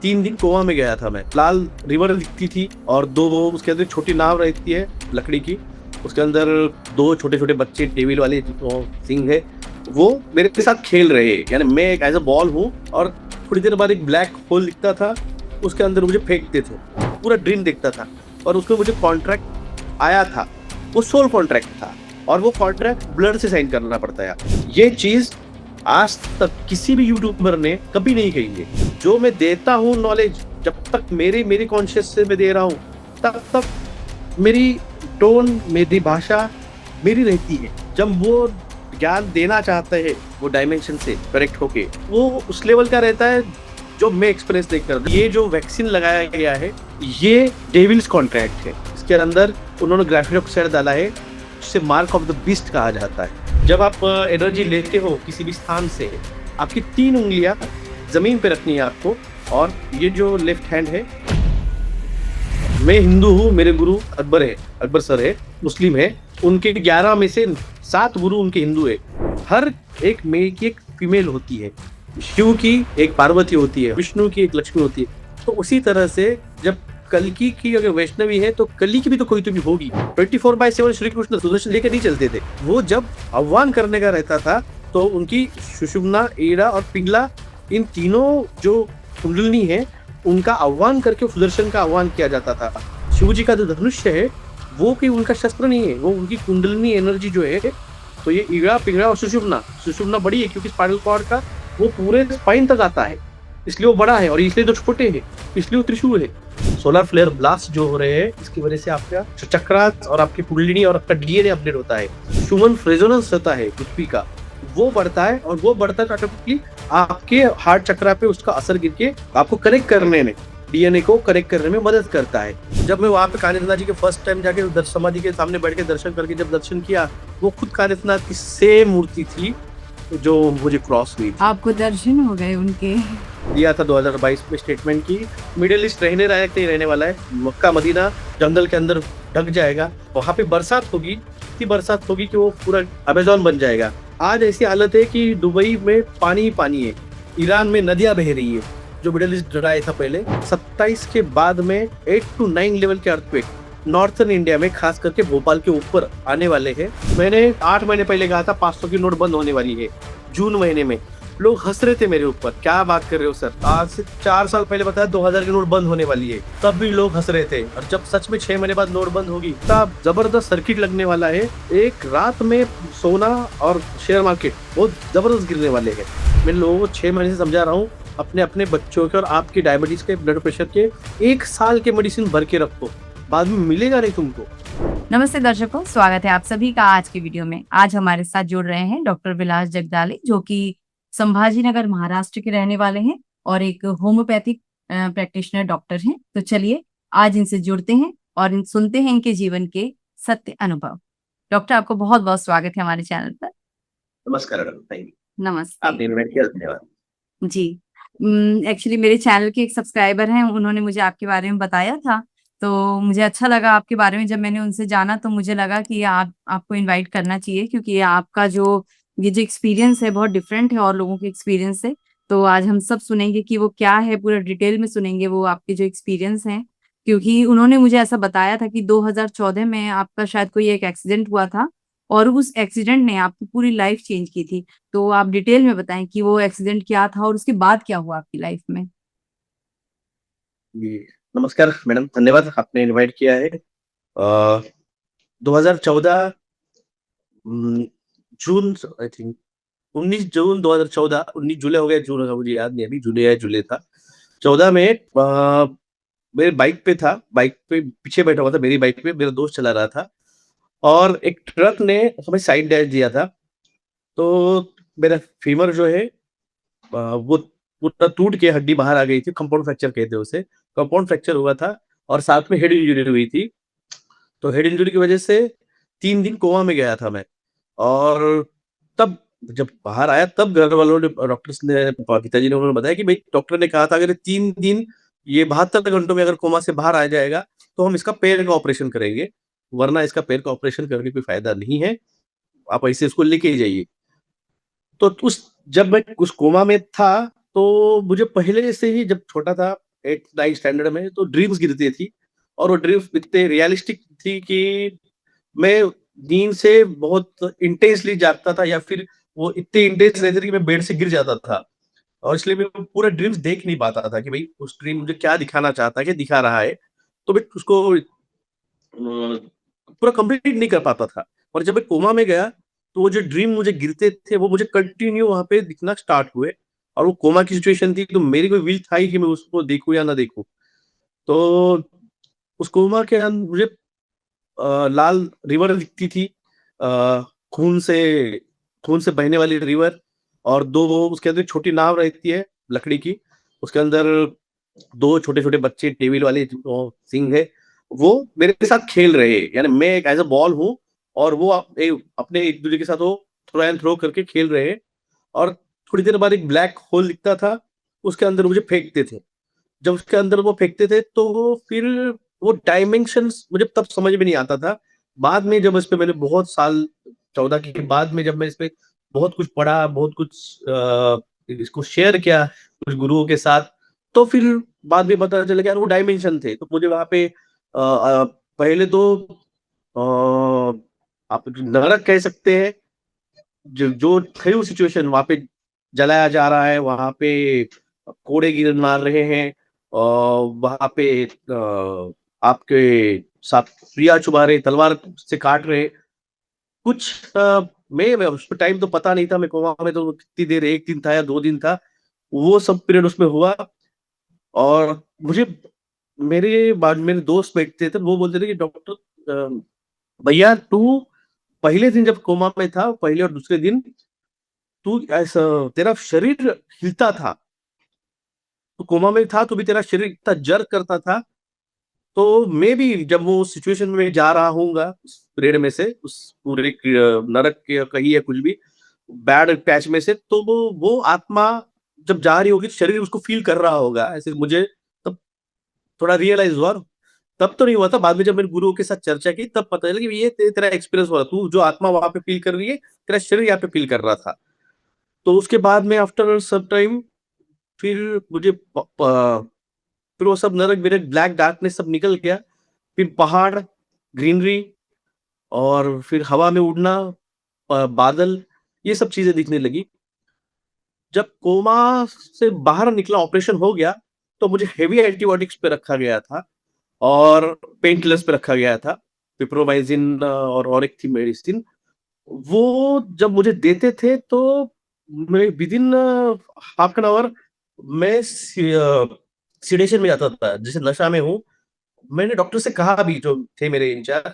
3 दिन गोवा में गया था मैं। लाल रिवर दिखती थी और दो वो उसके अंदर छोटी नाव रहती है लकड़ी की, उसके अंदर दो छोटे छोटे बच्चे डेविल वाले जो सिंह है वो मेरे साथ खेल रहे हैं। यानी मैं एक एज अ बॉल हूँ और थोड़ी देर बाद एक ब्लैक होल दिखता था, उसके अंदर मुझे फेंकते थे, पूरा ड्रीम दिखता था। और उसमें मुझे कॉन्ट्रैक्ट आया था, वो सोल कॉन्ट्रैक्ट था और वो कॉन्ट्रैक्ट ब्लड से साइन करना पड़ता है। ये चीज आज तक किसी भी यूट्यूबर ने कभी नहीं कही है। जो मैं देता हूँ नॉलेज, जब तक मेरी कॉन्शियस से मैं दे रहा हूँ तब तक मेरी टोन, मेरी भाषा मेरी रहती है। जब वो ज्ञान देना चाहता है वो डायमेंशन से करेक्ट होके, वो उस लेवल का रहता है जो मैं एक्सपीरियंस देखकर। ये जो वैक्सीन लगाया गया है ये डेविल्स कॉन्ट्रैक्ट है। इसके अंदर उन्होंने ग्रेफेट ऑक्साइड डाला है जिसे मार्क ऑफ द बीस्ट कहा जाता है। जब आप एनर्जी लेते हो किसी भी स्थान से, आपकी 3 उंगलियां जमीन पे रखनी है आपको। और ये जो लेफ्ट हैंड है, मैं हिंदू हूँ, मेरे गुरु अकबर है, अकबर सर है, मुस्लिम है। उनके 11 में से 7 गुरु उनके हिंदू है। हर एक मेल की एक फीमेल होती है, शिव की एक पार्वती होती है, विष्णु की एक लक्ष्मी होती है। तो उसी तरह से जब कल्कि की अगर वैष्णवी है तो कली की भी तो कोई तो भी होगी। 24/7 श्री कृष्ण सुदर्शन लेकर नहीं चलते थे। वो जब आह्वान करने का रहता था तो उनकी सुषुम्ना, ईड़ा और पिंगला, इन तीनों जो कुंडलिनी है उनका आह्वान करके सुदर्शन का आह्वान किया जाता था। शिव जी का जो धनुष्य है वो कि उनका शस्त्र नहीं है, वो उनकी कुंडलिनी एनर्जी जो है। तो ये ईड़ा, पिंगला और सुषुम्ना बड़ी है क्योंकि स्पाइनल कॉर्ड का वो पूरे स्पाइन तक आता है, इसलिए वो बड़ा है। और इसलिए जो छोटे हैं इसलिए वो त्रिशूल है। सोलर फ्लेयर ब्लास्ट जो हो रहे हैं इसकी वजह से आपका चक्रास और आपकी कुंडलिनी और आपका डीएनए अपडेट होता है। ह्यूमन रेजोनेंस होता है पृथ्वी का, वो बढ़ता है और वो बढ़ता है ऑटोमेटिकली आपके हार्ट चक्रा पे उसका असर गिर के आपको करेक्ट करने में, डीएनए को करेक्ट करने में मदद करता है। जब मैं वहाँ पे कानिथनाथ जी के फर्स्ट टाइम जाके समाधि के सामने बैठ के दर्शन करके जब दर्शन किया, वो खुद कानिथनाथ की सेम मूर्ति थी जो मुझे क्रॉस हुई थी। आपको दर्शन हो गए उनके? दिया था 2022 में स्टेटमेंट की मिडिल ईस्ट रहने लायक नहीं रहने वाला है। मक्का मदीना जंगल के अंदर ढक जाएगा, वहां पे बरसात होगी, इतनी बरसात होगी कि वो पूरा अमेज़न बन जाएगा। आज ऐसी हालत है कि दुबई में पानी ही पानी है, ईरान में नदियां बह रही है। जो मिडिल ईस्ट ड्राई था पहले, 27 के बाद में 8 to 9 लेवल के अर्थक्वेक नॉर्थन इंडिया में खास करके भोपाल के ऊपर आने वाले हैं। मैंने 8 महीने पहले कहा था 500 की नोट बंद होने वाली है जून महीने में। लोग हंस रहे थे मेरे ऊपर, क्या बात कर रहे हो सर, आज से 4 साल पहले बताया 2000 की नोट बंद होने वाली है, तब भी लोग हंस रहे थे। और जब सच में 6 महीने बाद नोट बंद होगी तब जबरदस्त सर्किट लगने वाला है। एक रात में सोना और शेयर मार्केट बहुत जबरदस्त गिरने वाले हैं। मैं लोगों को 6 महीने से समझा रहा हूँ, अपने अपने बच्चों के और आपके डायबिटीज के, ब्लड प्रेशर के 1 साल के मेडिसिन भर के रखो, बाद में मिलेगा नहीं तुमको। नमस्ते दर्शकों, स्वागत है आप सभी का आज के वीडियो में। आज हमारे साथ जुड़ रहे हैं डॉक्टर विलास जगदाले, जो कि संभाजीनगर महाराष्ट्र के रहने वाले हैं और एक होम्योपैथिक प्रैक्टिशनर डॉक्टर हैं। तो चलिए आज इनसे जुड़ते हैं और सुनते हैं इनके जीवन के सत्य अनुभव। डॉक्टर, आपको बहुत बहुत स्वागत है हमारे चैनल पर। नमस्कार, नमस्ते। आपने इन्वाइट किया, धन्यवाद जी, एक्चुअली मेरे चैनल के एक सब्सक्राइबर हैं, उन्होंने मुझे आपके बारे में बताया था, तो मुझे अच्छा लगा आपके बारे में। जब मैंने उनसे जाना तो मुझे लगा कि आपको इनवाइट करना चाहिए, क्योंकि आपका ये जो एक्सपीरियंस है बहुत डिफरेंट है और लोगों के एक्सपीरियंस से। तो आज हम सब सुनेंगे कि वो क्या है, पूरा डिटेल में सुनेंगे वो आपके जो एक्सपीरियंस हैं। क्योंकि उन्होंने मुझे ऐसा बताया था कि 2014 में आपका शायद कोई एक एक्सीडेंट हुआ था और उस एक्सीडेंट ने आपकी पूरी लाइफ चेंज की थी। तो आप डिटेल में बताएं कि वो एक्सीडेंट क्या था और उसके बाद क्या हुआ आपकी लाइफ में। जी। नमस्कार मैडम, धन्यवाद आपने इनवाइट किया है। 2014 जून, आई थिंक 19 जून 2014, 19 जुलाई हो गया, जून होगा मुझे याद नहीं, अभी जुलाई है, जुलाई था 14 में। मेरे बाइक पे था, बाइक पे पीछे बैठा हुआ था, मेरी बाइक पे मेरा दोस्त चला रहा था और एक ट्रक ने हमें साइड डैश दिया था। तो मेरा फीमर जो है वो पूरा टूट के हड्डी बाहर आ गई थी, कंपाउंड फ्रैक्चर कहते हैं उसे। कंपाउंड फ्रैक्चर हुआ था और साथ में हेड इंजरी हुई थी। तो हेड इंजरी की वजह से 3 दिन कोमा में गया था मैं। और तब जब बाहर आया तब घर वालों ने, डॉक्टर्स ने, पिताजी ने, उन्होंने बताया कि भाई डॉक्टर ने कहा था अगर 3 दिन ये 72 घंटों में अगर कोमा से बाहर आ जाएगा तो हम इसका पैर का ऑपरेशन करेंगे, वरना इसका पैर का ऑपरेशन करके कोई फायदा नहीं है, आप ऐसे इसको लेके ही जाइए। तो उस जब मैं उस कोमा में था तो मुझे पहले से ही, जब छोटा था 8th 9th स्टैंडर्ड में, तो ड्रीम्स गिरती थी और वो ड्रीम्स इतने रियलिस्टिक थी कि मैं नींद से बहुत इंटेंसली जागता था, या फिर वो इतने इंटेंस रहते थे कि मैं बेड से गिर जाता था। और इसलिए मैं वो पूरा ड्रीम्स देख नहीं पाता था कि भाई उस ड्रीम मुझे क्या दिखाना चाहता है, क्या दिखा रहा है। तो मैं उसको पूरा कंप्लीट नहीं कर पाता था। और जब मैं कोमा में गया, तो वो जो ड्रीम मुझे गिरते थे, वो मुझे कंटिन्यू वहाँ पे दिखना स्टार्ट हुए। और वो कोमा की सिचुएशन थी, तो मेरी कोई विल था ही कि मैं उसको देखूँ या ना देखूँ। तो उस कोमा के अंदर मुझे लाल रिवर दिखती थी, अ, खून से खून से बहने वाली रिवर, और 2 वो उसके अंदर छोटी नाव रहती है लकड़ी की, उसके अंदर 2 छोटे-छोटे बच्चे टेबिल वाले जो सिंह है, वो मेरे साथ खेल रहे हैं। यानी मैं एक एज़ अ बॉल हूँ और वो अपने एक-दूसरे के साथ वो थ्रो एंड थ्रो करके खेल रहे हैं। और थोड़ी देर बाद एक ब्लैक होल दिखता था, उसके अंदर मुझे फेंकते थे। जब उसके अंदर वो फेंकते थे, तो वो फिर वो डायमेंशंस मुझे तब समझ में नहीं आता था। बाद में जब इसपे मैंने बहुत साल 14 के बाद में जब मैं इसपे बहुत कुछ पढ़ा, बहुत कुछ इसको शेयर किया कुछ गुरुओं के साथ, तो फिर बाद में पता चला कि यार वो डायमेंशन थे। तो मुझे वहाँ पे पहले तो आप नरक कह सकते हैं, जो जो थी वो सिचुएशन, वहाँ पे जलाया जा रहा है, वहाँ पे कोड़े गिर मार रहे हैं, वहाँ पे आपके साथ सुइयाँ चुभा रहे, तलवार से काट रहे। कुछ मैं उस टाइम तो पता नहीं था, मैं कोमा में तो कितनी देर 1 दिन था या 2 दिन था, वो सब पीरियड उसमें हुआ। और मुझे मेरे दोस्त बैठते थे, वो बोलते थे कि डॉक्टर भैया तू पहले दिन जब कोमा में था, पहले और दूसरे दिन तू ऐसा तेरा शरीर हिलता था। तू कोमा में था तो भी तेरा शरीर इतना जर्क करता था। तो मैं भी जब वो सिचुएशन में जा रहा होऊँगा उस पीरियड में से, उस पूरे नरक के कहिए कुछ भी, बैड पैच में से, तो वो आत्मा जब जा रही होगी, शरीर उसको फ़ील कर रहा होगा। ऐसे मुझे तब थोड़ा रियलाइज़ हुआ। तब तो नहीं हुआ था, बाद में जब मैंने गुरुओं के साथ चर्चा की, तब पता चला कि ये तेरा एक्सपीरियंस हुआ। तू जो आत्मा वहाँ पे फ़ील कर रही है, तेरा शरीर यहाँ पे फ़ील कर रहा था। तो उसके बाद में आफ्टर सम टाइम फिर मुझे फिर वो सब नरक-बिरक, ब्लैक डार्कनेस सब निकल गया। फिर पहाड़, ग्रीनरी, और फिर हवा में उड़ना, बादल, ये सब चीज़ें दिखने लगी। जब कोमा से बाहर निकला, ऑपरेशन हो गया, तो मुझे हेवी एंटीबायोटिक्स पे रखा गया था और पेन किलर्स पे रखा गया था। पिप्रोमाइज़िन और एक थी मेडिसिन। वो जब मुझे देते थे, तो मैं विदिन हाफ एन आवर मैं सेडेशन में जाता था, जैसे नशा में हूँ। मैंने डॉक्टर से कहा भी, जो थे मेरे incharge,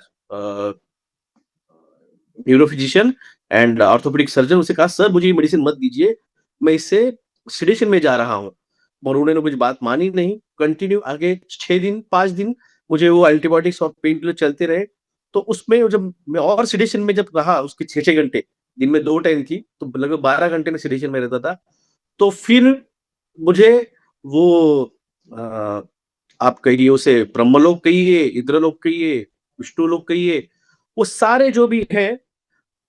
neuro physician and orthopaedic surgeon, उससे कहा सर मुझे ये मेडिसिन मत दीजिए, मैं इससे सेडेशन में जा रहा हूँ। और उन्होंने मुझी बात मानी नहीं, कंटिन्यू आगे 6 दिन 5 दिन मुझे वो एंटीबायोटिक्स और पेन किलर चलते रहे। तो उसमें जब मैं और सेडेशन में जब रहा, उसके 6-6 घंटे, दिन में 2 टाइम थी, तो लगभग 12 घंटे मैं सेडेशन में रहता था। तो फिर मुझे वो अ, आप कहिए उसे ब्रह्मलोक कहिए, इंद्रलोक कहिए, विष्णुलोक कहिए, वो सारे जो भी हैं,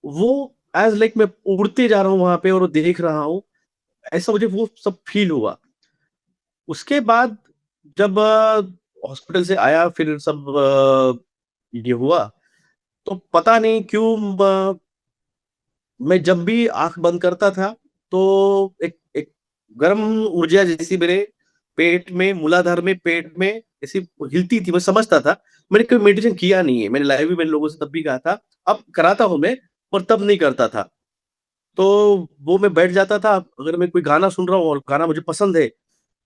वो ऐज़ लाइक मैं उड़ते जा रहा हूँ वहाँ पे और वो देख रहा हूँ, ऐसा मुझे वो सब फ़ील हुआ। उसके बाद जब हॉस्पिटल से आया, फिर सब ये हुआ, तो पता नहीं क्यों मैं जब भी आँख बंद करता था, तो एक एक गरम ऊर्जा जैसी मेरे पेट में, मूलाधार में, पेट में ऐसी हिलती थी, मैं समझता था। मैंने कभी मेडिटेशन किया नहीं है, मैंने लाइव भी मैंने लोगों से तब भी कहा था, अब कराता हूँ मैं, पर तब नहीं करता था। तो वो मैं बैठ जाता था, अगर मैं कोई गाना सुन रहा हूँ और गाना मुझे पसंद है,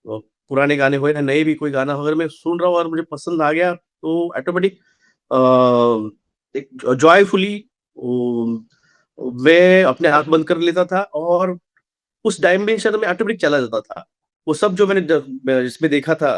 पुराने गाने हो या नए भी, कोई गाना अगर मैं सुन रहा हूँ और मुझे पसंद आ गया, तो ऑटोमेटिक एक जॉयफुली मैं अपने आँख बंद कर लेता था और उस डायमेंशन में ऑटोमेटिक चला जाता था। वो सब जो मैंने इसमें देखा था,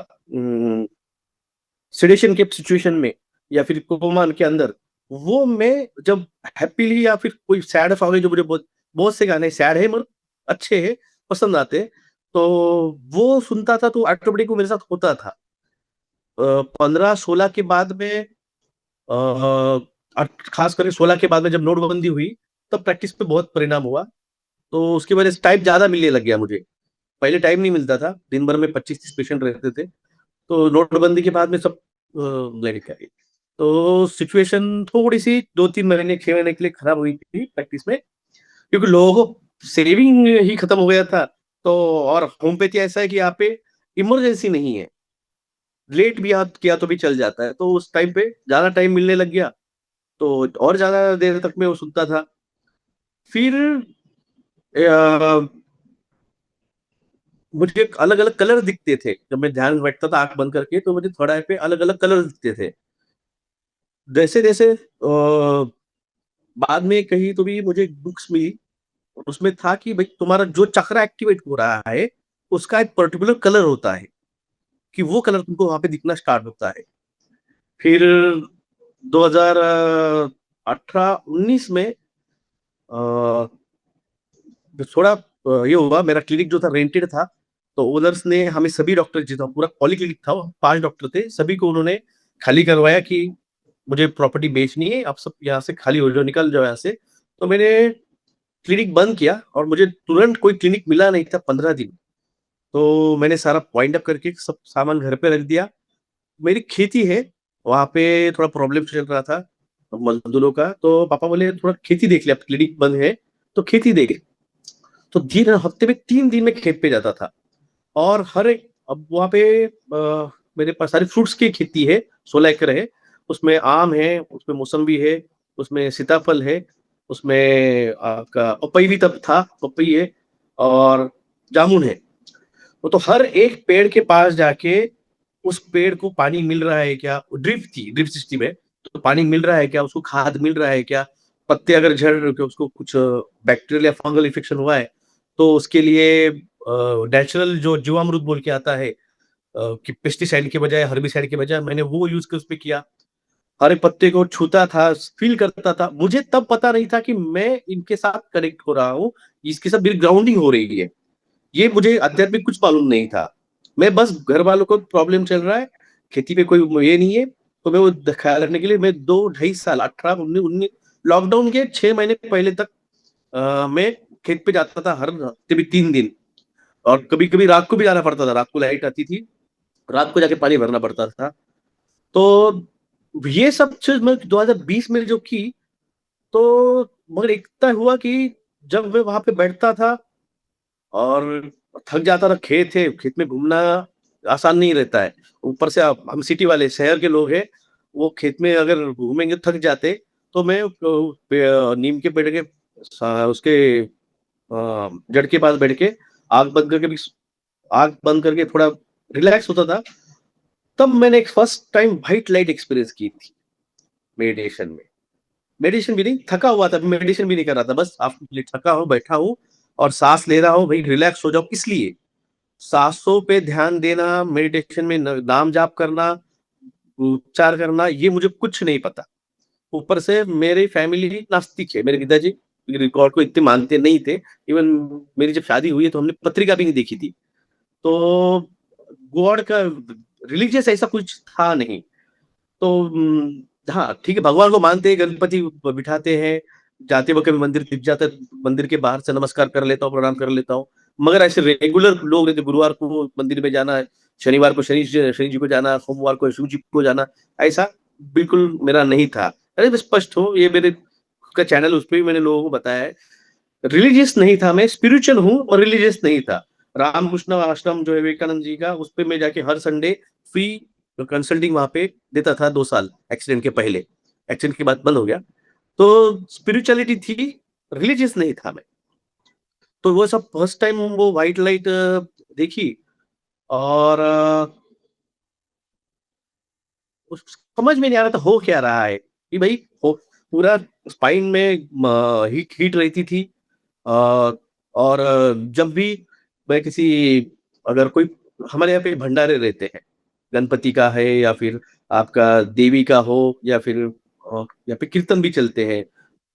सेडेशन के सिचुएशन में या फिर कोमा के अंदर, वो मैं जब हैपीली या फिर कोई सैड सॉन्ग है, जो मुझे बहुत बहुत से गाने सैड है मगर अच्छे हैं, पसंद आते हैं, तो वो सुनता था, तो ऑटोमेटिक वो मेरे साथ होता था। 15-16 के बाद में, खास करके 16 के बाद में जब नोटबंदी हुई, तब प्रैक्टिस पे बहुत परिणाम हुआ। तो उसकी वजह से टाइम ज़्यादा मिलने लग गया मुझे। पहले टाइम नहीं मिलता था, दिन भर में 25-30 पेशेंट रहते थे। तो नोटबंदी के बाद में सब लड़के आई। तो सिचुएशन थोड़ी-सी 2-3 महीने, 6 महीने के लिए खराब हुई थी प्रैक्टिस में, क्योंकि लोगों को सेविंग ही खत्म हो गया था। तो और होम्योपैथी ऐसा है कि यहाँ पे इमरजेंसी नहीं है, लेट भी याद किया तो भी चल जाता है। तो उस टाइम पे ज़्यादा टाइम मिलने लग गया, तो और ज़्यादा देर तक मैं वो सुनता था। फिर मुझे अलग-अलग कलर दिखते थे। जब मैं ध्यान बैठता था आँख बंद करके, तो मुझे थर्ड आई पे अलग-अलग कलर दिखते थे। जैसे-जैसे बाद में कहीं तो भी मुझे बुक्स मिली, उसमें था कि भई तुम्हारा जो चक्र एक्टिवेट हो रहा है, उसका एक पर्टिकुलर कलर होता है, कि वो कलर तुमको वहाँ पे दिखना स्टार्ट होता है। फिर 2018-19 में अ, थोड़ा ये हुआ, मेरा क्लिनिक जो था रेंटेड था, तो ओनर्स ने हमें सभी डॉक्टर, जितना पूरा पॉलीक्लिनिक था, 5 डॉक्टर थे, सभी को उन्होंने खाली करवाया कि मुझे प्रॉपर्टी बेचनी है, आप सब यहाँ से खाली हो जाओ, निकल जाओ यहाँ से। तो मैंने क्लिनिक बंद किया और मुझे तुरंत कोई क्लिनिक मिला नहीं था 15 दिन। तो मैंने सारा वाइंड अप करके सब सामान घर पे रख दिया। मेरी खेती है, वहाँ पे थोड़ा प्रॉब्लम चल रहा था मज़दूरों का, तो पापा बोले थोड़ा खेती देख ले, अब क्लिनिक बंद है, तो खेती देख। तो दिन हफ्ते में 3 दिन मैं खेत पे जाता था और हर एक, अब वहाँ पे मेरे पास सारी फ्रूट्स की खेती है, 16 एकड़ है। उसमें आम है, उसमें मौसम्बी है, उसमें सीताफल है, उसमें आपका पपई भी तब था, पपई है और जामुन है। वो तो हर एक पेड़ के पास जाके उस पेड़ को पानी मिल रहा है क्या? ड्रिप थी, ड्रिप सिस्टम है, तो पानी मिल रहा है क्या? उसको खाद मिल रहा है क्या? पत्ते अगर झड़ रहे के उसको कुछ बैक्टीरियल या फंगल इन्फेक्शन हुआ है, तो उसके लिए नेचुरल जो जीवामृत बोल के आता है, कि पेस्टिसाइड के बजाय, हर्बिसाइड के बजाय मैंने वो यूज़ कर उसपे किया। हरे पत्ते को छूता था, फ़ील करता था। मुझे तब पता नहीं था कि मैं इनके साथ कनेक्ट हो रहा हूँ, इसके साथ मेरी ग्राउंडिंग हो रही है। ये मुझे आध्यात्मिक कुछ मालूम नहीं था। मैं बस घर वालों को प्रॉब्लम चल रहा है, खेती पे कोई ये नहीं है, तो मैं वो ख़्याल रखने के लिए मैं 2 ढाई साल 18, 19 लॉकडाउन के 6 महीने पहले तक मैं खेत पे जाता था हर हफ़्ते में 3 दिन और कभी-कभी रात को भी जाना पड़ता था, रात को लाइट आती थी, रात को जाके पानी भरना पड़ता था। तो ये सब चीज़ मैं 2020 में जो की, तो मगर एकता हुआ कि जब मैं वहाँ पे बैठता था और थक जाता था, खेत है, खेत में घूमना आसान नहीं रहता है। ऊपर से हम सिटी वाले, शहर के लोग हैं, वो खेत में अगर घूमेंगे थक जाते, तो मैं नीम के पेड़ के उसके जड़ के पास बैठ के आँख बंद करके भी आँख बंद करके थोड़ा रिलैक्स होता था। तब मैंने एक first time white light experience की थी मेडिटेशन में। मेडिटेशन भी नहीं, थका हुआ था, मेडिटेशन भी नहीं कर रहा था, बस थका हूँ, बैठा हूँ और साँस ले रहा हूँ, भई रिलैक्स हो जाओ, किस लिए? साँसों पे ध्यान देना, मेडिटेशन में न नाम जाप करना, उच्चार करना, ये मुझे कुछ नहीं पता। ऊपर से मेरी फैमिली नास्तिक है, मेरे पिताजी गॉड को इतने मानते नहीं थे। इवन मेरी जब शादी हुई है तो हमने पत्रिका भी नहीं देखी थी। तो गॉड का रिलीजियस ऐसा कुछ था नहीं। तो हाँ, ठीक है, भगवान को मानते हैं, गणपति बिठाते हैं, जाते वक़्त कभी मंदिर दिख जाता है, मंदिर के बाहर से नमस्कार कर लेता हूँ, प्रणाम कर लेता हूँ। मगर ऐसे रेगुलर लोग रहते, गुरुवार को मंदिर में जाना है, शनिवार को शनि जी को जाना, सोमवार को शिव जी को जाना, ऐसा बिल्कुल मेरा नहीं था। अरे मैं स्पष्ट हूँ, ये मेरे खुद का चैनल, उसपे भी मैंने लोगों को बताया है। रिलीजियस नहीं था मैं, स्पिरिचुअल हूँ और रिलीजियस नहीं था। रामकृष्ण आश्रम जो है विवेकानंद जी का, उसपे मैं जाके हर संडे फ्री कंसल्टिंग वहाँ पे देता था 2 साल एक्सीडेंट के पहले। एक्सीडेंट के बाद बंद हो गया। तो स्पिरिचुअलिटी थी, रिलीजियस नहीं था मैं। तो वो सब फर्स्ट टाइम वो व्हाइट लाइट देखी और उस समझ में नहीं आ रहा था हो क्या रहा है कि भई हो पूरा स्पाइन में हीट हीट रहती थी। अ, और जब भी मैं किसी अगर कोई हमारे यहाँ पे भंडारे रहते हैं, गणपति का है या फिर आपका देवी का हो या फिर यहाँ पे कीर्तन भी चलते हैं,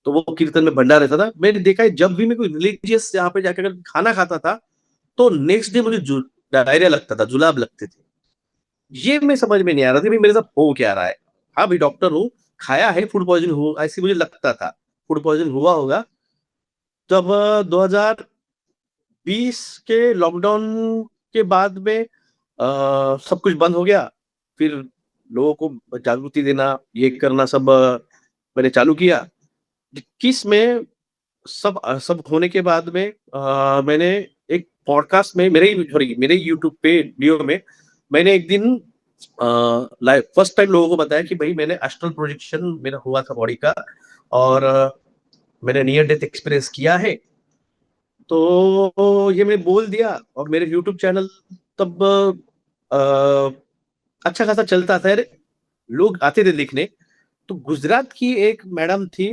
तो वो कीर्तन में भंडारा रहता था। मैंने देखा है जब भी मैं कोई रिलीजियस यहाँ पे जाके अगर खाना खाता था, तो नेक्स्ट डे मुझे डायरिया लगता था, जुलाब लगते थे। ये मैं समझ में नहीं आ रहा था कि मेरे साथ हो क्या रहा है? हाँ, भाई डॉक्टर हूँ, खाया है फूड पॉइज़न हो ऐसे मुझे लगता था, फूड पॉइज़न हुआ होगा। तब 2020 के लॉकडाउन के बाद में सब कुछ बंद हो गया। फिर लोगों को जागृति देना, ये करना सब मैंने चालू किया। 21 में सब होने के बाद में मैंने एक पॉडकास्ट में मेरे यूट्यूब पे वीडियो में मैंने एक दिन लाइव फर्स्ट टाइम लोगों को बताया कि भाई मैंने एस्ट्रल प्रोजेक्शन मेरा हुआ था बॉडी का और मैंने नियर डेथ एक्सपीरियंस किया है। तो ये मैंने बोल दिया और मेरे यूट्यूब चैनल तब अच्छा खासा चलता था। अरे लोग आते थे देखने। तो गुजरात की एक मैडम थी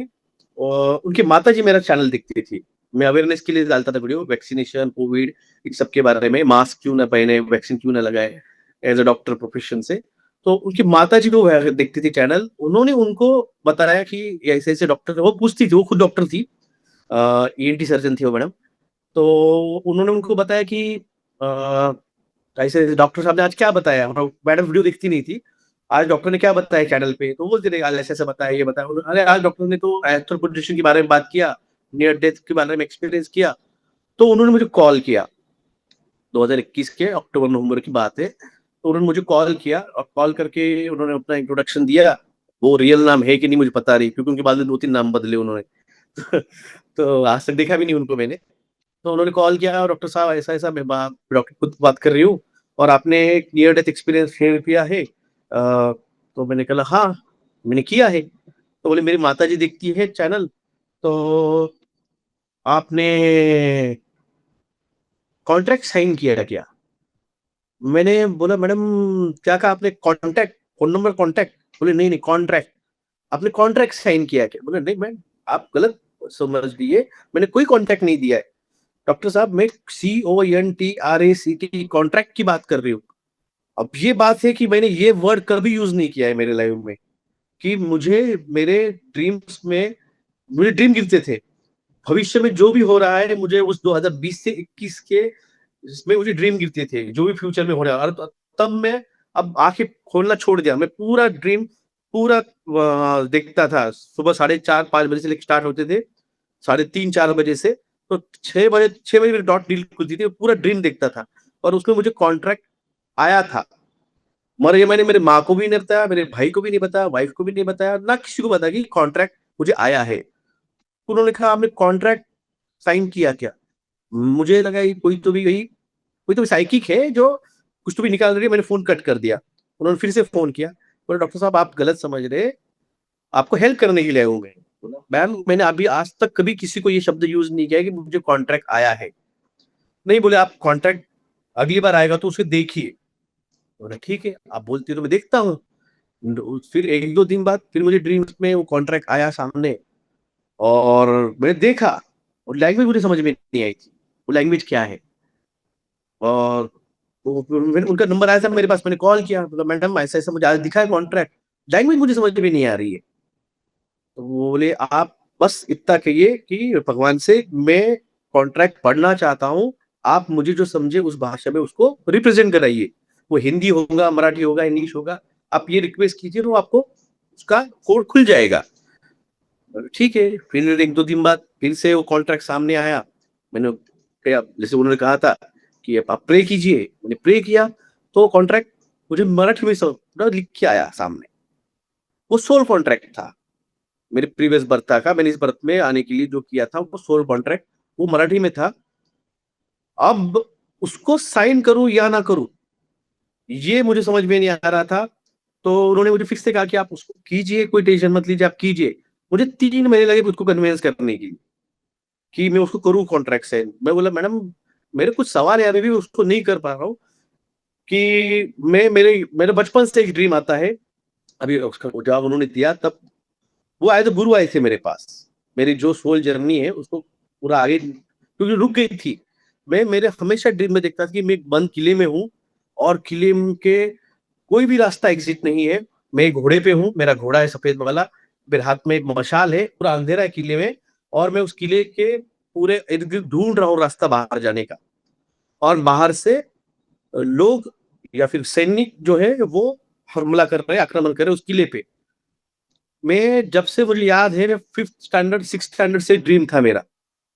और उनकी माताजी मेरा चैनल देखती थी। मैं अवेयरनेस के लिए डालता था वीडियो, वैक्सीनेशन, कोविड इन सब के बारे में, मास्क क्यों ना पहने, वैक्सीन क्यों ना लगाए एज़ अ डॉक्टर प्रोफेशन से। तो उनकी माताजी भी वो देखती थी चैनल। उन्होंने उनको बताया कि ये ऐसे-ऐसे डॉक्टर, वो पूछती थी, वो खुद डॉक्टर थी। ईएनटी सर्जन थी वो मैडम। तो उन्होंने उनको बताया कि अ, ऐसे डॉक्टर साहब ने आज क्या बताया? मतलब मैडम वीडियो देखती नहीं थी। आज डॉक्टर ने क्या बताया चैनल पे? तो वो बोलती रही, आज ऐसे-ऐसे बताया, ये बताया। अरे आज डॉक्टर ने तो एस्ट्रल प्रोजेक्शन के बारे में बात किया, नियर डेथ के बारे में एक्सपीरियंस किया। तो उन्होंने मुझे कॉल किया। 2021 के अक्टूबर-नवंबर की बात है। तो उन्होंने मुझे कॉल किया और कॉल करके उन्होंने अपना इंट्रोडक्शन दिया। वो रियल नाम है कि नहीं मुझे पता नहीं, क्योंकि उनके बाद में 2-3 नाम बदले उन्होंने। तो आज तक देखा भी नहीं उनको मैंने। तो उन्होंने कॉल किया, डॉक्टर साहब ऐसा-ऐसा, मैं डॉक्टर खुद बात कर रही हूँ और आपने एक नियर डेथ एक्सपीरियंस शेयर किया है। तो मैंने कहा हाँ, मैंने किया है। तो बोले मेरी माताजी देखती है चैनल, तो आपने कॉन्ट्रैक्ट साइन किया क्या? मैंने बोला मैडम क्या कहा आपने? Contact, phone number contact? बोले नहीं, कॉन्ट्रैक्ट। आपने कॉन्ट्रैक्ट साइन किया क्या? बोले नहीं मैम, आप गलत समझ लिए, मैंने कोई कॉन्ट्रैक्ट नहीं दिया है। डॉक्टर साहब मैं CONTRACT कॉन्ट्रैक्ट की बात कर रही हूँ। अब ये बात है कि मैंने ये वर्ड कभी यूज़ नहीं किया है मेरे लाइफ में, कि मेरे ड्रीम्स में मुझे ड्रीम गिरते थे। भविष्य में जो भी हो रहा है मुझे उस 2020 से 21 के इसमें मुझे ड्रीम गिरते थे, जो भी फ्यूचर में हो रहा है। और तब मैं अब आँखें खोलना छोड़ दिया। मैं पूरा ड्रीम पूरा देखता था। सुबह साढ़े 4-5 बजे से लेके स्टार्ट होते थे, साढ़े 3-4 बजे से। तो 6 बजे मेरी डॉट डील खुलती थी, पूरा ड्रीम देखता था और उसमें मुझे कॉन्ट्रैक्ट आया था। मगर ये मैंने मेरे माँ को भी नहीं बताया, मेरे भाई को भी नहीं बताया, वाइफ को भी नहीं बताया, ना किसी को बताया कि कॉन्ट्रैक्ट मुझे आया है। उन्होंने कहा आपने कॉन्ट्रैक्ट साइन किया क्या? मुझे लगा ये कोई तो साइकिक है जो कुछ तो भी निकाल रही है। मैंने फ़ोन कट कर दिया। उन्होंने फिर से फ़ोन किया, बोले डॉक्टर साहब आप गलत समझ रहे हैं, आपको हेल्प करने के लिए आया हूँ मैं। बोला मैम मैंने अभी आज तक कभी किसी को ये शब्द यूज़ नहीं किया है कि मुझे कॉन्ट्रैक्ट आया है। नहीं, बोले आप कॉन्ट्रैक्ट अगली बार आएगा तो उसे देखिए। बोला ठीक है, आप बोलती हो तो मैं देखता हूँ। फिर 1-2 दिन बाद फिर मुझे ड्रीम्स में वो कॉन्ट्रैक्ट आया सामने और मैंने देखा और लैंग्वेज मुझे समझ में नहीं आई थी। वो लैंग्वेज क्या है? और वो फिर उनका नंबर आया था मेरे पास, मैंने कॉल किया, बोला मैडम ऐसा-ऐसा मुझे आज दिखा है कॉन्ट्रैक्ट, लैंग्वेज मुझे समझ में नहीं आ रही है। तो वो बोले आप बस इतना कहिए कि भगवान से मैं कॉन्ट्रैक्ट पढ़ना चाहता हूँ, आप मुझे जो समझे उस भाषा में उसको रिप्रेज़ेंट कराइए। वो हिंदी होगा, मराठी होगा, इंग्लिश होगा, आप ये रिक्वेस्ट कीजिए तो आपको उसका कोड खुल जाएगा। ठीक है, फिर 1-2 दिन बाद फिर से वो कॉन्ट्रैक्ट सामने आया। मैंने कहा जैसे उन्होंने कहा था कि अब आप प्रे कीजिए, मैंने प्रे किया तो कॉन्ट्रैक्ट मुझे मराठी में पूरा लिख के आया सामने। वो सोल कॉन्ट्रैक्ट था। मेरे प्रीवियस बर्थ का मैंने इस बर्थ में आने के लिए जो किया था वो सोल कॉन्ट्रैक्ट वो मराठी में था। अब उसको साइन करूँ या ना करूँ, ये मुझे समझ में नहीं आ रहा था। तो उन्होंने मुझे फिर से कहा कि आप उसको कीजिए, कोई टेंशन मत लीजिए, आप कीजिए। मुझे 3 महीने लगे खुद को कन्विंस करने के लिए कि मैं उसको करूँ कॉन्ट्रैक्ट साइन। मैं बोला मैडम मेरे कुछ सवाल है अभी भी उसको नहीं कर पा रहा हूँ कि मेरे बचपन से एक ड्रीम आता है। अभी उसका जवाब उन्होंने दिया तब वो एज़ अ गुरु आए थे मेरे पास। मेरी जो सोल जर्नी है उसको पूरा आगे क्योंकि रुक गई थी। मैं मेरे हमेशा ड्रीम में देखता था कि मैं एक बंद किले में हूँ और किले के कोई भी रास्ता एग्ज़िट नहीं है। मैं एक घोड़े पे हूँ, मेरा घोड़ा है सफ़ेद वाला, मेरे हाथ में एक मशाल है, पूरा अंधेरा है किले में और मैं उस किले के पूरे इर्द-गिर्द ढूँढ रहा हूँ रास्ता बाहर जाने का। और बाहर से लोग या फिर सैनिक जो है वो हमला कर रहे हैं, आक्रमण कर रहे हैं उस किले पे। मैं जब से मुझे याद है मैं 5th स्टैंडर्ड 6th स्टैंडर्ड से ड्रीम था मेरा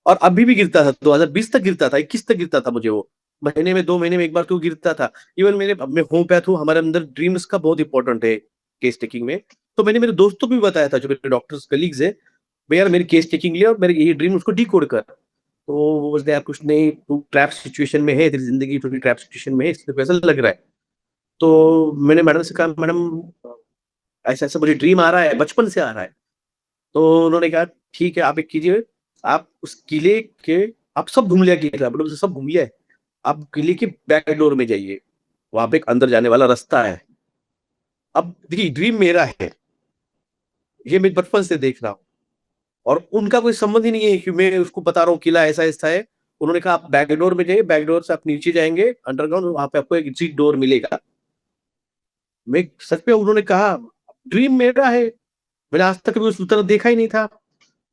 और अभी भी गिरता था 2020 तक गिरता था, 21 तक गिरता था मुझे वो। महीने में 2 महीने में एक बार क्यों गिरता था। इवन मेरे मैं होम्योपैथ हूँ, हमारे अंदर ड्रीम्स का बहुत इंपॉर्टेंट है केस टेकिंग में। तो मैंने मेरे दोस्तों को भी बताया था, जो मेरे डॉक्टर्स कलीग्स हैं, भई यार मेरी केस टेकिंग लिया और मेरे ये ड्रीम उसको डिकोड कर। तो वो बोलते हैं यार कुछ नहीं, तू ट्रैप सिचुएशन में है, तेरी ज़िंदगी थोड़ी ट्रैप सिचुएशन में है, इसलिए तो ऐसा लग रहा है। तो मैंने मैडम से कहा, मैडम ऐसा-ऐसा मुझे ड्रीम आ रहा है, बचपन से आ रहा है। तो उन्होंने कहा ठीक है, आप एक कीजिए, आप उस किले के आप सब घूम लिया किला, मतलब सब घूम लिया है। आप किले के बैक डोर में जाइए, वहाँ पे एक अंदर जाने वाला रास्ता है। अब देखिए ड्रीम मेरा है, ये मैं बचपन से देख रहा हूँ और उनका कोई संबंध ही नहीं है कि मैं उसको बता रहा हूँ किला ऐसा-ऐसा है। उन्होंने कहा आप बैक डोर में जाइए, बैक डोर से आप नीचे जाएँगे अंडरग्राउंड, वहाँ पे आपको एक एग्ज़िट डोर मिलेगा। मैं सच में उन्होंने कहा ड्रीम मेरा है, मैंने आज तक कभी उस तरह देखा ही नहीं था।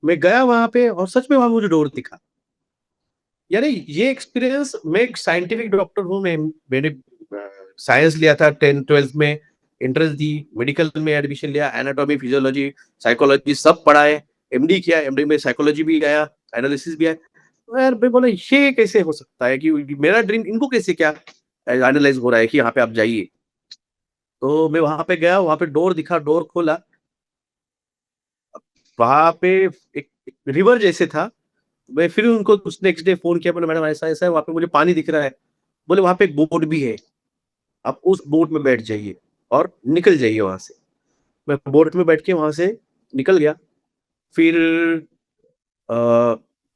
मैं गया वहाँ पे और सच में वहाँ मुझे डोर दिखा। यानी ये एक्सपीरियंस, मैं एक साइंटिफिक डॉक्टर हूँ, मैंने साइंस लिया था 10th-12th में, एंट्रेंस दी, मेडिकल में एडमिशन लिया, एनाटॉमी, फिजियोलॉजी, साइकोलॉजी सब पढ़ा है, एमडी किया, एमडी में साइकोलॉजी भी आया, एनालिसिस भी आया। तो यार मैं बोला ये कैसे हो सकता है कि मेरा ड्रीम इनको कैसे क्या एनालाइज़ हो रहा है कि यहाँ पे आप जाइए। तो मैं वहाँ पे गया, वहाँ पे डोर दिखा, डोर खोला, वहाँ पे एक एक रिवर जैसे था। मैं फिर उनको उस नेक्स्ट डे फ़ोन किया, मैंने मैडम ऐसा-ऐसा है, वहाँ पे मुझे पानी दिख रहा है। बोले वहाँ पे एक बोट भी है, आप उस बोट में बैठ जाइए और निकल जाइए वहाँ से। मैं बोट में बैठ के वहाँ से निकल गया। फिर अ,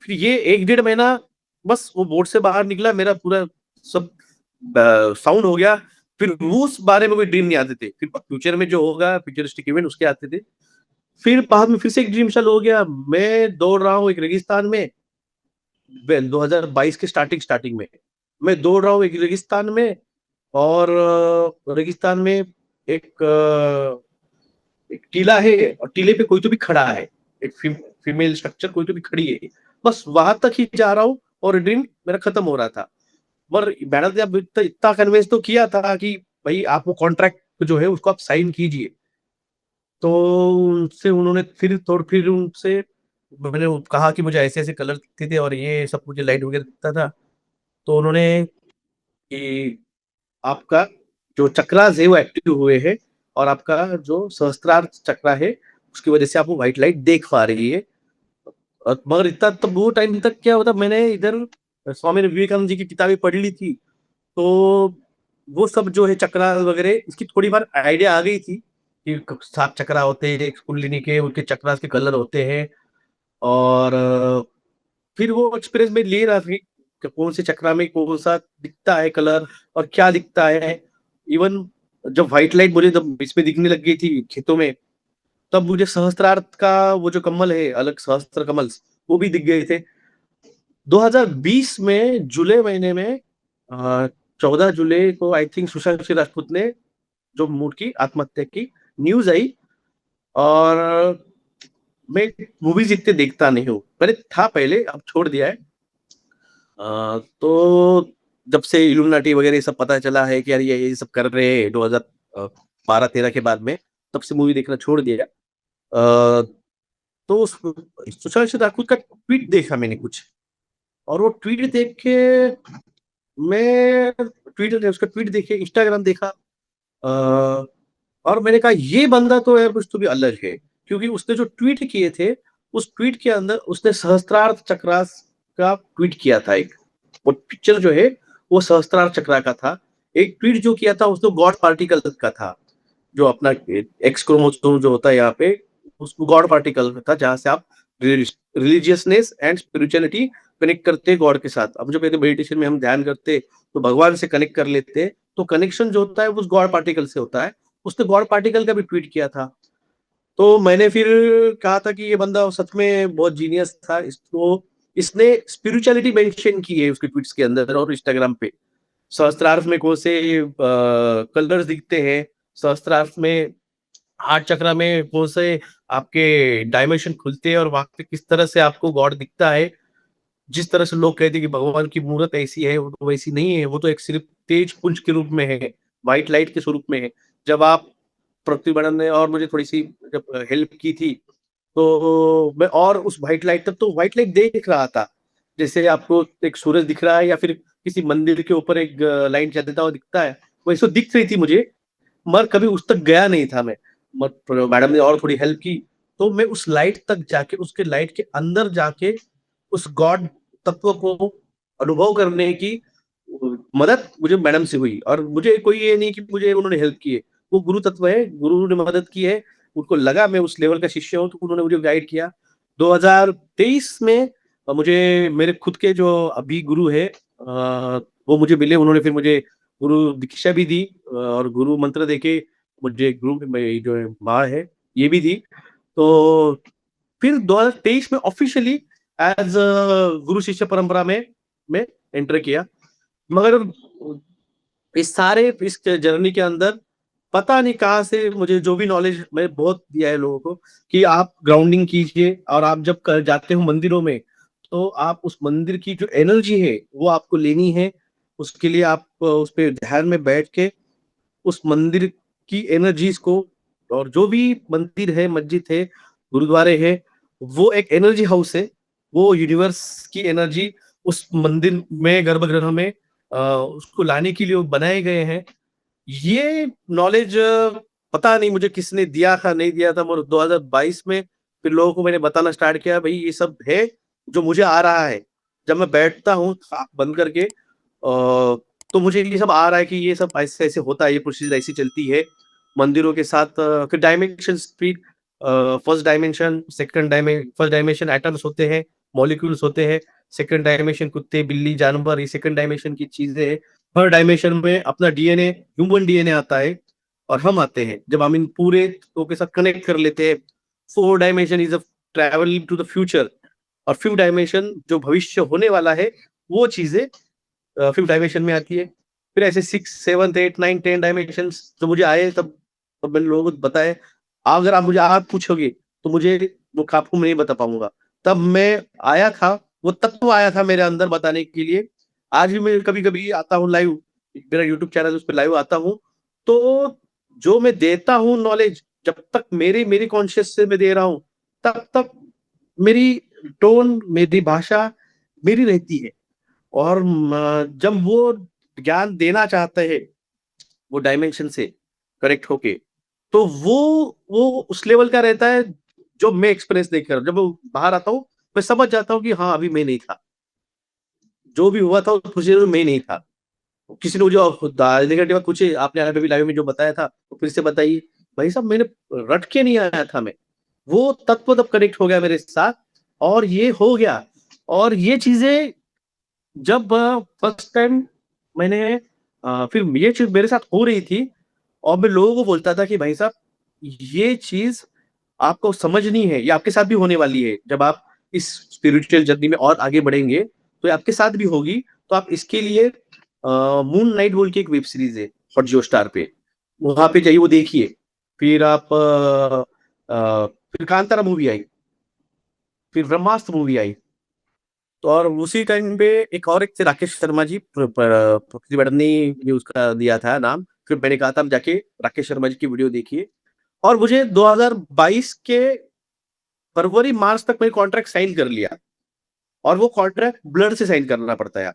फिर ये 1 डेढ़ महीना बस वो बोट से बाहर निकला, मेरा पूरा सब साउंड हो गया। फिर उस बारे में कोई ड्रीम नहीं आते थे। फिर फ्यूचर में जो होगा, फ्यूचरिस्टिक इवेंट उसके आते थे। फिर बाद में फिर से एक ड्रीम चालू हो गया। मैं दौड़ रहा हूँ एक रेगिस्तान में, 2022 के स्टार्टिंग में। मैं दौड़ रहा हूँ एक रेगिस्तान में और रेगिस्तान में एक टीला है और टीले पे कोई तो भी खड़ा है। एक फीमेल स्ट्रक्चर कोई तो भी खड़ी है। बस वहाँ तक ही जा रहा हूँ और ड्रीम मेरा खत्म हो रहा था। पर मैडम ने अब इतना इतना कन्विंस तो किया था कि भई आप वो कॉन्ट्रैक्ट जो है उसको आप साइन कीजिए। तो उनसे उन्होंने फिर उनसे मैंने कहा कि मुझे ऐसे-ऐसे कलर दिखते थे और ये सब मुझे लाइट वगैरह दिखता था। तो उन्होंने कि आपका जो चक्रास है वो एक्टिव हुए हैं और आपका जो सहस्त्रार चक्रा है, उसकी वजह से आप वो व्हाइट लाइट देख पा रही है। मगर इतना तब वो टाइम तक क्या होता, मैंने इधर स्वामी विवेकानंद जी की किताबें पढ़ ली थी, तो वो सब जो है चक्रा वगैरह इसकी थोड़ी बार आइडिया आ गई थी कि 7 चक्रा होते हैं, एक कुंडलिनी के, उनके चक्रास के कलर होते हैं और फिर वो एक्सपीरियंस में ले रहा था कि कौन से चक्रा में कौन-सा दिखता है कलर और क्या दिखता है। इवन जब व्हाइट लाइट मुझे जब इसमें दिखने लग गई थी खेतों में, तब मुझे सहस्त्रार्थ का वो जो कमल है, अलग सहस्त्र कमल, वो भी दिख गए थे। 2020 में जुलाई महीने में 14 जुलाई को आई थिंक सुशांत सिंह राजपूत ने जो मौत की, आत्महत्या की न्यूज़ आई और मैं मूवीज़ इतने देखता नहीं हूँ। पहले था पहले, अब छोड़ दिया है। तो जब से इल्यूमिनाटी वगैरह ये सब पता चला है कि यार ये सब कर रहे हैं 2012-13 के बाद में, तब से मूवी देखना छोड़ दिया। तो उस सुशांत सिंह राजपूत का ट्वीट देखा मैंने कुछ और वो ट्वीट देख के मैं उसका ट्वीट देखे, इंस्टाग्राम देखा और मैंने कहा ये बंदा तो यार कुछ तो भी अलग है। क्योंकि उसने जो ट्वीट किए थे, उस ट्वीट के अंदर उसने सहस्त्रार्थ चक्रास का ट्वीट किया था एक। वो पिक्चर जो है वो सहस्त्रार्थ चक्रा का था। एक ट्वीट जो किया था उसने गॉड पार्टिकल का था। जो अपना एक्स क्रोमोसोम जो होता है यहाँ पे, उसको गॉड पार्टिकल था जहाँ से आप रिलीजियसनेस एंड स्पिरिचुअलिटी कनेक्ट करते हैं गॉड के साथ। अब जो कहते मेडिटेशन में हम ध्यान करते तो भगवान से कनेक्ट कर लेते हैं, तो कनेक्शन जो होता है वो उस गॉड पार्टिकल से होता है। उसने गॉड पार्टिकल का भी ट्वीट किया था। तो मैंने फिर कहा था कि ये बंदा सच में बहुत जीनियस था। इसको इसने स्पिरिचुअलिटी मेंशन की है उसके ट्वीट्स के अंदर और इंस्टाग्राम पे। सहस्त्रार्थ में कौन से कलर्स दिखते हैं, सहस्त्रार्थ में 8 चक्रा में कौन से आपके डायमेंशन खुलते हैं और वहाँ पे किस तरह से आपको गॉड दिखता है। जिस तरह से लोग कहते हैं कि भगवान की मूरत ऐसी है, वो तो वैसी नहीं है, वो तो एक सिर्फ़ तेज पुंज के रूप में है, व्हाइट लाइट के स्वरूप में है। जब आप पृथ्वी मैडम ने और मुझे थोड़ी-सी जब हेल्प की थी, तो मैं और उस व्हाइट लाइट तक तो व्हाइट लाइट देख रहा था। जैसे आपको एक सूरज दिख रहा है या फिर किसी मंदिर के ऊपर एक लाइन चलता हुआ दिखता है, वैसे दिख रही थी मुझे, मगर कभी उस तक गया नहीं था मैं। मैडम ने और थोड़ी हेल्प की, तो मैं उस लाइट तक जाके, उसके लाइट के अंदर जाके उस गॉड तत्व को अनुभव करने की मदद मुझे मैडम से हुई। और मुझे कोई ये नहीं कि मुझे उन्होंने हेल्प की है, वो गुरु तत्व है, गुरु ने मदद की है, उनको लगा मैं उस लेवल का शिष्य हूँ, तो उन्होंने मुझे गाइड किया। 2023 में मुझे मेरे खुद के जो अभी गुरु है वो मुझे मिले, उन्होंने फिर मुझे गुरु दीक्षा भी दी और गुरु मंत्र देके मुझे गुरु में जो है माँ है ये भी दी। तो फिर 2023 में ऑफिशियली एज गुरु शिष्य परंपरा में मैं एंटर किया। मगर इस जर्नी के अंदर पता नहीं कहाँ से मुझे जो भी नॉलेज मैं बहुत दिया है लोगों को कि आप ग्राउंडिंग कीजिए, और आप जब जाते हो मंदिरों में, तो आप उस मंदिर की जो एनर्जी है वो आपको लेनी है। उसके लिए आप उस पे ध्यान में बैठ के उस मंदिर की एनर्जीज को, और जो भी मंदिर है, मस्जिद है, गुरुद्वारे है, वो एक एनर्जी हाउस है। वो यूनिवर्स की एनर्जी उस मंदिर में, गर्भगृह में उसको लाने के लिए वो बनाए गए हैं। ये नॉलेज पता नहीं मुझे किसने दिया था, नहीं दिया था, मगर 2022 में फिर लोगों को मैंने बताना स्टार्ट किया, भाई ये सब है जो मुझे आ रहा है। जब मैं बैठता हूँ आँख बंद करके तो मुझे ये सब आ रहा है कि ये सब ऐसे-ऐसे होता है, ये प्रोसीजर ऐसी चलती है। मंदिरों के साथ फिर dimension speed, first dimension atoms होते हैं, मॉलिक्यूल्स होते हैं, सेकंड डायमेंशन कुत्ते, बिल्ली, जानवर, ये सेकंड डायमेंशन की चीज़ें हैं। हर डायमेंशन में अपना डीएनए, ह्यूमन डीएनए आता है और हम आते हैं। जब हम इन पूरे तो के साथ कनेक्ट कर लेते हैं, 4 dimension is a travel to the future, और 5th डायमेंशन जो भविष्य होने वाला है, वो चीज़ें 5th डायमेंशन में आती है। फिर ऐसे 6, 7, 8, 9, 10 डायमेंशंस जो मुझे आए, तब मैंने लोगों को बताए। अगर आप मुझे आज पूछोगे, तो मुझे वो आपको मैं नहीं बता पाऊँगा। तब मैं आया था, वो तत्व आया था मेरे अंदर बताने के लिए। आज भी मैं कभी-कभी आता हूँ लाइव, मेरा यूट्यूब चैनल है, उस पे लाइव आता हूँ, तो जो मैं देता हूँ नॉलेज, जब तक मेरी कॉन्शियस से मैं दे रहा हूँ, तब तक मेरी टोन, मेरी भाषा मेरी रहती है। और जब वो ज्ञान देना चाहते हैं, वो डायमेंशन से करेक्ट होके, तो वो उस लेवल का रहता है जो मैं एक्सपीरियंस नहीं कर रहा। जब वो बाहर आता हूँ, मैं समझ जाता हूँ कि हाँ, अभी मैं नहीं था। जो भी हुआ था उस प्रोसीजर में मैं नहीं था। किसी ने मुझे नेगेटिव बात पूछी, आपने अभी लाइव में जो बताया था, तो फिर से बताइए। भाई साहब, मैंने रट के नहीं आया था मैं। वो तत्व तब कनेक्ट हो गया मेरे साथ, और ये हो गया। और ये चीज़ें जब फर्स्ट टाइम मैंने फिर ये चीज़ मेरे साथ हो रही थी, और मैं लोगों को बोलता था कि भाई साहब, ये चीज़ आपको समझनी है, ये आपके साथ भी होने वाली है। जब आप इस स्पिरिचुअल जर्नी में और आगे बढ़ेंगे, तो ये आपके साथ भी होगी। तो आप इसके लिए मून नाइट बोल के एक वेब सीरीज़ है हॉटजियो स्टार पे, वहाँ पे जाइए, वो देखिए। फिर आप फिर कांतारा मूवी आई, फिर ब्रह्मास्त्र मूवी आई। तो और उसी टाइम पे एक थे राकेश शर्मा जी, प्रकृति मैडम ने ये उसका दिया था नाम। फिर मैंने कहा था आप जाके राकेश शर्मा जी की वीडियो देखिए। और मुझे 2022 के फरवरी मार्च तक मैंने कॉन्ट्रैक्ट साइन कर लिया। और वो कॉन्ट्रैक्ट ब्लड से साइन करना पड़ता है।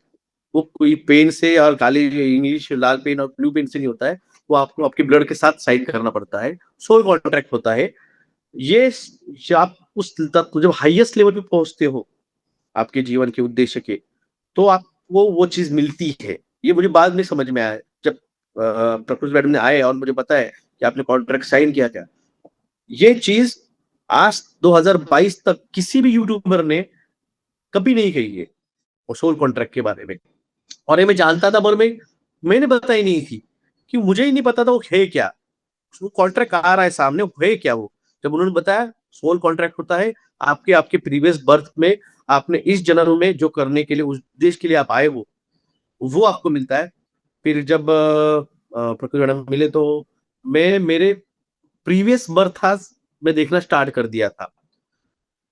वो कोई पेन से, और काली इंग्लिश लाल पेन और ब्लू पेन से नहीं होता है। वो आपको आपके ब्लड के साथ साइन करना पड़ता है। सोल कॉन्ट्रैक्ट होता है। ये आप उस तक जब हाईएस्ट लेवल पे पहुंचते हो आपके जीवन के उद्देश्य के, तो आपको वो चीज़ मिलती है। ये मुझे बाद में समझ में आया, जब प्रकृति मैडम ने आए और मुझे बताया कि आपने कॉन्ट्रैक्ट साइन किया क्या। ये चीज़ आज 2022 तक किसी भी यूट्यूबर ने कभी नहीं कही है, वो सोल कॉन्ट्रैक्ट के बारे में। और ये मैं जानता था, पर मैंने बताई नहीं थी, कि मुझे ही नहीं पता था वो है क्या? वो कॉन्ट्रैक्ट आ रहा है सामने, वो है क्या वो? जब उन्होंने बताया सोल कॉन्ट्रैक्ट होता है, आपके आपके प्रीवियस बर्थ में आपने इस जन्म में जो करने के लिए, उस देश के लिए आप आए वो आपको मिलता है। फिर जब प्रकृति मैडम मिले, तो मैं मेरे प्रीवियस बर्थास में देखना स्टार्ट कर दिया था।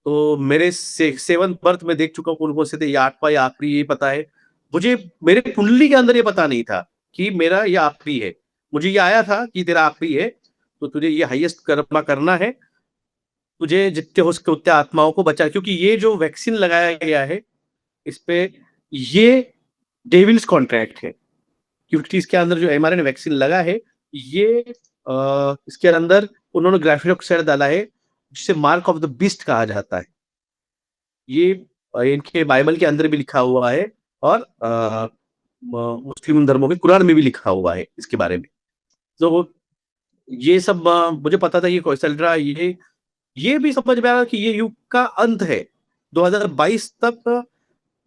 तो मेरे 7th बर्थ में देख चुका हूँ कौन-कौन से थे, ये 8वाँ या आखिरी ये पता है। मुझे मेरे कुंडली के अंदर ये पता नहीं था कि मेरा ये आखिरी है। मुझे ये आया था कि तेरा आखिरी है, तो तुझे ये हाईएस्ट कर्मा करना है। तुझे जितने हो सके उतने आत्माओं को बचा, क्योंकि ये जो वैक्सीन लगाया गया है, इस पे ये डेविल्स कॉन्ट्रैक्ट है, क्योंकि इसके अंदर जो mRNA वैक्सीन लगा है, ये इसके अंदर उन्होंने ग्राफीन ऑक्साइड डाला है, जिसे मार्क ऑफ द बीस्ट कहा जाता है। ये इनके बाइबल के अंदर भी लिखा हुआ है, और मुस्लिम धर्मों के कुरान में भी लिखा हुआ है इसके बारे में। तो ये सब मुझे पता था ये चल रहा है, ये भी समझ में आया कि ये युग का अंत है। 2022 तक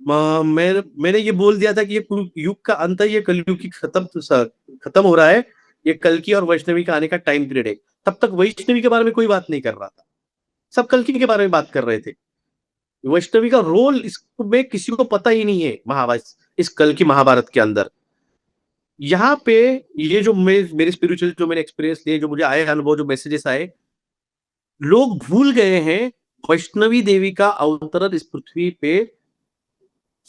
मैंने ये बोल दिया था कि ये युग का अंत है, ये कलयुग की खत्म हो रहा है, ये कल्कि और वैष्णवी का आने का टाइम पीरियड है। तब तक वैष्णवी के बारे में कोई बात नहीं कर रहा था, सब कल्कि के बारे में बात कर रहे थे। वैष्णवी का रोल इसमें किसी को पता ही नहीं है महाभारत, इस कल्कि महाभारत के अंदर। यहाँ पे ये जो मेरे स्पिरिचुअल जो मैंने एक्सपीरियंस लिए, जो मुझे आए अनुभव, जो मैसेजेस आए, लोग भूल गए हैं वैष्णवी देवी का अवतरण इस पृथ्वी पे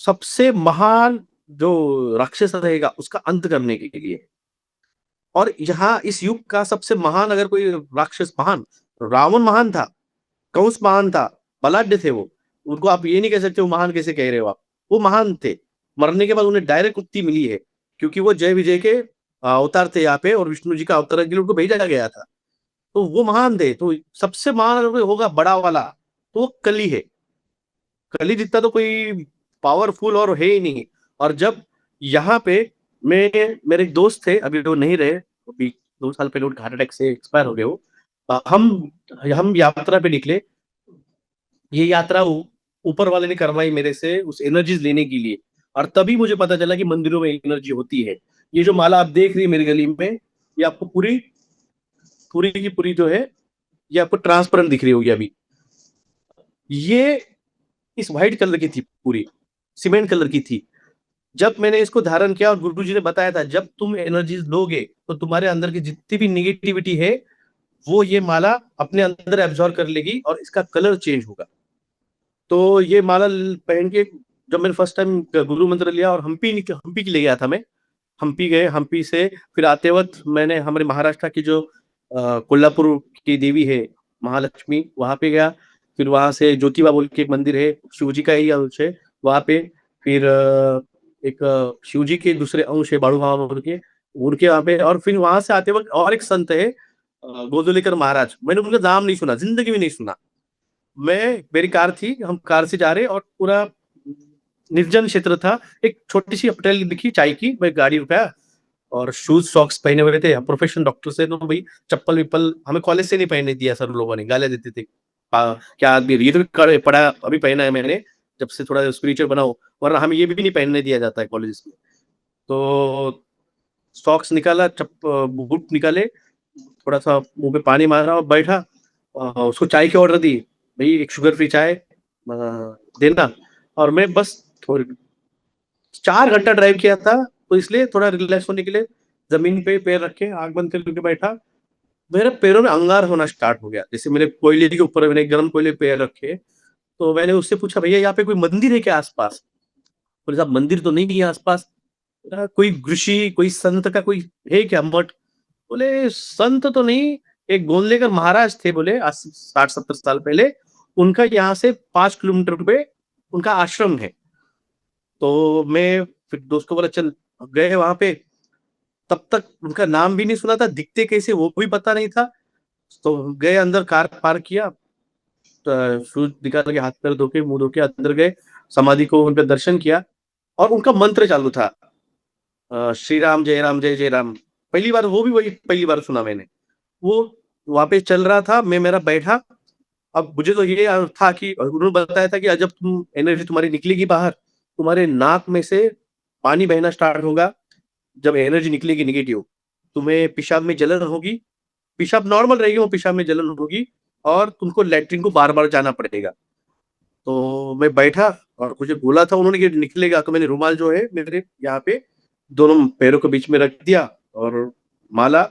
सबसे महान जो राक्षस रहेगा उसका अंत करने के लिए। और यहाँ इस युग का सबसे महान अगर कोई राक्षस, महान रावण महान था, कंस महान था, बलाढ्य थे वो, उनको आप ये नहीं कह सकते वो महान कैसे कह रहे हो आप, वो महान थे। मरने के बाद उन्हें डायरेक्ट मुक्ति मिली है, क्योंकि वो जय विजय के अवतार थे यहाँ पे, और विष्णु जी का अवतरण के लिए उनको भेजा गया था, तो वो महान थे। तो सबसे महान अगर कोई होगा बड़ा वाला, तो वो कली है। कली जितना तो कोई पावरफुल और है ही नहीं। और जब यहाँ पे मेरे एक दोस्त थे, अभी वो नहीं रहे, अभी 2 साल पहले उनका हार्ट अटैक से एक्सपायर हो गए वो। हम यात्रा पे निकले, ये यात्रा ऊपर वाले ने करवाई मेरे से उस एनर्जीज लेने के लिए, और तभी मुझे पता चला कि मंदिरों में एनर्जी होती है। ये जो माला आप देख रही है मेरी गली में, ये आपको पूरी पूरी की पूरी जो है, ये आपको ट्रांसपेरेंट दिख रही होगी अभी। ये इस व्हाइट कलर की थी, पूरी सीमेंट कलर की थी। जब मैंने इसको धारण किया, और गुरुजी ने बताया था जब तुम एनर्जीज लोगे तो तुम्हारे अंदर की जितनी भी निगेटिविटी है वो ये माला अपने अंदर एब्जॉर्ब कर लेगी और इसका कलर चेंज होगा। तो ये माला पहन के जब मैंने फर्स्ट टाइम गुरु मंत्र लिया, और हम्पी के लिए गया था मैं, हम्पी गए, हम्पी से फिर आते वक्त मैंने हमारे महाराष्ट्र की जो कोल्हापुर की देवी है महालक्ष्मी, वहां पे गया। फिर वहां से ज्योतिबा बोल के एक मंदिर है, शिव जी का ही अंश है वहां पे। फिर एक शिव जी के दूसरे अंश है बाड़ू बाबा बोल के, उनके वहां पे। और फिर वहां से आते वक्त और एक संत है गोदुलेकर महाराज, मैंने उनका नाम नहीं सुना, जिंदगी में नहीं सुना। मेरी कार थी, हम कार से जा रहे, और पूरा निर्जन क्षेत्र था, एक छोटी सी होटल दिखी चाय की, मैं गाड़ी रुकाया, और शूज सॉक्स पहने हुए थे, हम प्रोफेशनल डॉक्टर से, तो भाई चप्पल विप्पल हमें कॉलेज से नहीं पहनने दिया सर, लोगों ने गालियां देते थे। क्या आदमी, ये तो पड़ा अभी पहना है मैंने, जब से थोड़ा स्पिरिचुअल बनाओ, वरना हमें ये भी नहीं पहनने दिया जाता है कॉलेज में। तो सॉक्स निकाला, बूट निकाले, थोड़ा सा मुंह पे पानी मारा और बैठा, उसको चाय की ऑर्डर दी, भाई एक शुगर फ्री चाय देना। और मैं बस थोड़ी 4 घंटा ड्राइव किया था, तो इसलिए थोड़ा रिलैक्स होने के लिए जमीन पे पैर रखे, आंख बंद करके बैठा। मेरे पैरों में अंगार होना स्टार्ट हो गया, जैसे मेरे कोयले के ऊपर मैंने गर्म कोयले पैर रखे। तो मैंने उससे पूछा, भैया यहाँ पे कोई मंदिर है क्या आसपास? बोले साहब मंदिर तो नहीं है आसपास। कोई ऋषि, कोई संत का कोई है क्या मठ? बोले संत तो नहीं, एक गोंदलेकर महाराज थे, बोले आज 60-70 साल पहले, उनका यहाँ से 5 किलोमीटर पे उनका आश्रम है। तो मैं फिर दोस्तों बोला चल, गए वहां पे। तब तक उनका नाम भी नहीं सुना था, दिखते कैसे वो भी पता नहीं था। तो गए अंदर, कार पार्क किया, तो शूज निकाल के हाथ पैर धो के मुंह धो के अंदर गए, समाधि को उनका दर्शन किया, और उनका मंत्र चालू था, श्री राम जय राम जय जय राम। पहली बार, वो भी वही पहली बार सुना मैंने, वो वहां पे चल रहा था, मैं मेरा बैठा। अब मुझे तो ये था कि उन्होंने बताया था कि जब तुम एनर्जी तुम्हारी निकलेगी बाहर, तुम्हारे नाक में से पानी बहना स्टार्ट होगा। जब एनर्जी निकलेगी निगेटिव, तुम्हें पेशाब में जलन होगी, पेशाब नॉर्मल रहेगी, वो पेशाब में जलन होगी, और तुमको लैट्रिन को बार बार जाना पड़ेगा। तो मैं बैठा, और मुझे बोला था उन्होंने कि निकलेगा, तो मैंने रुमाल जो है मेरे यहाँ पे दोनों पैरों के बीच में रख दिया, और माला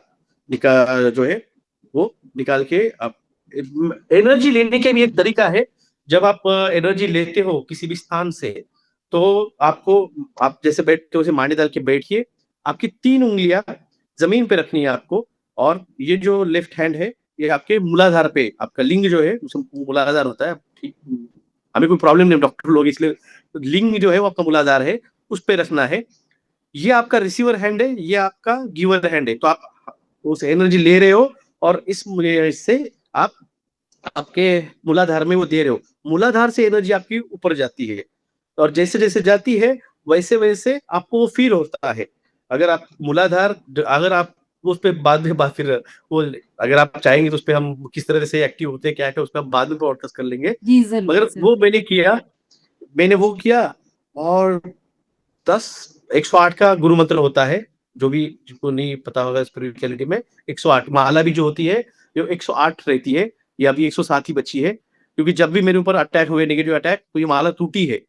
जो है वो निकाल के। आप एनर्जी लेने का भी एक तरीका है, जब आप एनर्जी लेते हो किसी भी स्थान से, तो आप जैसे बैठते हो, उसे मांडी डाल के बैठिए, आपकी 3 उंगलियां जमीन पे रखनी है आपको, और ये जो लेफ्ट हैंड है ये आपके मूलाधार पे, आपका लिंग जो है मूलाधार होता है, ठीक। हमें कोई प्रॉब्लम नहीं, डॉक्टर लोग इसलिए लिंग जो है वो आपका मूलाधार है, उस पे रखना है। ये आपका रिसीवर हैंड है, ये आपका गिवर हैंड है। तो आप उस एनर्जी ले रहे हो और इससे आप आपके मूलाधार में वो दे रहे हो। मूलाधार से एनर्जी आपकी ऊपर जाती है और जैसे-जैसे जाती है वैसे-वैसे आपको वो फ़ील होता है। अगर आप उस पे बाद में बात फिर वो अगर आप चाहेंगे तो उस पे हम किस तरह से एक्टिव होते हैं, क्या-क्या उसपे हम बाद में पॉडकास्ट कर लेंगे। जी, ज़रूर, मगर वो ज़रूर। मैंने वो किया और 10 108 का गुरु मंत्र होता है, जो भी जिसको नहीं पता होगा स्पिरिचुअलिटी में 108 माला भी जो होती है, जो 108 रहती है, ये अभी 107 ही बची है। क्योंकि जब भी मेरे ऊपर अटैक हुए नेगेटिव अटैक तो ये माला टूटी है।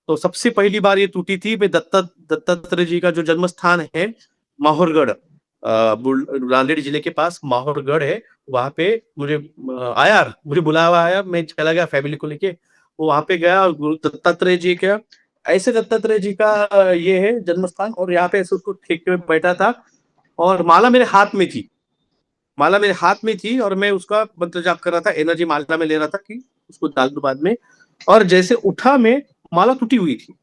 तो सबसे पहली बार ये टूटी थी मैं दत्तात्रेय जी का जो जन्म स्थान है माहौरगढ़ नांदेड़ जिले के पास माहौरगढ़ है। वहाँ पे मुझे बुलावा आया, मैं चला गया फैमिली को लेके। वो वहाँ पे गया और गुरु दत्तात्रेय जी का ऐसे दत्तात्रेय जी का ये है जन्म स्थान और यहाँ पे ऐसे उसको टेक में बैठा था और माला मेरे हाथ में थी और मैं उसका मंत्र जाप कर रहा था, एनर्जी माला में ले रहा था कि उसको डाल दूं बाद में। और जैसे उठा मैं, माला टूटी हुई थी।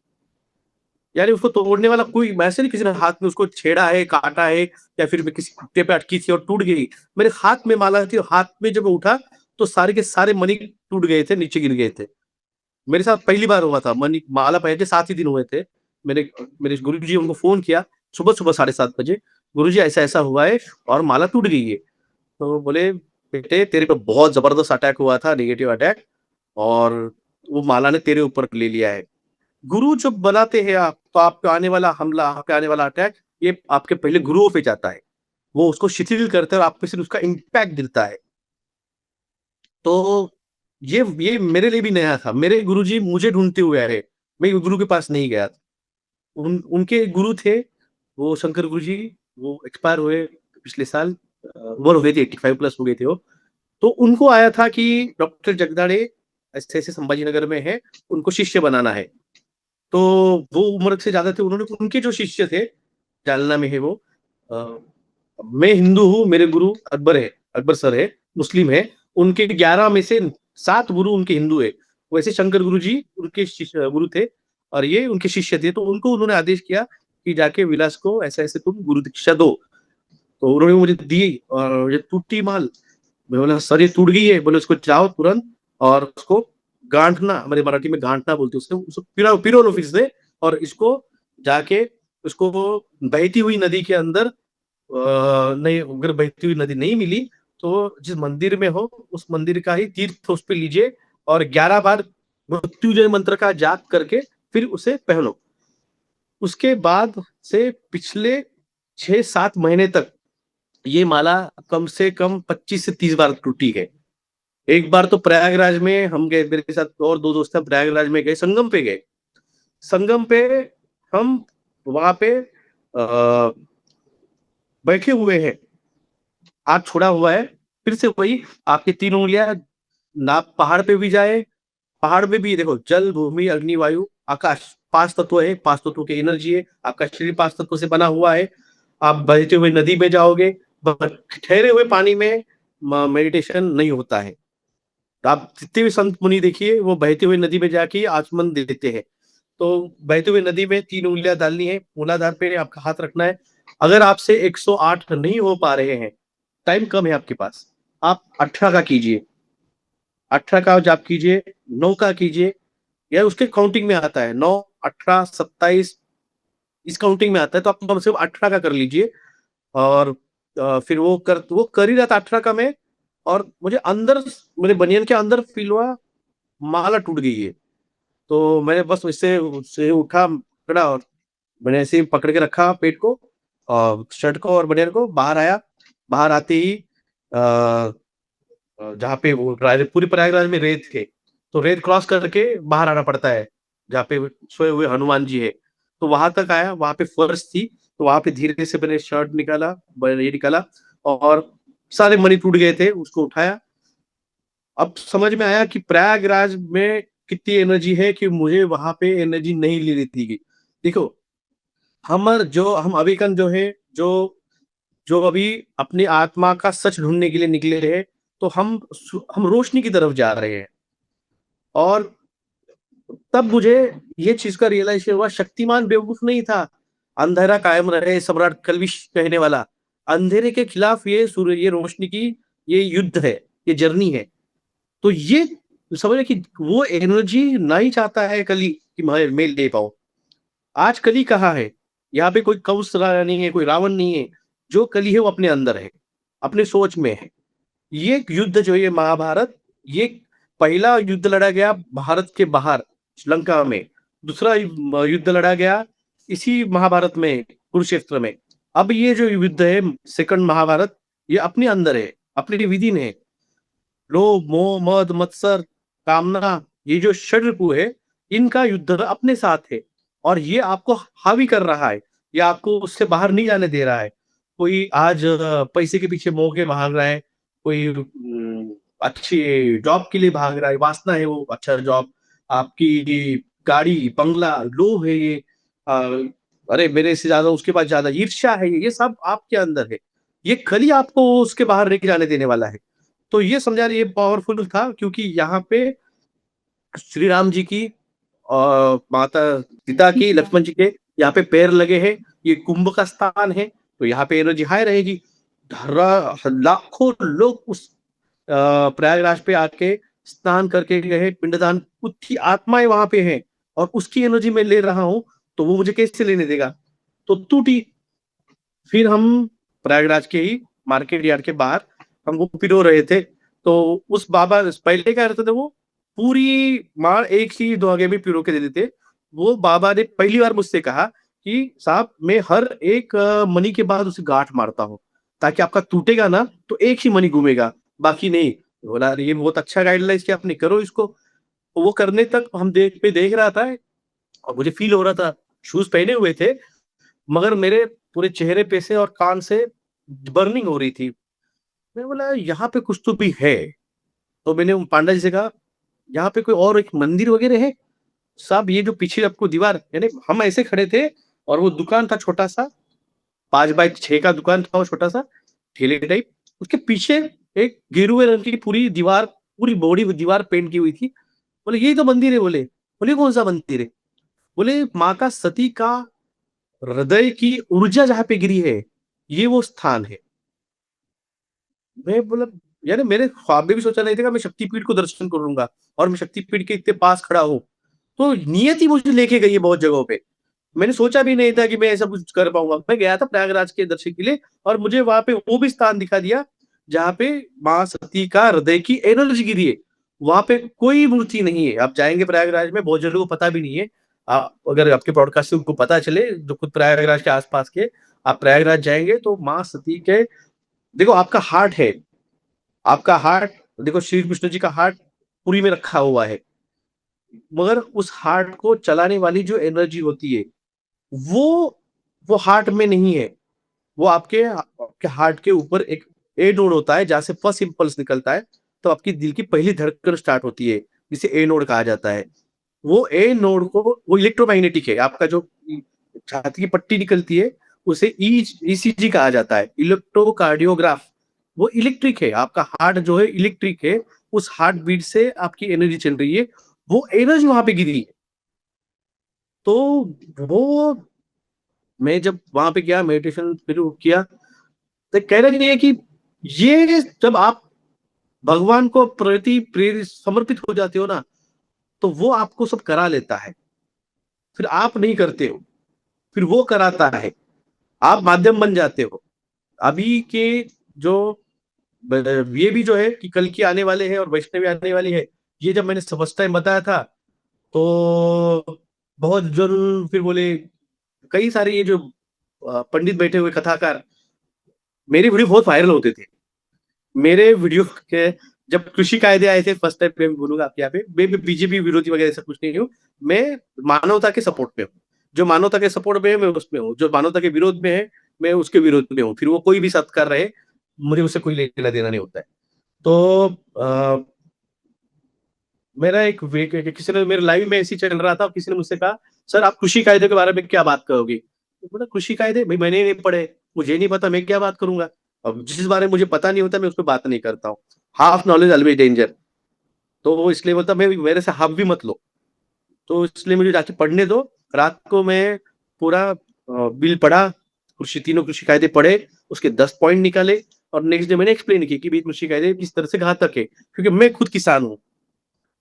यानी उसको तोड़ने वाला कोई वैसे नहीं किसी ने हाथ में उसको छेड़ा है, काटा है या फिर किसी कुत्ते पे अटकी थी और टूट गई। मेरे हाथ में माला थी और हाथ में जब मैं उठा तो सारे के सारे मणि टूट गए थे, नीचे गिर गए थे। मेरे साथ पहली बार हुआ था। मणि माला पहन के 7 ही दिन हुए थे। मेरे मेरे गुरुजी उनको फ़ोन किया सुबह-सुबह 7:30 बजे, "गुरुजी ऐसा-ऐसा हुआ है और माला टूट गई है।" तो बोले, "बेटे तेरे पे बहुत ज़बरदस्त अटैक हुआ था, नेगेटिव अटैक और वो माला ने तेरे ऊपर ले लिया है। गुरु जब बनाते हैं आप, तो आप पे आने वाला हमला, आप पे आने वाला अटैक, ये आपके पहले गुरुओं पे जाता है। वो उसको शिथिल करता है और आप पे सिर्फ उसका इम्पैक्ट गिरता है। तो ये मेरे लिए भी नया था। मेरे गुरुजी मुझे ढूँढते हुए आए। मैं गुरु के पास नहीं गया। उनके गुरु थे, वो शंकर गुरुजी, वो एक्सपायर हुए पिछले साल। उम्र हो गई थी 85 प्लस हो गए थे वो। तो उनको आया था कि डॉक्टर जगदाड़े ऐसे-ऐसे संभाजी नगर में हैं, उनको शिष्य बनाना है। तो वो उम्र से ज़्यादा थे, उन्होंने उनके जो शिष्य थे, जालना में है वो। अ, मैं हिंदू हूँ, मेरे गुरु अकबर सर है, मुस्लिम है। उनके 11 में से 7 गुरु उनके हिंदू है। वैसे शंकर गुरुजी उनके गुरु थे और ये उनके शिष्य थे। तो उनको उन्होंने आदेश किया कि जाके विलास को ऐसे-ऐसे तुम गुरु दीक्षा दो। तो उन्होंने मुझे दी और ये टूटी माल। मैं बोला सर ये टूट गई है। बोले उसको जाओ तुरंत और उसको गाँठना, हमारे मराठी में गाँठना बोलते हैं उसको पिरो लो फिर से और इसको जाके उसको बहती हुई नदी के अंदर नहीं अगर बहती हुई नदी नहीं मिली तो जिस मंदिर में हो उस मंदिर का ही तीर्थ उस पे लीजिए और 11 बार मृत्युंजय मंत्र का जाप करके फिर उसे पहनो। उसके बाद से पिछले 6-7 महीने तक ये माला कम से कम 25 से 30 बार टूटी है। एक बार तो प्रयागराज में हम गए, मेरे साथ और 2 दोस्त हैं, प्रयागराज में गए, संगम पे गए। संगम पे हम वहाँ पे बैठे हुए हैं, हाथ छोड़ा हुआ है, फिर से वही आपकी 3 उँगलियाँ ना पहाड़ पे भी जाए, पहाड़ में भी देखो जल, भूमि, अग्नि, वायु, आकाश 5 तत्व है, 5 तत्वों की एनर्जी है, आपका शरीर 5 तत्वों से बना हुआ है। आप बहते हुए नदी में जाओगे, ब ठहरे हुए पानी में म मेडिटेशन नहीं होता है। तो आप जितने भी संत मुनि देखिए वो बहती हुई नदी में जाके ही आचमन दे देते हैं। तो बहती हुई नदी में 3 उँगलियाँ डालनी है, मूलाधार पे आपका हाथ रखना है। अगर आपसे 108 नहीं हो पा रहे हैं, टाइम कम है आपके पास, आप 18 का कीजिए, 18 का जाप कीजिए, 9 का कीजिए या उसके काउंटिंग में आता है 9, 18, 27 इस काउंटिंग में आता है तो आप कम से कम 18 का कर लीजिए और फिर वो कर ही रहा था 18 का मैं और मुझे अंदर मेरे बनियान के अंदर फ़ील हुआ माला टूट गई है। तो मैंने बस उससे उससे उठा, पकड़ा और मैंने ऐसे ही पकड़ के रखा पेट को शर्ट को और बनियान को, बाहर आया। बाहर आते ही जहाँ पे वो पूरी प्रयागराज में रेत थे, तो रेत क्रॉस करके बाहर आना पड़ता है, जहाँ पे सोए हुए हनुमान जी है। तो वहाँ तक आया, वहाँ पे फर्श थी, तो वहाँ पे धीरे से मैंने शर्ट निकाला, ये निकाला और सारे मणि टूट गए थे, उसको उठाया। अब समझ में आया कि प्रयागराज में कितनी एनर्जी है कि मुझे वहाँ पे एनर्जी नहीं लेनी थी। देखो, हम अभिकन जो है, जो जो अभी अपनी आत्मा का सच ढूँढने के लिए निकले हैं, तो हम रोशनी की तरफ जा रहे हैं और तब मुझे ये चीज़ का रियलाइज़ेशन हुआ, शक्तिमान बेवकूफ़ नहीं था। अंधेरा कायम रहे सम्राट कल्विश कहने वाला। अंधेरे के खिलाफ ये रोशनी की ये युद्ध है, ये जर्नी है। तो ये समझ कि वो एनर्जी नहीं चाहता है कली कि मैं ले पाऊँ। आज कली कहाँ है? यहाँ पे कोई कंस नहीं है, कोई रावण नहीं है। जो कली है वो अपने अंदर है, अपने सोच में है। ये युद्ध जो है महाभारत, ये पहला युद्ध लड़ा गया भारत के बाहर श्रीलंका में, दूसरा युद्ध लड़ा गया इसी महाभारत में कुरुक्षेत्र में। अब ये जो युद्ध है सेकंड महाभारत, ये अपने अंदर है, अपने विदिन है। लोभ, मोह, मद, मत्सर, कामना, ये जो षड्रिपु है, इनका युद्ध अपने साथ है और ये आपको हावी कर रहा है, ये आपको उससे बाहर नहीं जाने दे रहा है। कोई आज पैसे के पीछे मोह के भाग रहा है, कोई अच्छी जॉब के लिए भाग रहा है, वासना है वो अच्छा जॉब, आपकी गाड़ी, बंगला, लोभ है ये अ, अरे मेरे से ज़्यादा उसके पास ज़्यादा, ईर्ष्या है ये सब आपके अंदर है। ये कली आपको उसके बाहर लेके जाने देने वाला है। तो ये समझा ये पावरफुल था क्योंकि यहाँ पे श्री राम जी की माता सीता की, लक्ष्मण जी के यहाँ पे पैर लगे हैं, ये कुंभ का स्थान है, तो यहाँ पे एनर्जी हाई रहेगी। लाखों लोग उस प्रयागराज पे आके स्नान करके गए, पिंडदान, उसकी आत्माएं वहां पे हैं और उसकी एनर्जी मैं ले रहा हूँ, तो वो मुझे कैसे लेने देगा? तो टूटी। फिर हम प्रयागराज के ही मार्केट यार्ड के बाहर हम वो पिरो रहे थे, तो उस बाबा पहले क्या करते थे वो, पूरी मार एक ही धागे में पिरो के दे देते। वो बाबा ने पहली बार मुझसे कहा कि साहब मैं हर एक मनी के बाद उसे गाँठ मारता हूँ, ताकि आपका टूटेगा ना तो एक ही मनी घूमेगा, बाकी नहीं। बोला अरे ये बहुत अच्छा गाइडलाइंस किया आपने, करो इसको। तो वो करने तक हम देख रहा था और मुझे फ़ील हो रहा था, शूज़ पहने हुए थे, मगर मेरे पूरे चेहरे पे से और कान से बर्निंग हो रही थी। मैं बोला यहाँ पे कुछ तो भी है। तो मैंने उन पांडा जी से कहा, यहाँ पे कोई और एक मंदिर वगैरह है? साहब ये जो पीछे आपको दीवार, यानी हम ऐसे खड़े थे और वो दुकान था छोटा-सा, 5 बाय 6 का दुकान था वो छोटा-सा, ठेले टाइप। उसके पीछे एक गेरुए रंग की पूरी दीवार, पूरी बॉडी दीवार पेंट की हुई थी। बोले यही तो मंदिर है बोले। बोले कौन-सा मंदिर है? बोले माँ का सती का हृदय की ऊर्जा जहाँ पे गिरी है, ये वो स्थान है। मैं बोला यार मैंने ख्वाब में भी सोचा नहीं था कि मैं शक्तिपीठ को दर्शन करूँगा और मैं शक्तिपीठ के इतने पास खड़ा हूँ। तो नियति मुझे लेके गई है बहुत जगहों पे। मैंने सोचा भी नहीं था कि मैं ऐसा कुछ कर पाऊँगा। मैं गया था प्रयागराज के दर्शन के लिए और मुझे वहाँ पे वो भी स्थान दिखा दिया, जहाँ पे माँ सती का हृदय की एनर्जी गिरी है। वहाँ पे कोई मूर्ति नहीं है। आप जाएँगे प्रयागराज में, बहुत जनों को पता भी नहीं है। अगर आपके पॉडकास्ट से उनको पता चले, जो खुद प्रयागराज के आस-पास के, आप प्रयागराज जाएँगे तो माँ सती के देखो आपका हार्ट है, आपका हार्ट देखो श्री कृष्ण जी का हार्ट पुरी में रखा हुआ है, मगर उस हार्ट को चलाने वाली जो एनर्जी होती है, वो वो हार्ट में नहीं है। वो आपके हार्ट के ऊपर एक ए नोड होता है, जहाँ से फर्स्ट इम्पल्स निकलता है, तो आपकी दिल की पहली धड़कन स्टार्ट होती है, जिसे ए नोड कहा जाता है। वो ए नोड को वो इलेक्ट्रोमैग्नेटिक है, आपका जो छाती की पट्टी निकलती है, उसे ईसीजी कहा जाता है, इलेक्ट्रोकार्डियोग्राफ। वो इलेक्ट्रिक है, आपका हार्ट जो है इलेक्ट्रिक है, उस हार्ट बीट से आपकी एनर्जी चल रही है, वो एनर्जी वहाँ पे गिरी है। तो वो मैं जब वहाँ पे गया मेडिटेशन शुरू किया, तो कहना नहीं है कि ये जब आप भगवान को प्रति प्रेरित समर्पित हो जाते हो ना, तो वो आपको सब करा लेता है। फिर आप नहीं करते हो, फिर वो कराता है। आप माध्यम बन जाते हो। अभी के जो ये भी जो है कि कल की आने वाले हैं और वैष्णवी आने वाली है, ये जब मैंने फर्स्ट टाइम बताया था, तो बहुत जन फिर बोले, कई सारे ये जो पंडित बैठे हुए कथाकार, मेरे वीडियो बहुत वायरल होते थे। मेरे वीडियो के जब कृषि कायदे आए थे फर्स्ट टाइम पे, मैं बोलूँगा आपके यहाँ पे, मैं बीजेपी विरोधी वगैरह ऐसा कुछ नहीं हूँ। मैं मानवता के सपोर्ट में हूँ। जो मानवता के सपोर्ट में है, मैं उसमें हूँ। जो मानवता के विरोध में है, मैं उसके विरोध में हूँ। फिर वो कोई भी सत्कार रहे, मुझे उससे कोई लेना-देना नहीं होता है। तो मेरा एक वे क किसी ने मेरे लाइव में ऐसे ही चल रहा था, किसी ने मुझसे कहा, "सर आप कृषि कायदे के बारे में क्या बात करोगे?" तो बोला, "कृषि कायदे? भई मैंने नहीं पढ़े, मुझे नहीं पता, मैं क्या बात करूँगा? अब जिस बारे में मुझे पता नहीं होता, मैं उस पे बात नहीं करता हूँ। Half knowledge always danger." तो वो इसलिए बोलता मैं मेरे से हाफ भी मत लो। तो इसलिए मुझे जाके पढ़ने दो। रात को मैं पूरा बिल पढ़ा, तीनों कृषि कायदे पढ़े, उसके 10 पॉइंट निकाले और नेक्स्ट डे मैंने एक्सप्लेन की कि कृषि कायदे किस तरह से घातक है। क्योंकि मैं खुद किसान हूँ,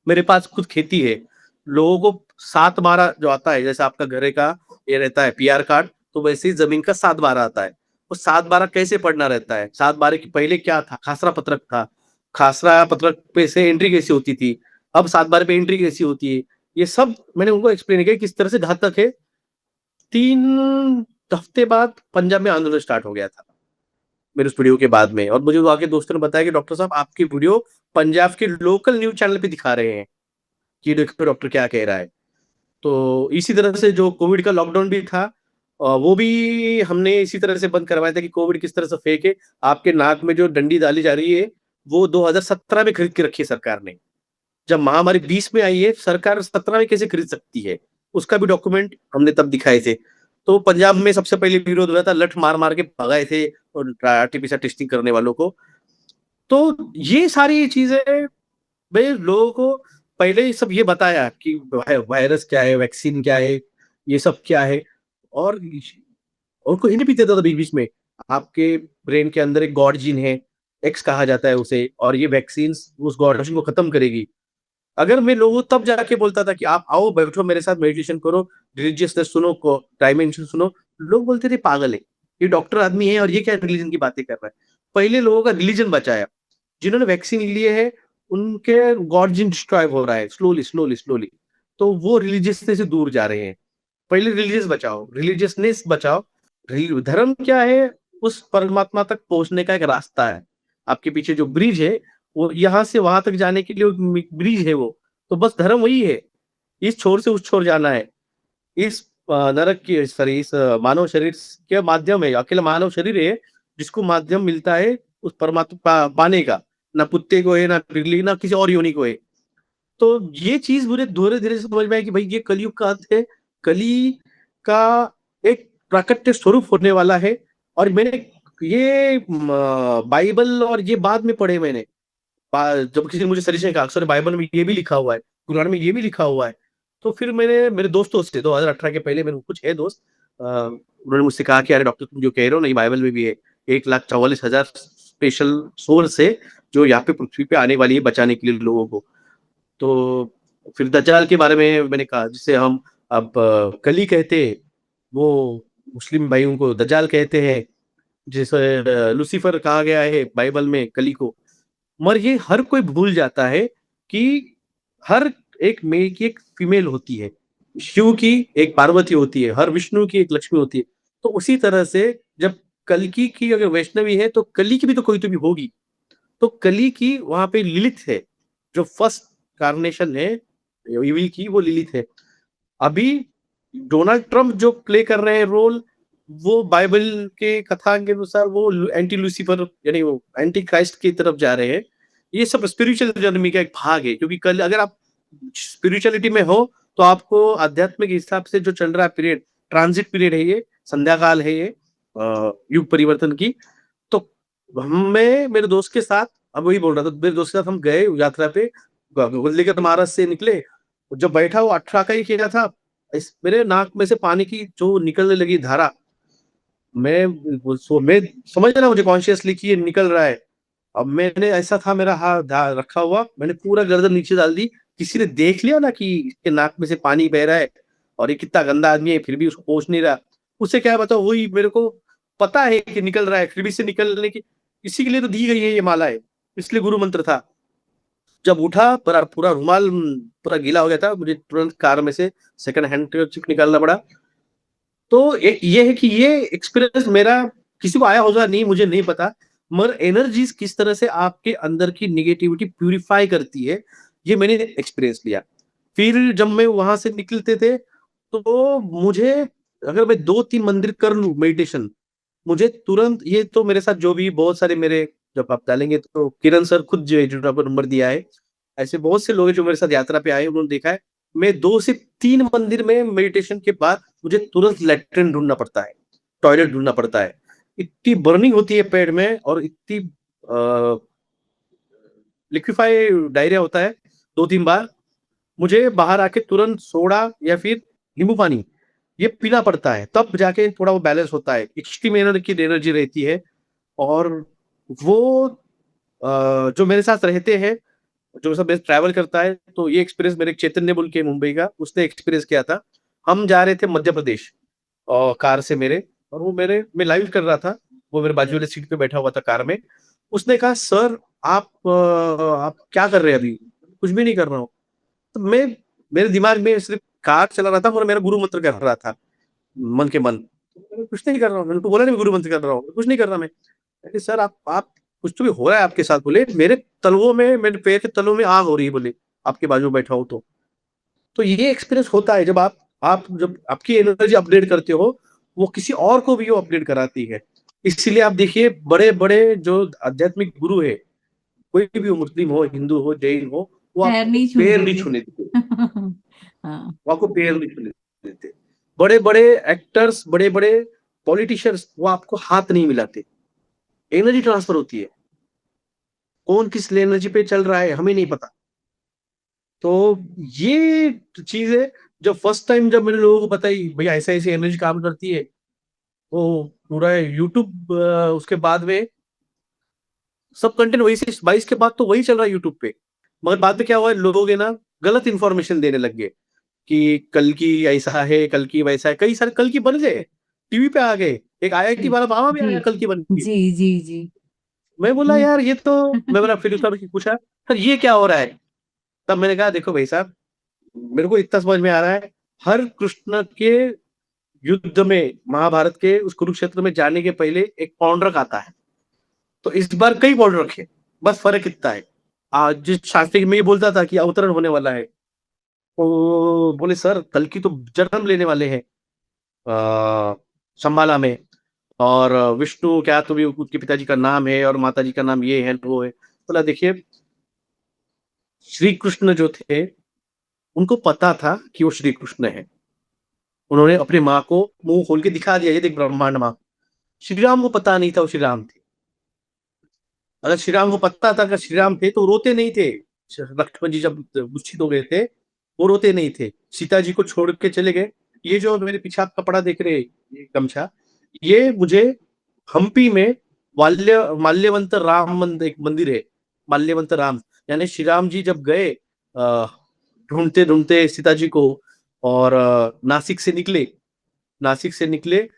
मेरे पास खुद खेती है। लोगों को 7/12 जो आता है, जैसे आपका घरे का ये रहता है पीआर कार्ड, तो वैसे ही ज़मीन का 7/12 आता है। वो 7/12 कैसे पढ़ना रहता है? 7/12 के पहले क्या था? खासरा पत्रक था। खासरा पत्रक पे से एंट्री कैसी होती थी? अब 7/12 पे एंट्री कैसी होती है? ये सब मैंने उनको एक्सप्लेन किया किस तरह से घातक है। 3 हफ्ते बाद पंजाब में आंदोलन स्टार्ट हो गया था, मेरे उस वीडियो के बाद में। और मुझे वहाँ के दोस्तों ने बताया कि डॉक्टर साहब आपकी वीडियो पंजाब के लोकल न्यूज़ चैनल पे दिखा रहे हैं, कि देखो डॉक्टर क्या कह रहा है। तो इसी तरह से जो कोविड का लॉकडाउन भी था, वो भी हमने इसी तरह से बंद करवाया था कि कोविड किस तरह से फेक है। आपके नाक में जो डंडी डाली जा रही है, वो 2017 में खरीद के रखी है सरकार ने। जब महामारी 20 में आई है, सरकार 17 में कैसे खरीद सकती है? उसका भी डॉक्यूमेंट हमने तब दिखाए थे। तो पंजाब में सबसे पहले विरोध हुआ था, लठ मार-मार के भगाए थे और आरटी-पीसीआर टेस्टिंग करने वालों को। तो ये सारी चीज़ें मैं लोगों को पहले ही सब ये बताया कि वायरस क्या है, वैक्सीन क्या है, ये सब क्या है। और कोई नहीं पीता था बीच-बीच में। आपके ब्रेन के अंदर एक गॉड जीन है, एक्स कहा जाता है उसे, और ये वैक्सीन्स उस गॉड जीन को खत्म करेगी। अगर मैं लोगों को तब जाके बोलता था कि आप आओ बैठो मेरे साथ मेडिटेशन करो, रिलीजियसनेस सुनो, को डायमेंशन सुनो, लोग बोलते थे पागल है, ये डॉक्टर आदमी है और ये क्या रिलीजन की बातें कर रहा है। पहले लोगों का रिलीजन बचाया, जिन्होंने वैक्सीन लिए है उनके गॉड जीन डिस्ट्रॉय हो रहा है स्लोली स्लोली स्लोली। तो वो रिलीजियसनेस से दूर जा रहे हैं। पहले रिलीजियसनेस बचाओ। धर्म क्या है? उस परमात्मा तक पहुंचने का एक रास्ता है। आपके पीछे जो ब्रिज है, वो यहाँ से वहां तक जाने के लिए ब्रिज है वो। तो बस धर्म वही है, इस छोर से उस छोर जाना है। इस नरक की सॉरी इस मानव शरीर के माध्यम है, अकेला मानव शरीर है जिसको माध्यम मिलता है उस परमात्मा पाने का। ना कुत्ते को है, ना बिल्ली, ना किसी और योनि को है। तो ये चीज़ मुझे धीरे-धीरे से समझ में आई कि भाई ये कलयुग का अंत है। कली का एक प्राकट्य स्वरूप होने वाला है। और मैंने ये बाइबल और ये बाद में पढ़े मैंने। जब किसी ने मुझे सजेशन कहा, "सर बाइबल में ये भी लिखा हुआ है, कुरान में ये भी लिखा हुआ है।" तो फिर मैंने मेरे दोस्तों से 2018 के पहले मेरे कुछ है दोस्त, उन्होंने मुझसे कहा कि, "अरे डॉक्टर तुम जो कह रहे हो ना ये बाइबल में भी है। 1,44,000 स्पेशल सोर्स है जो यहाँ पे पृथ्वी पे आने वाली है बचाने के लिए लोगों को।" तो फिर दज्जाल के बारे में मैंने कहा, जिसे हम अब कली कहते हैं, वो मुस्लिम भाइयों को दज्जाल कहते हैं, जिसे लूसीफर कहा गया है बाइबल में कली को। मगर ये हर कोई भूल जाता है कि हर एक मेल की एक फीमेल होती है। शिव की एक पार्वती होती है, हर विष्णु की एक लक्ष्मी होती है। तो उसी तरह से जब कल्कि की अगर वैष्णवी है, तो कली की भी तो भी होगी। तो कली की वहाँ पे लिलित है, जो फर्स्ट कार्नेशन है इविल की, वो लिलित है। अभी डोनाल्ड ट्रम्प जो प्ले कर रहे हैं रोल, वो बाइबल के कथा के अनुसार वो एंटी लूसीफर यानी वो एंटी क्राइस्ट की तरफ जा रहे हैं। ये सब स्पिरिचुअल जर्नी का एक भाग है, क्योंकि कल अगर आप स्पिरिचुअलिटी में हो, तो आपको आध्यात्मिक हिसाब से जो चल रहा है पीरियड, ट्रांजिट पीरियड है ये, संध्या काल है ये, युग परिवर्तन की। तो मैं मेरे दोस्त के साथ, अब वही बोल रहा था, मेरे दोस्त के साथ हम गए यात्रा पे, लेकर महाराज से निकले। जब बैठा वो 18 का ही किया था, इस मेरे नाक में से पानी की जो निकलने लगी धारा, मैं समझ रहा मुझे कॉन्शियसली कि ये निकल रहा है। अब मैंने ऐसा था मेरा हाथ रखा हुआ, मैंने पूरा गर्दन नीचे डाल दी। किसी ने देख लिया ना कि इसके नाक में से पानी बह रहा है और ये कितना गंदा आदमी है, फिर भी उसको पहुँच नहीं रहा। उससे क्या बताओ, वही मेरे को पता है कि निकल रहा है, फिर भी इससे निकलने की, इसी के लिए तो दी गई है ये मालाएँ, इसलिए गुरु मंत्र था। जब उठा पूरा पूरा रुमाल पूरा गीला हो गया था, मुझे तुरंत कार में से सेकंड हैंडkerchief निकालना पड़ा। तो ये है कि ये एक्सपीरियंस मेरा किसी को आया होगा नहीं, मुझे नहीं पता। मगर एनर्जीज किस तरह से आपके अंदर की नेगेटिविटी प्यूरिफाई करती है, ये मैंने एक्सपीरियंस लिया। फिर जब मैं वहां से निकलते थे, तो मुझे अगर मैं 2-3 मंदिर कर लूं मेडिटेशन, मुझे तुरंत, ये तो मेरे साथ जो भी बहुत सारे मेरे, जब आप डालेंगे तो किरण सर खुद जो है जिन्होंने आपको नंबर दिया है, ऐसे बहुत से लोग हैं जो मेरे साथ यात्रा पे आए, उन्होंने देखा है। मैं 2 से 3 मंदिर में मेडिटेशन के बाद मुझे तुरंत लैट्रिन ढूँढना पड़ता है, टॉयलेट ढूँढना पड़ता है। इतनी बर्निंग होती है पेट में और इतनी लिक्विफाई डायरिया होता है 2-3 बार। मुझे बाहर आके तुरंत सोडा या फिर नींबू पानी ये पीना पड़ता है, तब जाके थोड़ा वो बैलेंस होता है। एक्सट्रीम एनर्जी रहती है। और वो जो मेरे साथ रहते हैं, जो सब ट्रैवल करता है, तो ये एक्सपीरियंस मेरे एक चैतन्य बोल के मुंबई का, उसने एक्सपीरियंस किया था। हम जा रहे थे मध्य प्रदेश कार से मेरे, और वो मैं लाइव कर रहा था, वो मेरे बाजू वाले सीट पे बैठा हुआ था कार में। उसने कहा, "सर आप क्या कर रहे हैं अभी?" "कुछ भी नहीं कर रहा हूँ।" तो मेरे दिमाग में सिर्फ कार चला रहा था और मेरा गुरु मंत्र कर रहा था, मन के मन। मैंने कुछ नहीं कर रहा हूँ, मैंने तो बोला नहीं गुरु मंत्र कर रहा हूँ, कुछ नहीं कर रहा मैं। अरे सर, आप कुछ तो भी हो रहा है आपके साथ, बोले मेरे तलवों में, मेरे पैर के तलों में आग हो रही है, बोले आपके बाजू में बैठा हूँ तो। तो ये एक्सपीरियंस होता है जब आप जब आपकी एनर्जी अपडेट करते हो, वो किसी और को भी वो अपडेट कराती है। इसीलिए आप देखिए, बड़े-बड़े जो आध्यात्मिक गुरु है, कोई भी हो, मुस्लिम हो, हिंदू हो, जैन हो, वो पैर आपको नहीं छूने पैर नहीं देते। छूने देते। हाँ। वो आपको पैर नहीं छूने देते। बड़े-बड़े एक्टर्स, बड़े-बड़े पॉलिटिशियंस, वो आपको हाथ नहीं मिलाते। एनर्जी ट्रांसफर होती है। कौन किस एनर्जी पे चल रहा है, हमें नहीं पता। तो ये चीज़ है, जब फर्स्ट टाइम जब मैंने लोगों को बताई, भैया ऐसे-ऐसे एनर्जी काम करती है, तो पूरा यूट्यूब उसके बाद में सब कंटेंट वही से 22 के बाद तो वही चल रहा है यूट्यूब पे। मगर बाद में क्या हुआ, लोग है ना गलत इन्फॉर्मेशन देने लग गए कि कल्कि ऐसा है, कल्कि वैसा है। कई सारे कल्कि बन गए, टीवी पे आ गए। एक आईआईटी जी, वाला मामा भी आ जी, गया कल्कि बन के। जी, जी, जी। मैं बोला, हुँ, यार ये तो, मैं बोला, फिर उसका पूछा, सर ये क्या हो रहा है? तब मैंने कहा, देखो भाई साहब, मेरे को इतना समझ में आ रहा है, हर कृष्ण के युद्ध में, महाभारत के उस कुरुक्षेत्र में जाने के पहले एक पौंड्रक आता है। तो इस बार कई पौंड्रक है, बस फ़र्क इतना है। जिस शास्त्री में ये बोलता था कि अवतरण होने वाला है, तो बोले, सर कल्कि तो जन्म लेने वाले हैं शंबाला में, और विष्णु क्या, तो भी उसके पिताजी का नाम है और माताजी का नाम ये है, वो है। बोला, देखिए, श्री कृष्ण जो थे, उनको पता था कि वो श्री कृष्ण हैं। उन्होंने अपनी माँ को मुँह खोल के दिखा दिया, ये देख ब्रह्मांड माँ। श्री राम को पता नहीं था वो श्री राम थे। अगर श्री राम को पता था कि श्री राम थे, तो रोते नहीं थे। लक्ष्मण जी जब मूर्छित हो गए थे, वो रोते नहीं थे। सीता जी को छोड़ के चले गए। ये जो मेरे पीछे आप कपड़ा देख रहे हैं, ये गमछा, ये मुझे हम्पी में माल्यवंत राम एक मंदिर है। माल्यवंत राम, यानी श्री राम जी जब गए ढूंढते ढूंढते सीता जी को, और नासिक से निकले,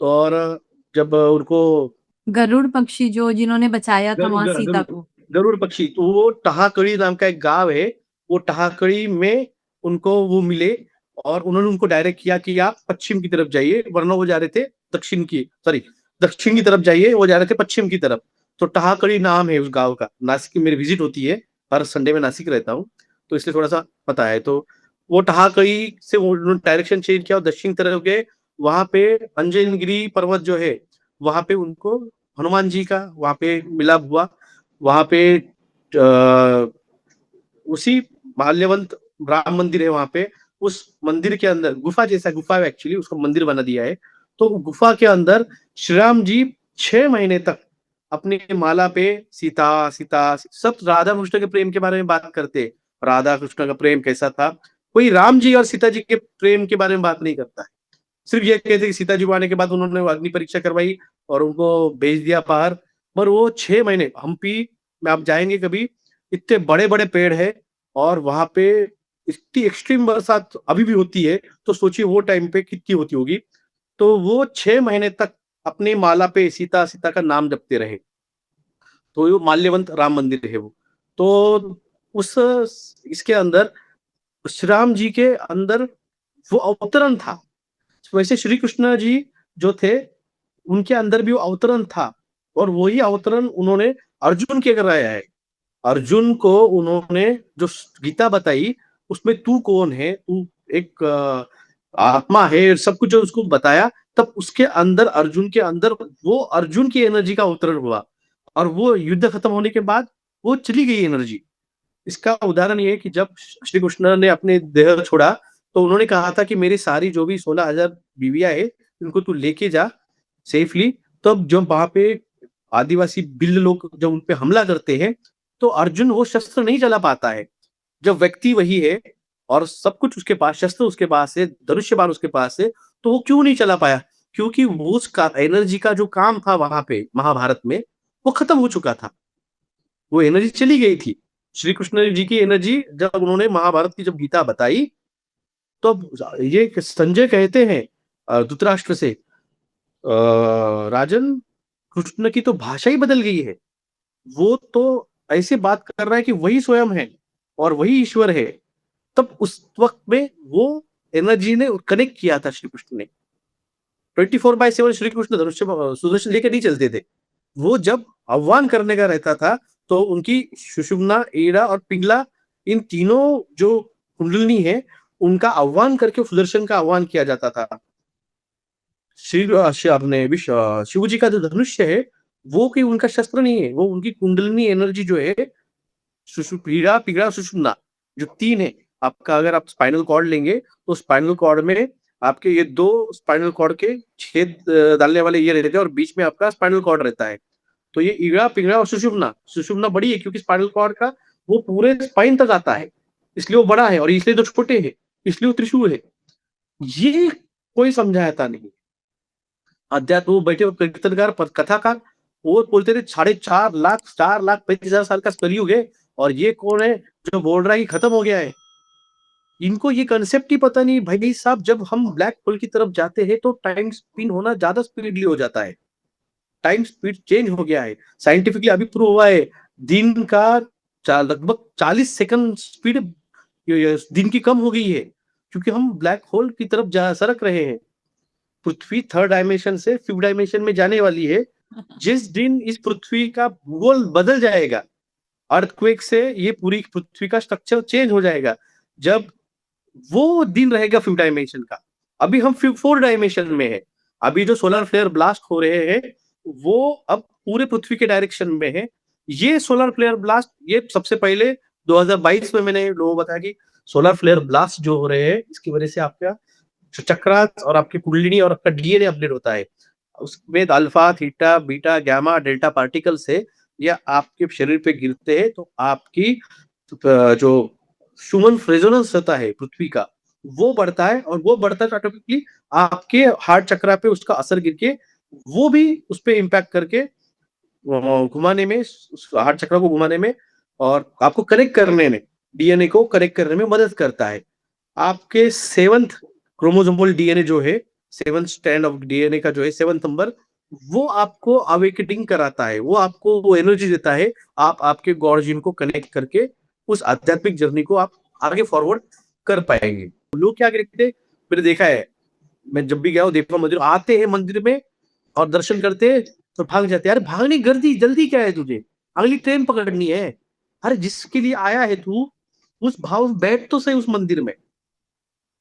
और जब उनको गरुड़ पक्षी जो जिन्होंने बचाया था गरुड़ वहाँ ग सीता गरुड़ को। गरुड़ पक्षी, तो वो टहाकड़ी नाम का एक गाँव है, वो टहाकड़ी में उनको वो मिले, और उन्होंने उनको डायरेक्ट किया कि आप पश्चिम की तरफ जाइए, वरना वो जा रहे थे दक्षिण की तरफ जाइए, वो जा रहे थे पश्चिम की तरफ। तो टहाकड़ी नाम है उस गाँव का। नासिक की मेरी विज़िट होती है, हर संडे में नासिक रहता हूँ, तो इसलिए थोड़ा-सा पता है। तो वो टहाकड़ी से वो उन्होंने डायरेक्शन चेंज किया और दक्षिण तरफ गए, वहाँ पे अंजनगिरी पर्वत जो है, वहाँ पे उनको हनुमान जी का वहाँ पे मिलाप हुआ। वहाँ पे उसी माल्यवंत राम मंदिर है वहाँ पे, उस मंदिर के अंदर गुफा है एक्चुअली, उसको मंदिर बना दिया है। तो गुफा के अंदर श्री राम जी 6 महीने तक अपनी माला पे सीता सब राधा कृष्ण के प्रेम के बारे में बात करते हैं। राधा कृष्ण का प्रेम कैसा था? कोई राम जी और सीता जी के प्रेम के बारे में बात नहीं करता है। सिर्फ ये कहते हैं कि सीता जी को आने के बाद उन्होंने अग्नि परीक्षा करवाई और उनको भेज दिया बाहर। पर वो 6 महीने हम्पी में आप जाएँगे कभी, इतने बड़े-बड़े पेड़ हैं, और वहाँ पे इतनी एक्सट्रीम बरसात अभी भी होती है, तो सोचिए वो टाइम पे कितनी होती होगी। तो वो 6 महीने तक अपनी माला पे सीता का नाम जपते रहे। तो वो माल्यवंत राम मंदिर है वो। तो उस इसके अंदर श्री राम जी के अंदर वो अवतरण था। वैसे श्री कृष्ण जी जो थे, उनके अंदर भी वो अवतरण था, और वही अवतरण उन्होंने अर्जुन के कराया है। अर्जुन को उन्होंने जो गीता बताई, उसमें तू कौन है, तू एक आत्मा है, सब कुछ जो उसको बताया, तब उसके अंदर, अर्जुन के अंदर, वो अर्जुन की एनर्जी का अवतरण हुआ, और वो युद्ध खत्म होने के बाद वो चली गई एनर्जी। इसका उदाहरण ये है कि जब श्री कृष्ण ने अपने देह छोड़ा, तो उन्होंने कहा था कि मेरी सारी जो भी 16,000 बीवियाँ हैं, इनको तू लेके जा सेफली। तब जब वहाँ पे आदिवासी भिल्ल लोग जब उन पे हमला करते हैं, तो अर्जुन वो शस्त्र नहीं चला पाता है। जब व्यक्ति वही है, और सब कुछ उसके पास, शस्त्र उसके पास है, धनुष्य बाण उसके पास है, तो वो क्यों नहीं चला पाया? क्योंकि वो उसका एनर्जी का जो काम था वहाँ पे महाभारत में, वो खत्म हो चुका था। वो एनर्जी चली गई थी। श्री कृष्ण जी की एनर्जी जब उन्होंने महाभारत की जब गीता बताई, तो अब ये संजय कहते हैं धृतराष्ट्र से, राजन, कृष्ण की तो भाषा ही बदल गई है। वो तो ऐसे बात कर रहा है कि वही स्वयं है और वही ईश्वर है। तब उस वक्त में वो एनर्जी ने कनेक्ट किया था श्री कृष्ण ने। 24/7 श्री कृष्ण धनुष्य सुदर्शन लेके नहीं चलते थे। वो जब आह्वान करने का रहता था, तो उनकी सुषुम्ना, ईड़ा और पिंगला, इन तीनों जो कुंडलिनी है, उनका आह्वान करके सुदर्शन का आह्वान किया जाता था। शिव जी का जो धनुष्य है, वो कोई उनका शस्त्र नहीं है, वो उनकी कुंडलिनी एनर्जी जो है, पीड़ा पिंगला सुषुम्ना, जो तीन है। आपका अगर आप स्पाइनल कॉर्ड लेंगे, तो स्पाइनल कॉर्ड में आपके ये दो स्पाइनल कॉर्ड के छेद डालने वाले ये रहते हैं, और बीच में आपका स्पाइनल कॉर्ड रहता है। तो ये ईड़ा, पिंगला और सुषुम्ना, सुषुम्ना बड़ी है क्योंकि स्पाइनल कॉर्ड का वो पूरे स्पाइन तक आता है, इसलिए वो बड़ा है, और इसलिए जो छोटे हैं, इसलिए वो त्रिशूल है। ये कोई समझाता नहीं। अध्यात्म वो बैठे कीर्तनकार, कथाकार, वो बोलते थे 4.5 लाख 4,35,000 साल का कलयुग है, और ये कौन है जो बोल रहा है कि खत्म हो गया है? इनको ये कंसेप्ट ही पता नहीं भाई साहब। जब हम ब्लैक होल की तरफ जाते हैं, तो टाइम स्पिन होना ज्यादा स्पीडली हो जाता है। टाइम स्पीड चेंज हो गया है, साइंटिफिकली अभी प्रूव हुआ है। दिन का लगभग 40 सेकंड स्पीड दिन की कम हो गई है, क्योंकि हम ब्लैक होल की तरफ सरक रहे हैं। पृथ्वी थर्ड डायमेंशन से फिफ्थ डायमेंशन में जाने वाली है। जिस दिन इस पृथ्वी का भूगोल बदल जाएगा, अर्थक्वेक से ये पूरी पृथ्वी का स्ट्रक्चर चेंज हो जाएगा, जब वो दिन रहेगा फिफ्थ डायमेंशन का। अभी हम फोर्थ डायमेंशन में है। अभी जो सोलर फ्लेयर ब्लास्ट हो रहे हैं, वो अब पूरे पृथ्वी के डायरेक्शन में है। ये सोलर फ्लेयर ब्लास्ट, ये सबसे पहले 2022 में मैंने लोगों को बताया कि सोलर फ्लेयर ब्लास्ट जो हो रहे हैं, इसकी वजह से आपका जो चक्रास और आपकी कुंडलिनी और आपका डीएनए अपडेट होता है, उसमें alpha, theta, beta, gamma, delta particle से या आपके शरीर पे गिरते हैं, तो आपकी जो ह्यूमन रेजोनेंस रहता है पृथ्वी का, वो बढ़ता है, और वो बढ़ता है ऑटोमेटिकली आपके हार्ट चक्रा पे उसका असर गिर के, वो भी उस पे इम्पैक्ट करके घुमाने में, हार्ट चक्र को घुमाने में और आपको कनेक्ट करने में, डीएनए को कनेक्ट करने में मदद करता है। आपके 7th क्रोमोसोमल डीएनए जो है, 7th स्ट्रैंड ऑफ डीएनए का जो है 7th नंबर, वो आपको अवेकनिंग कराता है, वो आपको वो एनर्जी देता है। आप आपके गॉड जीन को कनेक्ट करके उस आध्यात्मिक जर्नी को आप आगे फॉरवर्ड कर पाएंगे। लोग क्या करते हैं, मैंने देखा है, मैं जब भी गया हूँ देखा, मंदिर आते हैं, मंदिर में और दर्शन करते हैं तो भाग जाते हैं। अरे भागने गर्दी जल्दी क्या है तुझे, अगली ट्रेन पकड़नी है। अरे जिसके लिए आया है तू, उस भाव में बैठ तो सही उस मंदिर में,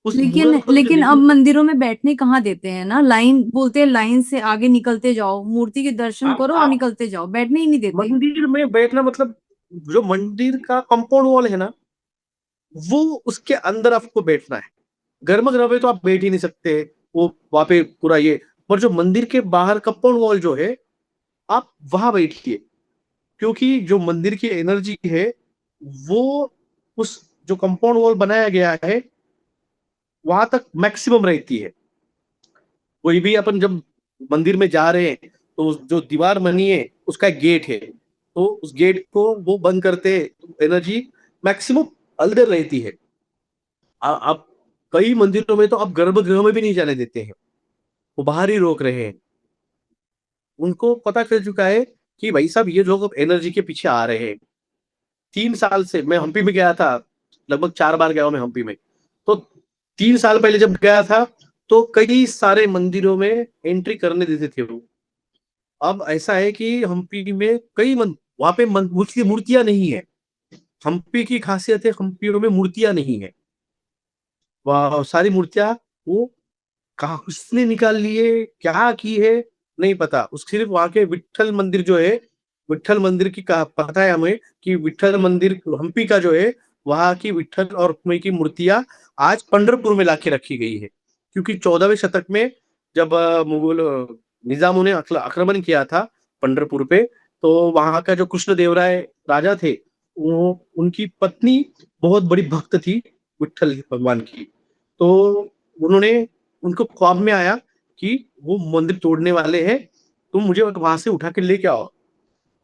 उस लेकिन मूर्त को लेकिन अब देखने। मंदिरों में बैठने कहाँ देते हैं ना, लाइन बोलते हैं, लाइन से आगे निकलते जाओ, मूर्ति के दर्शन करो और आप निकलते जाओ, बैठने ही नहीं देते। मंदिर में बैठना मतलब, जो मंदिर का कंपाउंड वॉल है ना, वो उसके अंदर आपको बैठना है। गर्म में तो आप बैठ ही नहीं सकते, वो वहां पे पूरा ये। पर जो मंदिर के बाहर कंपाउंड वॉल जो है, आप वहां बैठिए, क्योंकि जो मंदिर की एनर्जी है, वो उस जो कंपाउंड वॉल बनाया गया है, वहां तक मैक्सिमम रहती है। कोई भी अपन जब मंदिर में जा रहे हैं, तो जो दीवार बनी है उसका एक गेट है, तो उस गेट को वो बंद करते, एनर्जी मैक्सिमम अंदर रहती है। अब कई मंदिरों में तो अब गर्भगृह में भी नहीं जाने देते हैं, वो बाहर ही रोक रहे हैं। उनको पता चल चुका है कि भाई साहब ये लोग अब एनर्जी के पीछे आ रहे हैं। 3 साल से मैं हम्पी में गया था, लगभग 4 बार गया हूं मैं हम्पी में। तो 3 साल पहले जब गया था, तो कई सारे मंदिरों में एंट्री करने देते थे वो। अब ऐसा है कि हम्पी में कई वहां पे मूर्तियां नहीं है। हम्पी की खासियत है, हम्पियों में मूर्तियां नहीं है। वह सारी मूर्तियां वो कहा किसने निकाल लिए, क्या की है, नहीं पता। उस सिर्फ वहां के विट्ठल मंदिर जो है, विट्ठल मंदिर की पता है हमें कि विट्ठल मंदिर हम्पी का जो है, वहां की विट्ठल और रुक्मिणी की मूर्तियां आज पंढरपुर में लाके रखी गई है। क्योंकि 14वें शतक में जब मुगल निजामों ने आक्रमण किया था पंढरपुर पे, तो वहां का जो कृष्णदेवराय राजा थे, वो उनकी पत्नी बहुत बड़ी भक्त थी, विट्ठल भगवान की। तो उन्होंने उनको ख्वाब में आया कि वो मंदिर तोड़ने वाले हैं, तुम मुझे वहाँ से उठा के लेके आओ।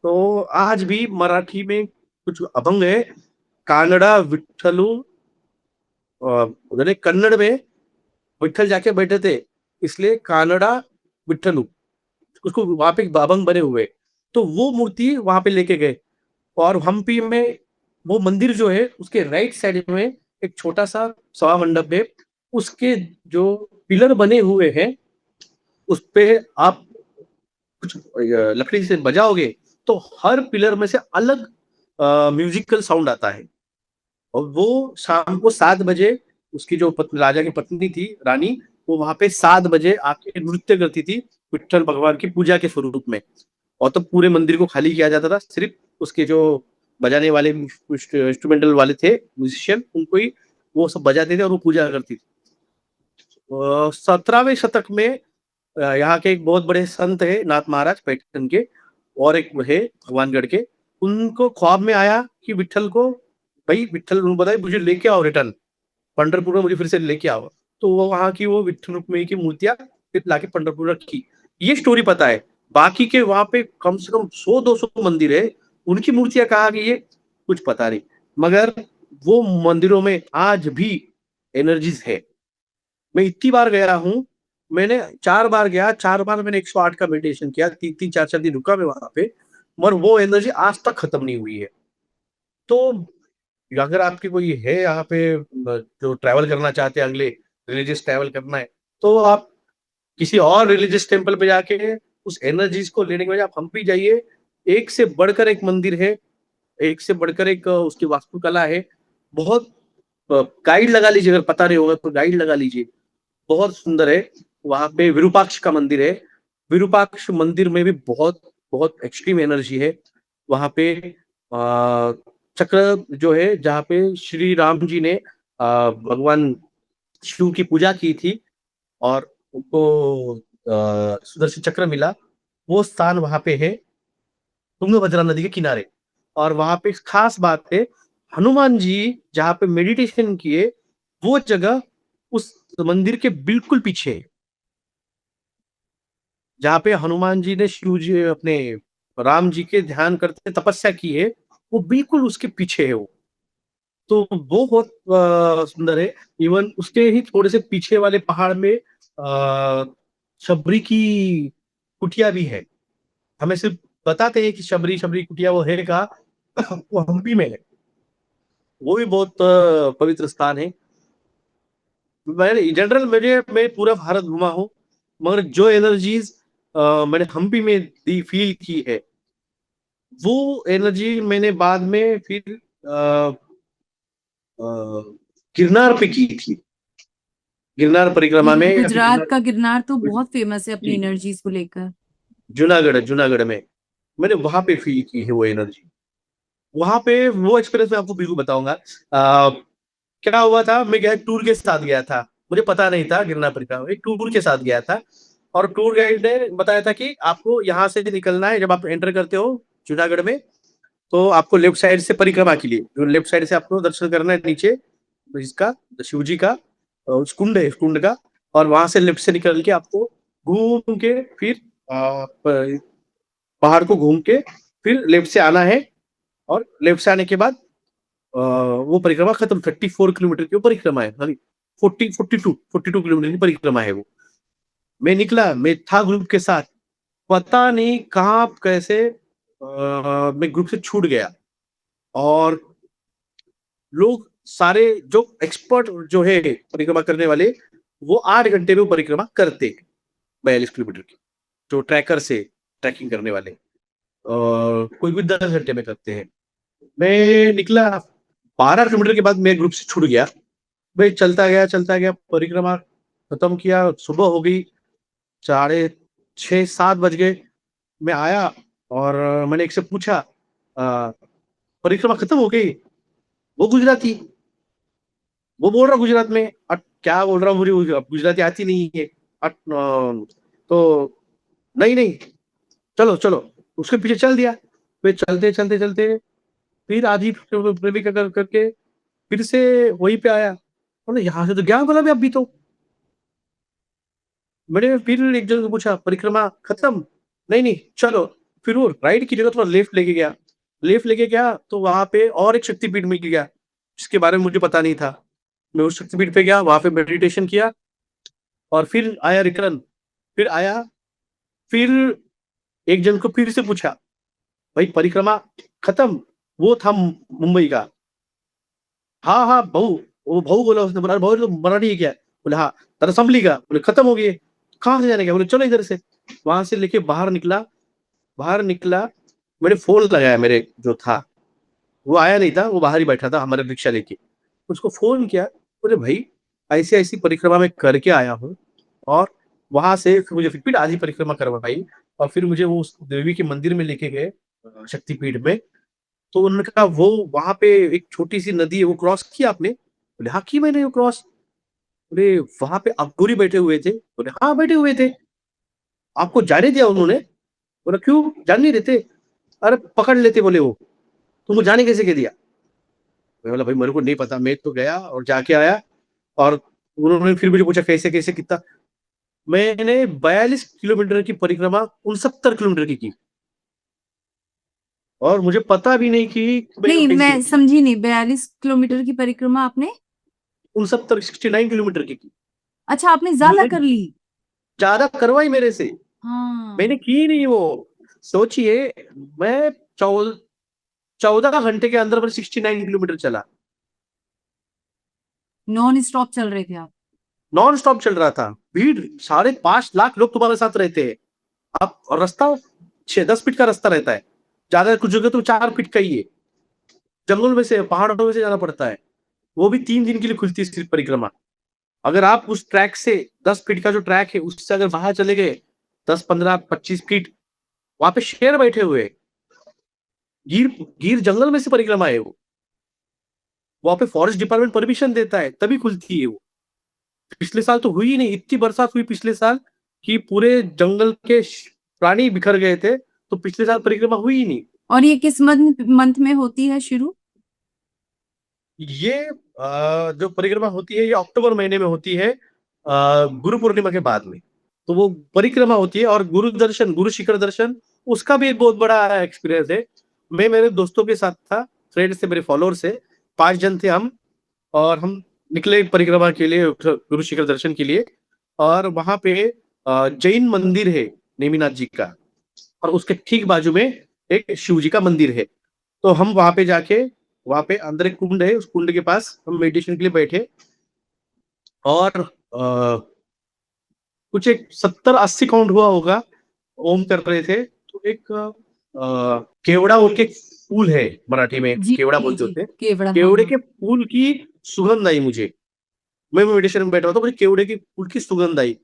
तो आज भी मराठी में कुछ अभंग है, कानडा विठ्ठलू उन्होंने कन्नड़ में विट्ठल जाके बैठे थे, इसलिए कानडा विठ्ठलू उसको वहाँ पे एक अभंग बने हुए। तो वो मूर्ति वहाँ पे लेके गए और हम्पी में वो मंदिर जो है उसके राइट साइड में एक छोटा-सा सभा मंडप है, उसके जो पिलर बने हुए हैं, उसपे आप कुछ लकड़ी से बजाओगे तो हर पिलर में से अलग म्यूजिकल साउंड आता है। और वो शाम को 7 बजे उसकी जो राजा की पत्नी थी रानी, वो वहां पे 7 बजे आके नृत्य करती थी विट्ठल भगवान की पूजा के स्वरूप में। और तब पूरे मंदिर को खाली किया जाता था, सिर्फ उसके जो बजाने वाले इंस्ट्रूमेंटल वाले थे म्यूजिशियन, उनको ही वो सब बजाते थे और वो पूजा करती थी। 17वें शतक में यहाँ के एक बहुत बड़े संत है नाथ महाराज पैठण के, और एक है भगवानगढ़ के, उनको ख्वाब में आया कि विट्ठल को, भाई विट्ठल उन्होंने बताया मुझे लेके आओ रिटर्न, पंढरपुर में मुझे फिर से लेके आओ। तो वो वहाँ की वो विट्ठल रुक्मिणी की मूर्तियां फिर लाके पंढरपुर रखी। ये स्टोरी पता है। बाकी के वहां पे कम से कम 100-200 मंदिर है, उनकी मूर्तियां कहाँ गई है कुछ पता नहीं, मगर वो मंदिरों में आज भी एनर्जीज है। मैं इतनी बार गया हूँ, मैंने 4 बार गया, 4 बार मैंने 108 का मेडिटेशन किया, 3-3 4-4 दिन रुका मैं वहाँ पे, मगर वो एनर्जी आज तक खत्म नहीं हुई है। तो अगर आपकी कोई है यहाँ पे जो ट्रैवल करना चाहते हैं, अगले रिलीजियस ट्रैवल करना है, तो आप किसी और रिलीजियस टेम्पल पे जाके उस एनर्जीज को लेने के बजाय आप हम्पी जाइए। एक से बढ़कर एक मंदिर है, एक से बढ़कर एक उसकी वास्तुकला है। बहुत गाइड लगा लीजिए, अगर पता नहीं होगा तो गाइड लगा लीजिए, बहुत सुंदर है। वहाँ पे विरूपाक्ष का मंदिर है, विरूपाक्ष मंदिर में भी बहुत बहुत एक्सट्रीम एनर्जी है। वहाँ पे चक्र जो है, जहाँ पे श्री राम जी ने भगवान शिव की पूजा की थी और उनको सुदर्शन चक्र मिला, वो स्थान वहाँ पे है तुंगभद्रा नदी के किनारे। और वहाँ पे खास बात है, हनुमान जी जहाँ पे मेडिटेशन किए, वो जगह उस मंदिर के बिल्कुल पीछे है। जहाँ पे हनुमान जी ने शिव जी अपने राम जी के ध्यान करते तपस्या की है, वो बिल्कुल उसके पीछे है वो। तो वो बहुत सुंदर है। इवन उसके ही थोड़े से पीछे वाले पहाड़ में शबरी की कुटिया भी है। हमें सिर्फ बताते हैं कि शबरी शबरी कुटिया वो है कहाँ वो हम्पी में है। वो भी बहुत पवित्र स्थान है। मैंने जनरल मैं पूरा भारत घुमा हूँ, मगर जो एनर्जीज मैंने हम्पी में दी फील की है, वो एनर्जी मैंने बाद में फिर अ, गिरनार पे की थी। गिरनार परिक्रमा में या फिर गुजरात का गिरनार तो गिरनार, बहुत फेमस है अपनी जी, एनर्जीज को लेकर। जूनागढ़ में मैंने वहां पे फील की है वो एनर्जी। वहां पे वो एक्सपीरियंस मैं आपको बिल्कुल बताऊंगा। क्या हुआ था, मैं गया टूर के साथ गया था, मुझे पता नहीं था गिरनार परिक्रमा, एक टूर के साथ गया था। और टूर गाइड ने बताया था कि आपको यहाँ से निकलना है, जब आप एंटर करते हो जूनागढ़ में, तो आपको लेफ्ट साइड से परिक्रमा के लिए, जो लेफ्ट साइड से आपको दर्शन करना है नीचे इसका, शिव जी का उस कुंड है, उस कुंड का। और वहां से लेफ्ट से निकल के आपको घूम के फिर पहाड़ को घूम के फिर लेफ्ट से आना है। और लेफ्ट से आने के बाद वो परिक्रमा खत्म, 34 किलोमीटर की वो परिक्रमा है, सॉरी 42 किलोमीटर की परिक्रमा है वो। मैं निकला, मैं था ग्रुप के साथ, पता नहीं कहाँ कैसे मैं ग्रुप से छूट गया। और लोग सारे जो एक्सपर्ट जो है परिक्रमा करने वाले, वो 8 घंटे में वो परिक्रमा करते, 42 किलोमीटर की, जो ट्रैकर से ट्रैकिंग करने वाले और कोई भी 10 घंटे में करते हैं। मैं निकला, 12 किलोमीटर के बाद मैं ग्रुप से छूट गया। मैं चलता गया, परिक्रमा खत्म किया, सुबह हो गई, 6:30-7 बज गए। मैं आया और मैंने एक से पूछा, "अ, परिक्रमा खत्म हो गई?" वो गुजराती, वो बोल रहा गुजरात में, क्या बोल रहा हूँ, मुझे गुजराती आती नहीं है। तो नहीं नहीं, चलो चलो, उसके पीछे चल दिया। फिर चलते चलते चलते फिर आधी प्रेमिका करके फिर से वहीं पे आया। बोले यहाँ से तो गया बोला मैं अभी तो। मैंने फिर एक जन से पूछा परिक्रमा खत्म? नहीं चलो। फिर वो राइट की जगह थोड़ा लेफ्ट लेके गया। लेफ्ट लेके गया तो वहां पे और एक शक्तिपीठ मिल गया जिसके बारे में मुझे पता नहीं था। मैं उस शक्तिपीठ पे गया, वहां पे मेडिटेशन किया और फिर आया रिटर्न। फिर आया, फिर एक जन को फिर से पूछा भाई परिक्रमा खत्म? वो था मुंबई का। हाँ बहू। वो बहू बोला, उसने बोला बहू तो मराठी है क्या? बोले हाँ। तर असम्बली का? बोले खत्म हो गई है। कहाँ से जाने का? बोले चलो इधर से। वहां से लेके बाहर निकला। बाहर निकला, मैंने फोन लगाया, मेरे जो था वो आया नहीं था, वो बाहर ही बैठा था हमारे रिक्शा लेके। उसको फोन किया, बोले भाई ऐसी ऐसी परिक्रमा में करके आया हूँ, और वहां से फिर मुझे फिर आधी परिक्रमा करवाई, और फिर मुझे वो उस देवी के मंदिर में लेके गए, शक्तिपीठ में। तो उन्होंने कहा वो वहां पे एक छोटी सी नदी है, वो क्रॉस किया आपने? बोले हाँ की मैंने वो क्रॉस। बोले वहां पे अघोरी बैठे हुए थे? बोले हाँ बैठे हुए थे। आपको जाने दिया उन्होंने? बोला क्यों, जान नहीं देते? अरे पकड़ लेते बोले वो। तुमको जाने कैसे कह दिया? मैं बोला भाई मेरे को नहीं पता, मैं तो गया और जाके आया। और उन्होंने फिर मुझे पूछा कैसे कैसे कितना। मैंने 42 किलोमीटर की परिक्रमा 69 किलोमीटर की। और मुझे पता भी नहीं कि मैं नहीं, कैसे। मैं समझी नहीं, 42 किलोमीटर की परिक्रमा आपने? 69 की। अच्छा, आपने ज्यादा मैंने कर ली। ज्यादा करवाई मेरे से। हाँ। मैंने की नहीं वो। सोचिए, मैं 14 घंटे के अंदर 69 किलोमीटर चला। नॉन स्टॉप चल रहे थे आप? नॉन स्टॉप चल रहा था। भीड़ 5.5 लाख लोग तुम्हारे साथ रहते हैं। आप, और रास्ता 6-10 फीट का रास्ता रहता है, ज्यादा कुछ जगह तो 4 फीट का ही है। जंगल में से, पहाड़ों में से जाना पड़ता है। वो भी 3 दिन के लिए खुलती है सिर्फ परिक्रमा। अगर आप उस ट्रैक से, 10 फीट का जो ट्रैक है उससे अगर बाहर चले गए, 10, 15, 25 फीट, वहां पे शेर बैठे हुए हैं। गिर गिर जंगल में से परिक्रमा है वो। वहां पे फॉरेस्ट डिपार्टमेंट परमिशन देता है तभी खुलती है वो। पिछले साल तो हुई ही नहीं, इतनी बरसात हुई पिछले साल कि पूरे जंगल के प्राणी बिखर गए थे, तो पिछले साल परिक्रमा हुई ही नहीं। और ये किस मंथ मंथ में होती है शुरू? ये जो परिक्रमा होती है ये अक्टूबर महीने में होती है, गुरु पूर्णिमा के बाद में। तो वो परिक्रमा होती है, और गुरु दर्शन, गुरु शिखर दर्शन, उसका भी एक बहुत बड़ा एक्सपीरियंस है। मैं मेरे दोस्तों के साथ था, फ्रेंड्स से, मेरे फॉलोअर से, 5 जन थे हम। और हम निकले परिक्रमा के लिए, गुरु शिखर दर्शन के लिए। और वहां पे जैन मंदिर है नेमिनाथ जी का, और उसके ठीक बाजू में एक शिव जी का मंदिर है। तो हम वहां पे जाके, वहां पे अंदर एक कुंड है, उस कुंड के पास हम मेडिटेशन के लिए बैठे। और कुछ एक 70-80 काउंट हुआ होगा, ओम कर रहे थे। तो एक केवड़ा बोल के एक फूल है, मराठी में जी केवड़ा जी बोलते जी, होते हैं। केवड़ा, हाँ केवड़े हाँ। के फूल की सुगंध आई मुझे। मैं मेडिटेशन में बैठा हुआ था, मुझे केवड़े के फूल की सुगंध आई।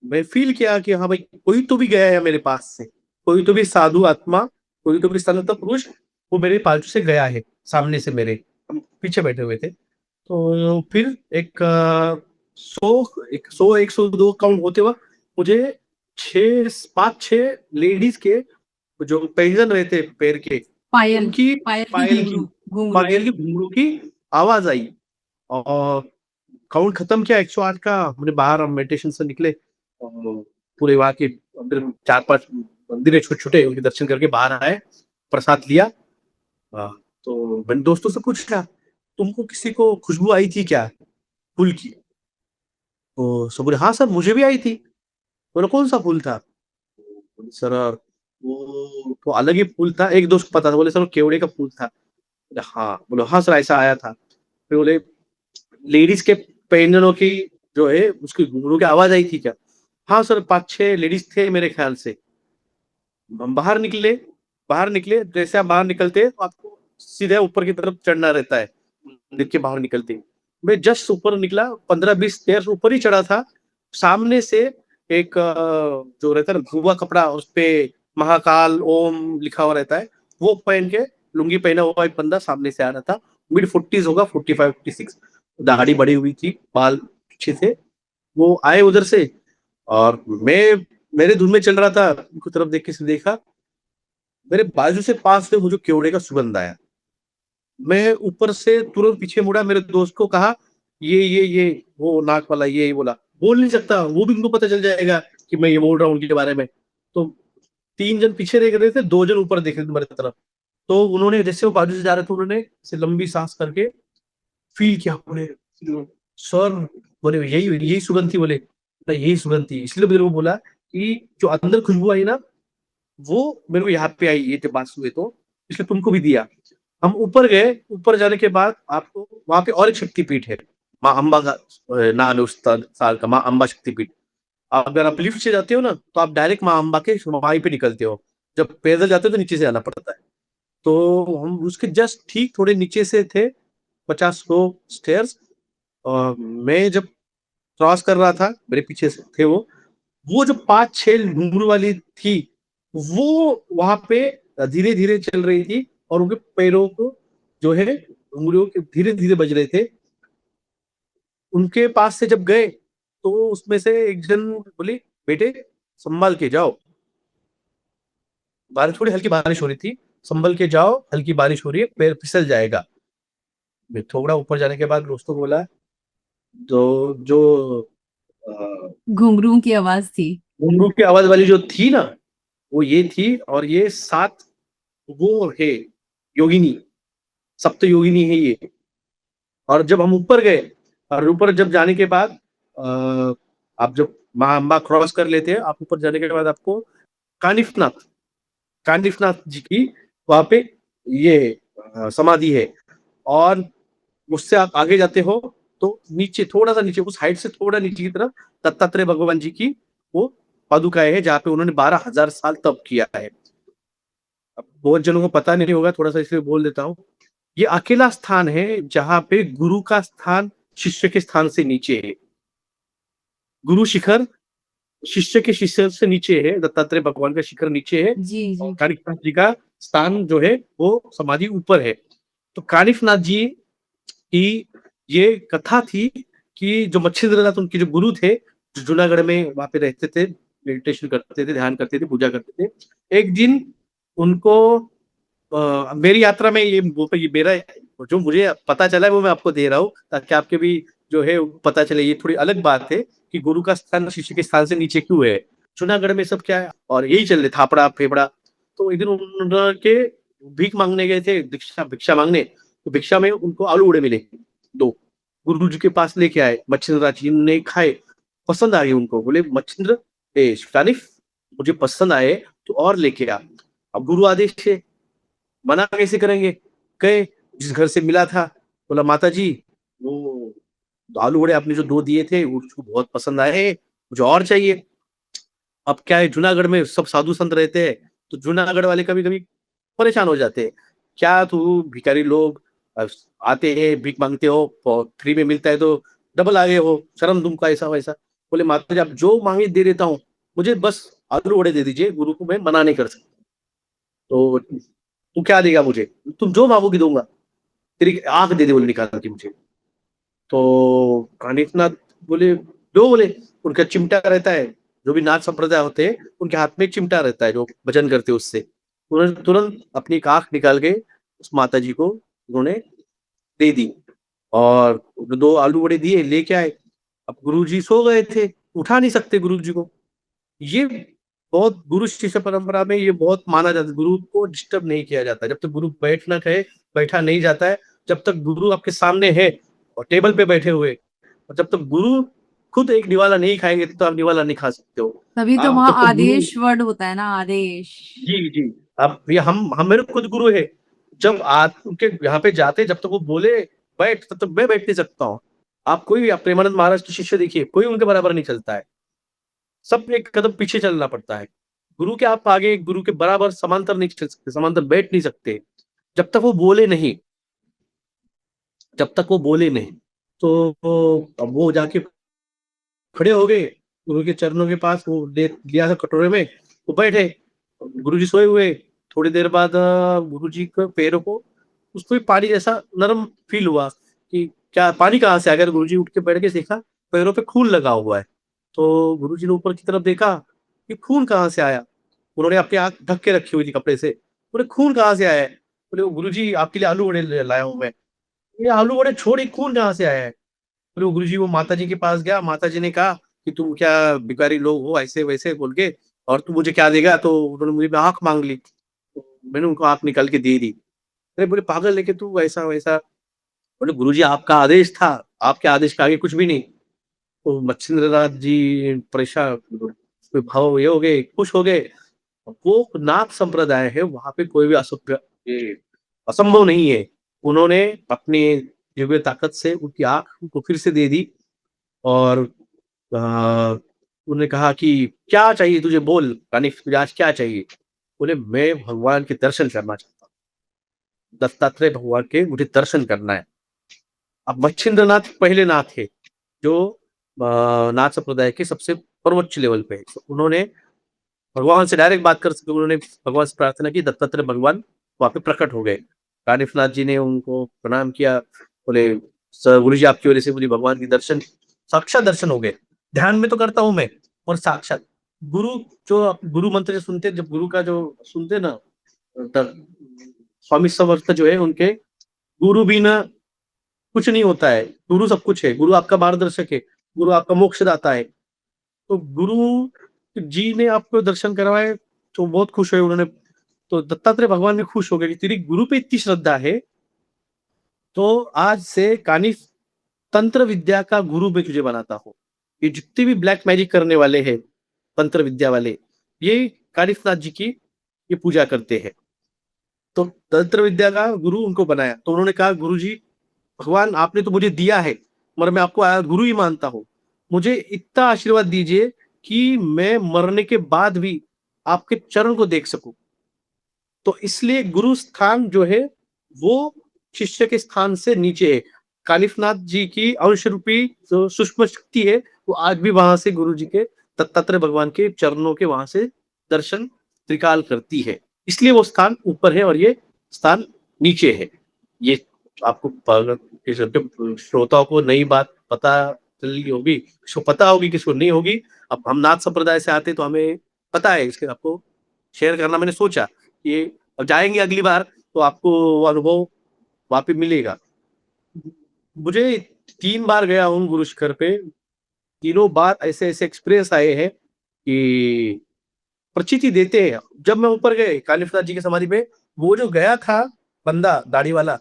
मैं फील किया कि हाँ भाई कोई तो भी गया है मेरे पास से, कोई तो भी साधु आत्मा, कोई तो भी सनातन पुरुष, वो मेरे पालतू से गया है, सामने से मेरे। हम पीछे बैठे हुए थे। तो फिर एक 100 102 काउंट होते हुआ मुझे 5-6 लेडीज के जो पैजन रहते पैर के, पायल, उनकी पायल की पायल की घुंघरू, घुंघरू। पायल की घुंघरू की आवाज आई। और काउंट खत्म किया 108 का। हमने बाहर, हम मेडिटेशन से निकले, और पूरे वहां के अंदर 4-5 मंदिर है छोटे छोटे, उनके दर्शन करके बाहर आए, प्रसाद लिया। हाँ, तो मैंने दोस्तों से पूछा तुमको किसी को खुशबू आई थी क्या फूल की? तो सब बोले हाँ सर मुझे भी आई थी। बोले कौन सा फूल था? बोले, सर वो तो अलग ही फूल था, एक दोस्त को पता था। बोले सर वो केवड़े का फूल था। बोले हाँ। बोले हाँ सर ऐसा आया था। फिर बोले लेडीज के पैंजनों की जो है उसकी घुंघरू की आवाज आई थी क्या? हाँ सर 5-6 लेडीज थे मेरे ख्याल से। हम बाहर निकले। बाहर निकले, जैसे आप बाहर निकलते हैं तो आपको सीधे ऊपर की तरफ चढ़ना रहता है मंदिर के बाहर निकलते ही। मैं जस्ट ऊपर निकला, 15-20 स्टेयर्स ऊपर ही चढ़ा था। सामने से एक जो रहता है ना भूवा कपड़ा, उस पे महाकाल ओम लिखा हुआ रहता है, वो पहन के, लुंगी पहना हुआ एक बंदा सामने से आ रहा था। मिड 40s होगा, 45-46, दाढ़ी बड़ी हुई थी, बाल अच्छे थे। वो आए उधर से, और मैं मेरे धुन में चल रहा था, उनकी तरफ देख के से देखा, मेरे बाजू से पास से मुझे केवड़े का सुगंध आया। मैं ऊपर से तुरंत पीछे मुड़ा, मेरे दोस्त को कहा ये वो नाक वाला ये बोला, बोल नहीं सकता, वो भी उनको पता चल जाएगा कि मैं ये बोल रहा हूँ उनके बारे में। तो 3 जन पीछे देख रहे थे, 2 जन ऊपर देख रहे थे तुम्हारी तरफ। तो उन्होंने जैसे वो बाजू से जा रहे थे, उन्होंने ऐसे लंबी सांस करके फील किया, बोले सर, बोले यही यही सुगंध थी, बोले "नहीं, यही सुगंध थी, इसलिए मेरे को बोला कि जो अंदर खुशबू आई ना, वो मेरे को यहाँ पे आई, ये जब बात हुए तो इसलिए तुमको भी दिया। हम ऊपर गए, ऊपर जाने के बाद आपको वहां पे और एक शक्तिपीठ है, माँ अम्बा का नाम है उस साल का, माँ अम्बा शक्तिपीठ। अगर आप लिफ्ट से जाते हो ना, तो आप डायरेक्ट माँ अम्बा के वहीं पे निकलते हो। जब पैदल जाते हो तो नीचे से आना पड़ता है। तो हम उसके जस्ट ठीक थोड़े नीचे से थे, 50 गो स्टेयर्स। और मैं जब क्रॉस कर रहा था, मेरे पीछे से थे वो जो 5-6 घुंघरू वाली थी, वो वहां पे धीरे धीरे चल रही थी, और उनके पैरों को जो है घुंघरूओं के धीरे धीरे बज रहे थे। उनके पास से जब गए, तो उसमें से एक जन बोली, बेटे संभाल के जाओ, बारिश, थोड़ी हल्की बारिश हो रही थी, संभल के जाओ, हल्की बारिश हो रही है, पैर फिसल जाएगा। मैं थोड़ा ऊपर जाने के बाद दोस्तों को बोला, जो जो घुंघरू की आवाज थी। घुंघरू की आवाज वाली जो थी ना, वो ये थी, और ये 7 वो है योगिनी, सप्त योगिनी है ये। और जब हम ऊपर गए, और ऊपर जब जाने के बाद आप जब माँ अम्बा क्रॉस कर लेते हैं, आप ऊपर जाने के बाद आपको कानिफनाथ, कानिफनाथ जी की वहां पे ये समाधि है। और उससे आप आगे जाते हो, तो नीचे थोड़ा सा नीचे, उस हाइट से थोड़ा नीचे की तरफ दत्तात्रेय भगवान जी की वो पादुकाएं है, जहाँ पे उन्होंने 12,000 साल तप किया है। अब बहुत जनों को पता नहीं होगा, थोड़ा सा इसलिए बोल देता हूँ। ये अकेला स्थान है जहाँ पे गुरु का स्थान शिष्य के स्थान से नीचे है। गुरु शिखर शिष्य के शिष्य से नीचे है, दत्तात्रेय भगवान का शिखर नीचे है, जी और जी। कानिफनाथ जी का स्थान जो है वो समाधि ऊपर है। तो कानिफनाथ जी की ये कथा थी कि जो मच्छिंद्रनाथ उनके जो गुरु थे, जो जूनागढ़ में वहां पे रहते थे, मेडिटेशन करते थे, ध्यान करते थे, पूजा करते थे। एक दिन उनको मेरी यात्रा में ये मेरा जो मुझे पता चला है वो मैं आपको दे रहा हूँ, ताकि आपके भी जो है पता चले। ये थोड़ी अलग बात है कि गुरु का स्थान शिष्य के स्थान से नीचे क्यों है। जूनागढ़ में सब क्या है, और यही चल रहे थापड़ा फेफड़ा। तो एक दिन उनके भीख मांगने गए थे, भिक्षा भिक्षा मांगने, तो भिक्षा में उनको आलू उड़े मिले 2। गुरु जी के पास लेके आए, मच्छिंद्र जी ने खाए, पसंद आ गए उनको, बोले मच्छिंद्र तारीफ, मुझे पसंद आए तो और लेके आ। अब गुरु आदेश है, मना कैसे करेंगे। गए, जिस घर से मिला था, बोला माता जी, वो आलू वड़े आपने जो 2 दिए थे उसको बहुत पसंद आए, मुझे और चाहिए। अब क्या है, जूनागढ़ में सब साधु संत रहते हैं, तो जूनागढ़ वाले कभी कभी परेशान हो जाते हैं। क्या तू भिखारी लोग अ, आते हैं, भीख मांगते हो, फ्री में मिलता है तो डबल आगे हो, शर्म तुमको, ऐसा वैसा। बोले माता जी, आप जो मांगे दे देता हूँ, मुझे बस आलू वड़े दे दीजिए, गुरु को मैं मना नहीं कर सकता। तो तू क्या देगा मुझे, तुम जो मांगोगी दूंगा, तेरी आंख दे दे, बोले निकाल के मुझे। तो कानिफनाथ बोले दो, बोले उनका चिमटा रहता है, जो भी नाथ संप्रदाय होते हैं उनके हाथ में एक चिमटा रहता है, जो भजन करते हैं उससे। उन्होंने तुरंत अपनी एक आंख निकाल के उस माता जी को उन्होंने दे दी, और 2 आलू बड़े दिए, लेके आए। अब गुरु जी सो गए थे, उठा नहीं सकते गुरु जी को। ये बहुत गुरु शिष्य परंपरा में ये बहुत माना जाता है, गुरु को डिस्टर्ब नहीं किया जाता। जब तक गुरु बैठना कहे, बैठा नहीं जाता है। जब तक गुरु आपके सामने है और टेबल पे बैठे हुए, और जब तक गुरु खुद एक निवाला नहीं खाएंगे, तो आप निवाला नहीं खा सकते हो। तभी तो आप वहाँ जब तक गुरु, आदेश वर्ड होता है ना, आदेश। जी जी, अब ये हम मेरे खुद गुरु है। जब आप उनके यहाँ पे जाते, जब तक वो बोले बैठ, तब तक मैं बैठ नहीं सकता हूँ। आप कोई भी, आप प्रेमानंद महाराज के शिष्य देखिए, कोई उनके बराबर नहीं चलता है, सब एक कदम पीछे चलना पड़ता है। गुरु के आप आगे, गुरु के बराबर समांतर नहीं चल सकते, समांतर बैठ नहीं सकते, जब तक वो बोले नहीं, जब तक वो बोले नहीं। तो अब वो जाके खड़े हो गए, गुरु के चरणों के पास वो ले लिया था कटोरे में, वो बैठे। गुरु जी सोए हुए। थोड़ी देर बाद गुरु जी के पैरों को, उसको भी पानी जैसा नरम फील हुआ कि क्या पानी कहाँ से आ गया। गुरु जी उठ के बैठ के देखा, पैरों पे खून लगा हुआ है। तो गुरु जी ने ऊपर की तरफ देखा कि खून कहाँ से आया। उन्होंने अपनी आंख ढक के रखी हुई थी कपड़े से। बोले खून कहाँ से आया है। बोले गुरु जी आपके लिए आलू वड़े लाया हूं मैं। ये आलू वड़े छोड़ी, खून कहाँ से आया है। फिर वो गुरुजी वो माताजी के पास गया, माताजी ने कहा कि तुम क्या भिखारी लोग हो ऐसे-वैसे बोल के, और तू मुझे क्या देगा? तो उन्होंने मुझे आँख माँग ली। तो मैंने उनको आँख निकाल के दे दी। अरे बोले पागल है क्या तू ऐसा-वैसा? बोले गुरुजी आपका आदेश था, आपके आदेश के आगे कुछ भी नहीं। तो मच्छिंद्रनाथ जी भाव ये हो गए, खुश हो गए। वो नाथ संप्रदाय है, वहाँ पे कोई भी ये असंभव नहीं है। उन्होंने अपनी दिव्य ताकत से उनकी आँख उनको फिर से दे दी और उन्होंने कहा कि क्या चाहिए तुझे बोल कानिफ तुझे आज क्या चाहिए? बोले मैं भगवान के दर्शन करना चाहता हूँ। दत्तात्रेय भगवान के मुझे दर्शन करना है। अब मच्छिंद्रनाथ पहले नाथ थे, जो नाथ संप्रदाय के सबसे सर्वोच्च लेवल पे है। तो उन्होंने भगवान से डायरेक्ट बात कर सके, उन्होंने भगवान से प्रार्थना की, दत्तात्रेय भगवान वहाँ पे प्रकट हो गए। कानिफनाथ जी ने उनको प्रणाम किया, बोले गुरु जी आपकी वजह से मुझे भगवान के दर्शन, साक्षात दर्शन हो गए। ध्यान में तो करता हूँ मैं, और साक्षात गुरु जो गुरु मंत्र जो सुनते, जब गुरु का जो सुनते ना, स्वामी समर्थ जो है उनके, गुरु बिना कुछ नहीं होता है, गुरु सब कुछ है, गुरु आपका मार्गदर्शक है, गुरु आपका मोक्षदाता है। तो गुरु जी ने आपको दर्शन करवाए तो बहुत खुश हुए उन्होंने। तो दत्तात्रेय भगवान भी खुश हो गए कि तेरी गुरु पे इतनी श्रद्धा है, तो आज से कानिफ तंत्र विद्या का गुरु मैं तुझे बनाता हूँ। ये जितने भी ब्लैक मैजिक करने वाले हैं, तंत्र विद्या वाले, ये कानिफनाथ जी की ये पूजा करते हैं। तो तंत्र विद्या का गुरु उनको बनाया। तो उन्होंने कहा गुरु जी भगवान आपने तो मुझे दिया है, मगर मैं आपको गुरु ही मानता हूँ। मुझे इतना आशीर्वाद दीजिए कि मैं मरने के बाद भी आपके चरण को देख सकूं। तो इसलिए गुरु स्थान जो है वो शिष्य के स्थान से नीचे है। कालिफनाथ जी की अंश रूपी जो सूक्ष्म शक्ति है, वो आज भी वहां से गुरु जी के, दत्तात्रेय भगवान के चरणों के वहां से दर्शन त्रिकाल करती है। इसलिए वो स्थान ऊपर है और ये स्थान नीचे है। ये आपको श्रोताओं को नई बात पता चली होगी, किसको पता होगी, किसको नहीं होगी। अब हम नाथ संप्रदाय से आते तो हमें पता है, इसके आपको शेयर करना मैंने सोचा। ये अब जाएंगे अगली बार तो आपको वो अनुभव वहां पे मिलेगा। मुझे 3 बार गया हूँ गुरु शिखर पे, तीनों बार ऐसे ऐसे एक्सपीरियंस आए हैं कि प्रचिति देते हैं। जब मैं ऊपर गए कालिफनाथ जी की समाधि पे, वो जो गया था बंदा दाढ़ी वाला,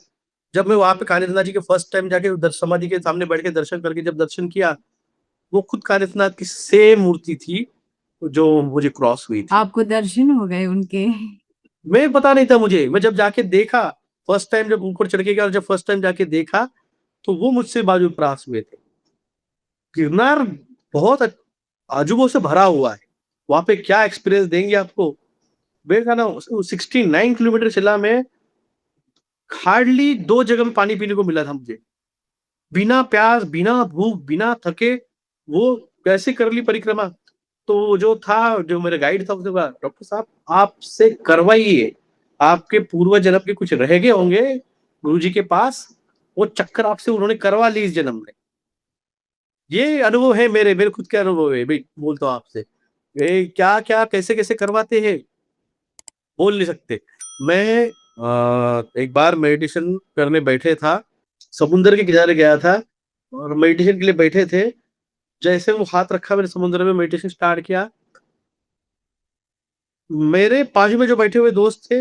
जब मैं वहां पे कालिफनाथ जी के फर्स्ट टाइम जाके समाधि के सामने बैठ के दर्शन करके जब दर्शन किया, वो खुद कालिफनाथ की सेम मूर्ति थी जो मुझे क्रॉस हुई थी। आपको दर्शन हो गए उनके? मैं पता नहीं था मुझे, मैं जब जाके देखा फर्स्ट टाइम, जब ऊपर चढ़ के गया और जब फर्स्ट टाइम जाके देखा, तो वो मुझसे बाजू प्रास हुए थे। गिरनार बहुत अजूबों से भरा हुआ है, वहां पे क्या एक्सपीरियंस देंगे आपको। देखा ना 69 किलोमीटर चला मैं, हार्डली 2 जगह में पानी पीने को मिला था मुझे, बिना प्यास बिना भूख बिना थके, वो कैसे कर ली परिक्रमा। तो जो था, जो मेरा गाइड था, उसने कहा डॉक्टर साहब आपसे करवाइए, आपके पूर्व जन्म के कुछ रह गए होंगे गुरुजी के पास, वो चक्कर आपसे उन्होंने करवा ली इस जन्म में। ये अनुभव है, मेरे मेरे खुद के अनुभव है भाई, बोलता हूँ आपसे। ये क्या क्या कैसे कैसे करवाते हैं, बोल नहीं सकते। मैं एक बार मेडिटेशन करने बैठे था, समुंदर के किनारे गया था और मेडिटेशन के लिए बैठे थे। जैसे वो हाथ रखा मैंने समुद्र में, मेडिटेशन स्टार्ट किया, मेरे बाजू में जो बैठे हुए दोस्त थे,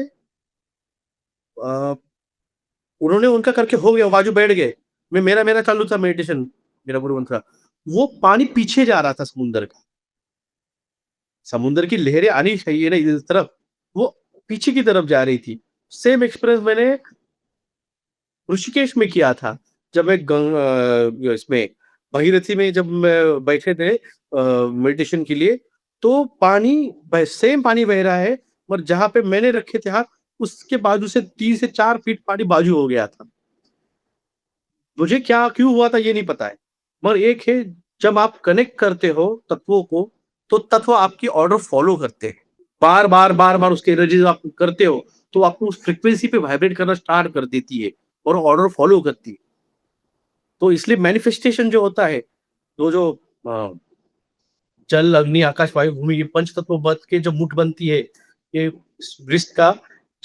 अ, उन्होंने उनका करके हो गया, बाजू बैठ गए। मैं मेरा मेरा चालू था मेडिटेशन, मेरा गुरु मंत्र। वो पानी पीछे जा रहा था समुंदर का, समुंदर की लहरें आनी चाहिए ना इस तरफ, वो पीछे की तरफ जा रही थी। सेम एक्सपीरियंस मैंने ऋषिकेश में किया था, जब मैं इसमें भगीरथी में जब मैं बैठे थे मेडिटेशन के लिए, तो पानी सेम पानी बह रहा है, पर जहां पे मैंने रखे थे हाथ, उसके बाजू से 3 से 4 फीट पानी बाजू हो गया था। मुझे क्या क्यों हुआ था ये नहीं पता है, मगर एक है, जब आप कनेक्ट करते हो तत्वों को, तो तत्व आपकी ऑर्डर फॉलो करते हैं। बार बार बार बार उसके एनर्जीज आप करते हो, तो आपको उस फ्रिक्वेंसी पे वाइब्रेट करना स्टार्ट कर देती है और ऑर्डर फॉलो करती है। तो इसलिए मैनिफेस्टेशन जो होता है, तो जो अ, जल अग्नि आकाश वायु भूमि, ये पंच तत्व बद के जब मुठ बनती है, ये वृष्ट का,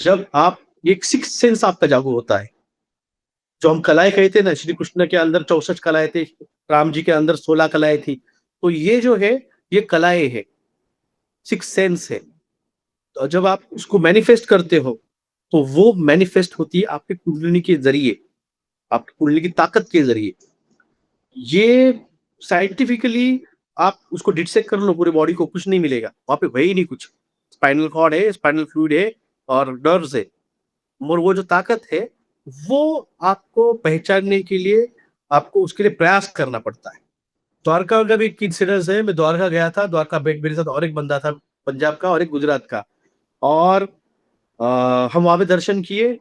जब आप एक सिक्स सेंस आपका जागू होता है, जो हम कलाएं कहते हैं ना, श्री कृष्ण के अंदर 64 कलाएं थे, राम जी के अंदर 16 कलाएं थी। तो ये जो है, ये कलाएं है, सिक्स सेंस है। तो जब आप उसको मैनिफेस्ट करते हो, तो वो मैनिफेस्ट होती है आपके कुंडलिनी के जरिए, आपकी कुंडली की ताकत के जरिए। ये साइंटिफिकली आप उसको डिसेक्ट कर लो पूरी बॉडी को, कुछ नहीं मिलेगा वहां पे, है ही नहीं कुछ। स्पाइनल कॉर्ड है, स्पाइनल फ्लूइड है और नर्व्स है, और वो जो ताकत है वो आपको पहचानने के लिए आपको उसके लिए प्रयास करना पड़ता है। द्वारका का भी एक इंसिडेंस है। मैं द्वारका गया था, द्वारका मेरे साथ और एक बंदा था, पंजाब का और एक गुजरात का। और हम वहां पे दर्शन किए,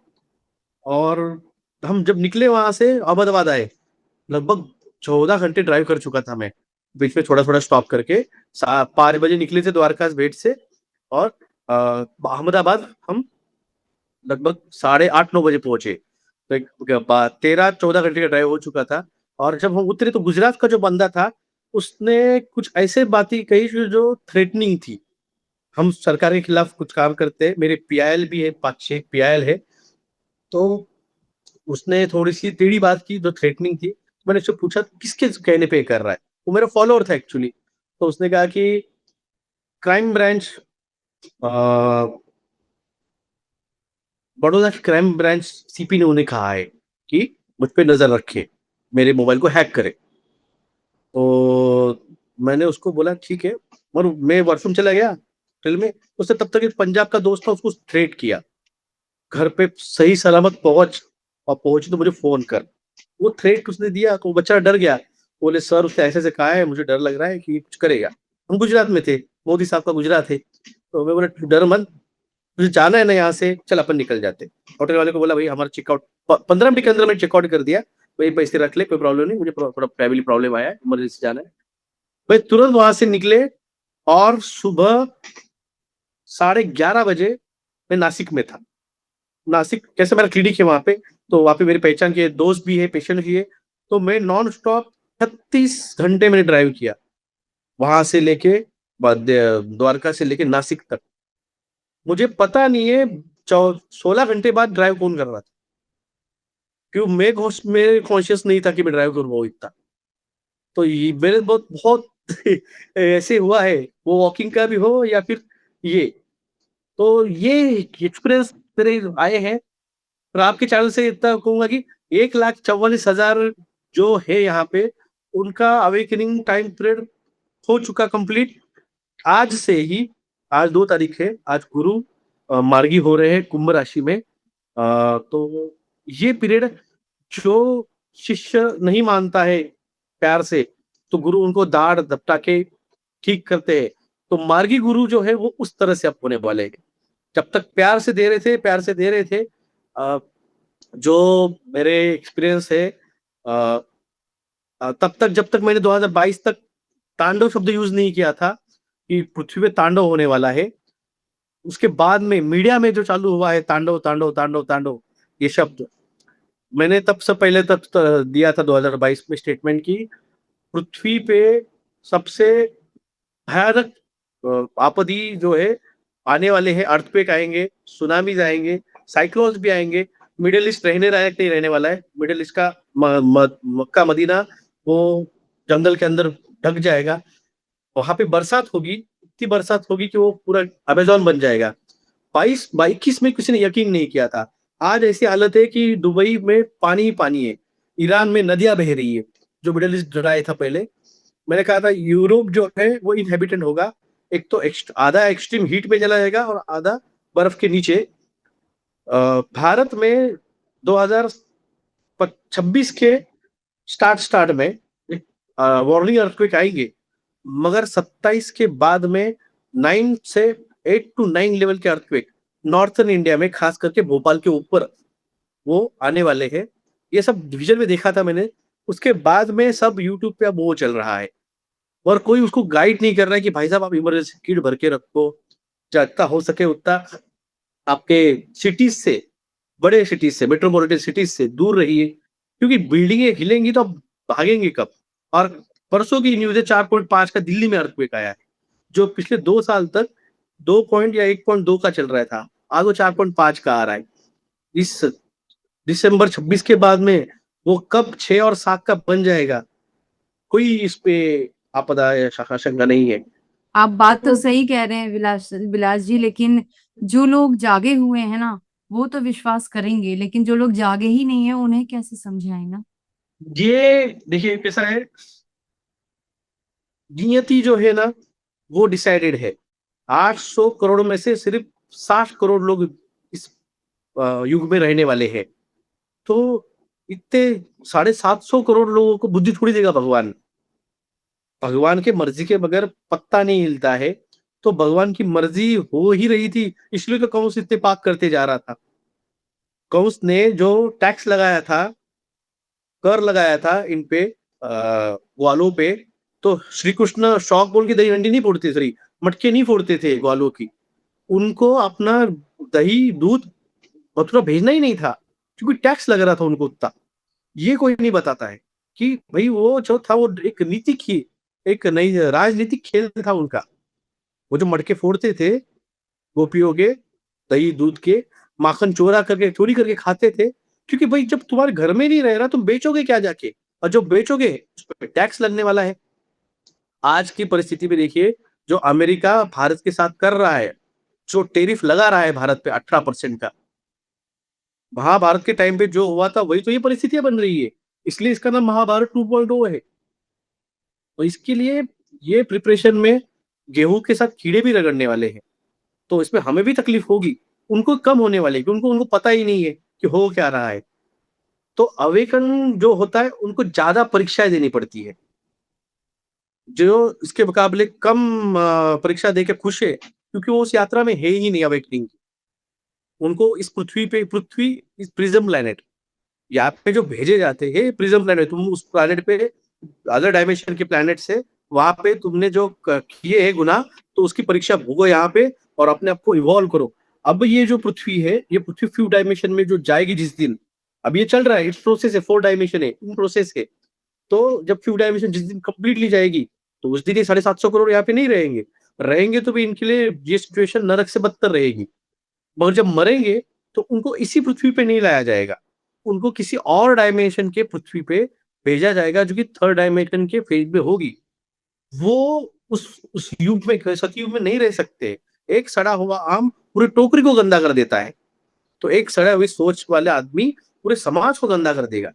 और हम जब निकले वहां से अहमदाबाद आए, लगभग 14 घंटे ड्राइव कर चुका था मैं, बीच में थोड़ा थोड़ा स्टॉप करके। 5 बजे निकले थे द्वारका बेट से, और अहमदाबाद हम लगभग 8:30-9 बजे पहुंचे। तो 13-14 घंटे का ड्राइव हो चुका था। और जब हम उतरे तो गुजरात का जो बंदा था, उसने कुछ ऐसे बातें कही जो थ्रेटनिंग थी। हम सरकार के खिलाफ कुछ काम करते हैं, मेरे पीआईएल भी है, 5-6 पीआईएल है। तो उसने थोड़ी-सी टेढ़ी बात की जो थ्रेटनिंग थी। मैंने उससे पूछा किसके कहने पे ये कर रहा है? वो मेरा फॉलोवर था एक्चुअली। तो उसने कहा कि क्राइम ब्रांच, अ, बड़ौदा की क्राइम ब्रांच सीपी ने उन्हें कहा है कि मुझ पे नज़र रखे, मेरे मोबाइल को हैक करे। तो मैंने उसको बोला ठीक है, और मैं वॉशरूम चला गया होटल में। उसने तब तक एक पंजाब का दोस्त था, उसको थ्रेट किया, घर पे सही सलामत पहुँच, और पहुँची तो मुझे फ़ोन कर। वो थ्रेट उसने दिया तो वो बच्चा डर गया। बोले सर उसने ऐसे-ऐसे कहा है, मुझे डर लग रहा है कि कुछ करेगा। हम गुजरात में थे, मोदी साहब का गुजरात है। तो मैं बोला तू डर मत, तुझे जाना है ना यहाँ से, चल अपन निकल जाते। होटल वाले को बोला भाई हमारा चेकआउट 15 मिनट के अंदर मैंने चेकआउट कर दिया। भाई पैसे रख ले, कोई प्रॉब्लम नहीं, मुझे थोड़ा फैमिली प्रॉब्लम आया है, इमरजेंसी जाना है। भाई तुरंत वहां से निकले, और सुबह 11:30 बजे मैं नासिक में था। नासिक कैसे, मेरा क्लिनिक है वहाँ पे, तो वहाँ पे मेरी पहचान के दोस्त भी है, पेशेंट भी है। तो मैं नॉन स्टॉप 36 घंटे मैंने ड्राइव किया, वहां से लेके द्वारका से लेके नासिक तक। मुझे पता नहीं है 16 घंटे बाद ड्राइव कौन कर रहा था, क्यों मैं कॉन्शियस नहीं था कि मैं ड्राइव करूँ इतना। तो ये मेरे बहुत बहुत ऐसे हुआ है, वो वॉकिंग का भी हो या फिर ये। तो ये एक्सपीरियंस मेरे आए हैं। और आपके चैनल से इतना कहूँगा कि 1,44,000 जो है यहाँ पे, उनका अवेकनिंग टाइम पीरियड हो चुका कंप्लीट। आज से ही, आज 2 तारीख है, आज गुरु मार्गी हो रहे हैं कुंभ राशि में। तो ये पीरियड जो शिष्य नहीं मानता है प्यार से, तो गुरु उनको दाढ़ दपटा के ठीक करते हैं। तो मार्गी गुरु जो है वो उस तरह से अब होने वाले हैं। जब तक प्यार से दे रहे थे, प्यार से दे रहे थे, जो मेरे एक्सपीरियंस है, अ, तब तक जब तक मैंने 2022 तक तांडव शब्द यूज नहीं किया था कि पृथ्वी पे तांडव होने वाला है। उसके बाद में मीडिया में जो चालू हुआ है तांडव तांडव तांडव तांडव, ये शब्द मैंने तब से पहले तक दिया था 2022 में स्टेटमेंट की, पृथ्वी पे सबसे भयानक आपदी जो है आने वाले हैं। अर्थक्वेक आएंगे, सुनामीज आएंगे, साइक्लोन्स भी आएंगे। मिडिल ईस्ट रहने लायक नहीं रहने वाला है। मिडिल ईस्ट का मक्का मदीना वो जंगल के अंदर ढक जाएगा। वहां पे बरसात होगी, इतनी बरसात होगी कि वो पूरा अमेजोन बन जाएगा। 22-21 में किसी ने यकीन नहीं किया था। आज ऐसी हालत है कि दुबई में पानी ही पानी है, ईरान में नदियां बह रही है, जो मिडिल ईस्ट ड्राई था पहले। मैंने कहा था यूरोप जो है वो इनहेबिटेंट होगा। एक तो आधा एक्सट्रीम हीट में चला जाएगा और आधा बर्फ के नीचे। भारत में 2026 के स्टार्ट में वार्निंग अर्थक्वेक आएंगे, मगर 27 के बाद में 9 से 8 to 9 लेवल के अर्थक्वेक नॉर्थर्न इंडिया में, खास करके भोपाल के ऊपर वो आने वाले हैं। ये सब डिवीजन में देखा था मैंने। उसके बाद में सब यूट्यूब पे अब वो चल रहा है, और कोई उसको गाइड नहीं कर रहा है कि भाई साहब आप इमरजेंसी किट भर के रखो, जितना हो सके उतना आपके सिटीज से, बड़े सिटीज से, मेट्रोपॉलिटन सिटीज से दूर रहिए, क्योंकि बिल्डिंगें हिलेंगी तो आप भागेंगे कब। और परसों की न्यूज है 4.5 का दिल्ली में अर्थक्वेक आया है, जो पिछले 2 साल तक 2 पॉइंट या 1.2 का चल रहा था, आज वो 4.5 का आ रहा है। इस दिसंबर 26 के बाद में वो कब 6 और 7 का बन जाएगा, कोई इस पे आपदा या आशंका नहीं है। आप बात तो तो सही कह रहे हैं विलास जी, लेकिन जो लोग जागे हुए हैं ना, वो तो विश्वास करेंगे, लेकिन जो लोग जागे ही नहीं है उन्हें कैसे समझाएं ना। ये देखिए कैसा है, नियति जो है ना वो डिसाइडेड है। 800 करोड़ में से सिर्फ 60 करोड़ लोग इस युग में रहने वाले हैं। तो इतने 750 करोड़ लोगों को बुद्धि थोड़ी देगा भगवान। भगवान के मर्जी के बगैर पत्ता नहीं हिलता है। तो भगवान की मर्जी हो ही रही थी, इसलिए तो कंस इतने पाप करते जा रहा था। कंस ने जो टैक्स लगाया था, कर लगाया था इन पे, ग्वालों पे, तो श्री कृष्ण शौक बोल के दही हंडी नहीं फोड़ते, सॉरी मटके नहीं फोड़ते थे ग्वालों की। उनको अपना दही दूध मथुरा भेजना ही नहीं था, क्योंकि टैक्स लग रहा था उनको उतना। ये कोई नहीं बताता है कि भाई वो जो था वो एक नीति की, एक नई राजनीतिक खेल था उनका। वो जो मटके फोड़ते थे गोपियों के, दही दूध के, माखन चोरी करके खाते थे, क्योंकि भाई जब तुम्हारे घर में नहीं रह रहा तुम बेचोगे क्या जाके, और जो बेचोगे उस पर टैक्स लगने वाला है। आज की परिस्थिति में देखिए, जो अमेरिका भारत के साथ कर रहा है, जो टेरिफ लगा रहा है भारत पे 18% का, महाभारत के टाइम पे जो हुआ था वही तो ये परिस्थितियां बन रही है। इसलिए इसका नाम महाभारत 2.0 है। तो इसके लिए ये प्रिपरेशन में गेहूं के साथ कीड़े भी रगड़ने वाले हैं, तो इसमें हमें भी तकलीफ होगी, उनको कम होने वाली है, क्योंकि उनको उनको पता ही नहीं है कि हो क्या रहा है। तो अवेकन जो होता है उनको ज्यादा परीक्षाएं देनी पड़ती है, जो इसके मुकाबले कम परीक्षा देके खुश है, क्योंकि वो उस यात्रा में है ही नहीं अवेकनिंग। उनको इस पृथ्वी इस प्रिज्म प्लैनेट, यहाँ पे जो भेजे जाते हैं प्रिज्म प्लैनेट, तुम उस प्लैनेट पे अदर डायमेंशन के प्लैनेट से वहां पे तुमने जो किए हैं गुनाह, तो उसकी परीक्षा भोगो यहाँ पे और अपने आप को इवॉल्व करो। अब ये जो पृथ्वी है, ये पृथ्वी फ्यू डायमेंशन में जो जाएगी जिस दिन, अब ये चल रहा है, इस प्रोसेस है, 4 डायमेंशन है, इन प्रोसेस है। तो जब फ्यू डायमेंशन जिस दिन कंप्लीटली जाएगी, तो उस दिन ये 750 करोड़ यहाँ पे नहीं रहेंगे। रहेंगे तो भी इनके लिए ये सिचुएशन नरक से बदतर रहेगी। मगर जब मरेंगे तो उनको इसी पृथ्वी पे नहीं लाया जाएगा, उनको किसी और डायमेंशन के पृथ्वी पे भेजा जाएगा, जो कि 3rd डायमेंशन के फेज में होगी। वो उस युग में, सतयुग में नहीं रह सकते। एक सड़ा हुआ आम पूरे टोकरी को गंदा कर देता है, तो एक सड़ा हुई सोच वाले आदमी पूरे समाज को गंदा कर देगा।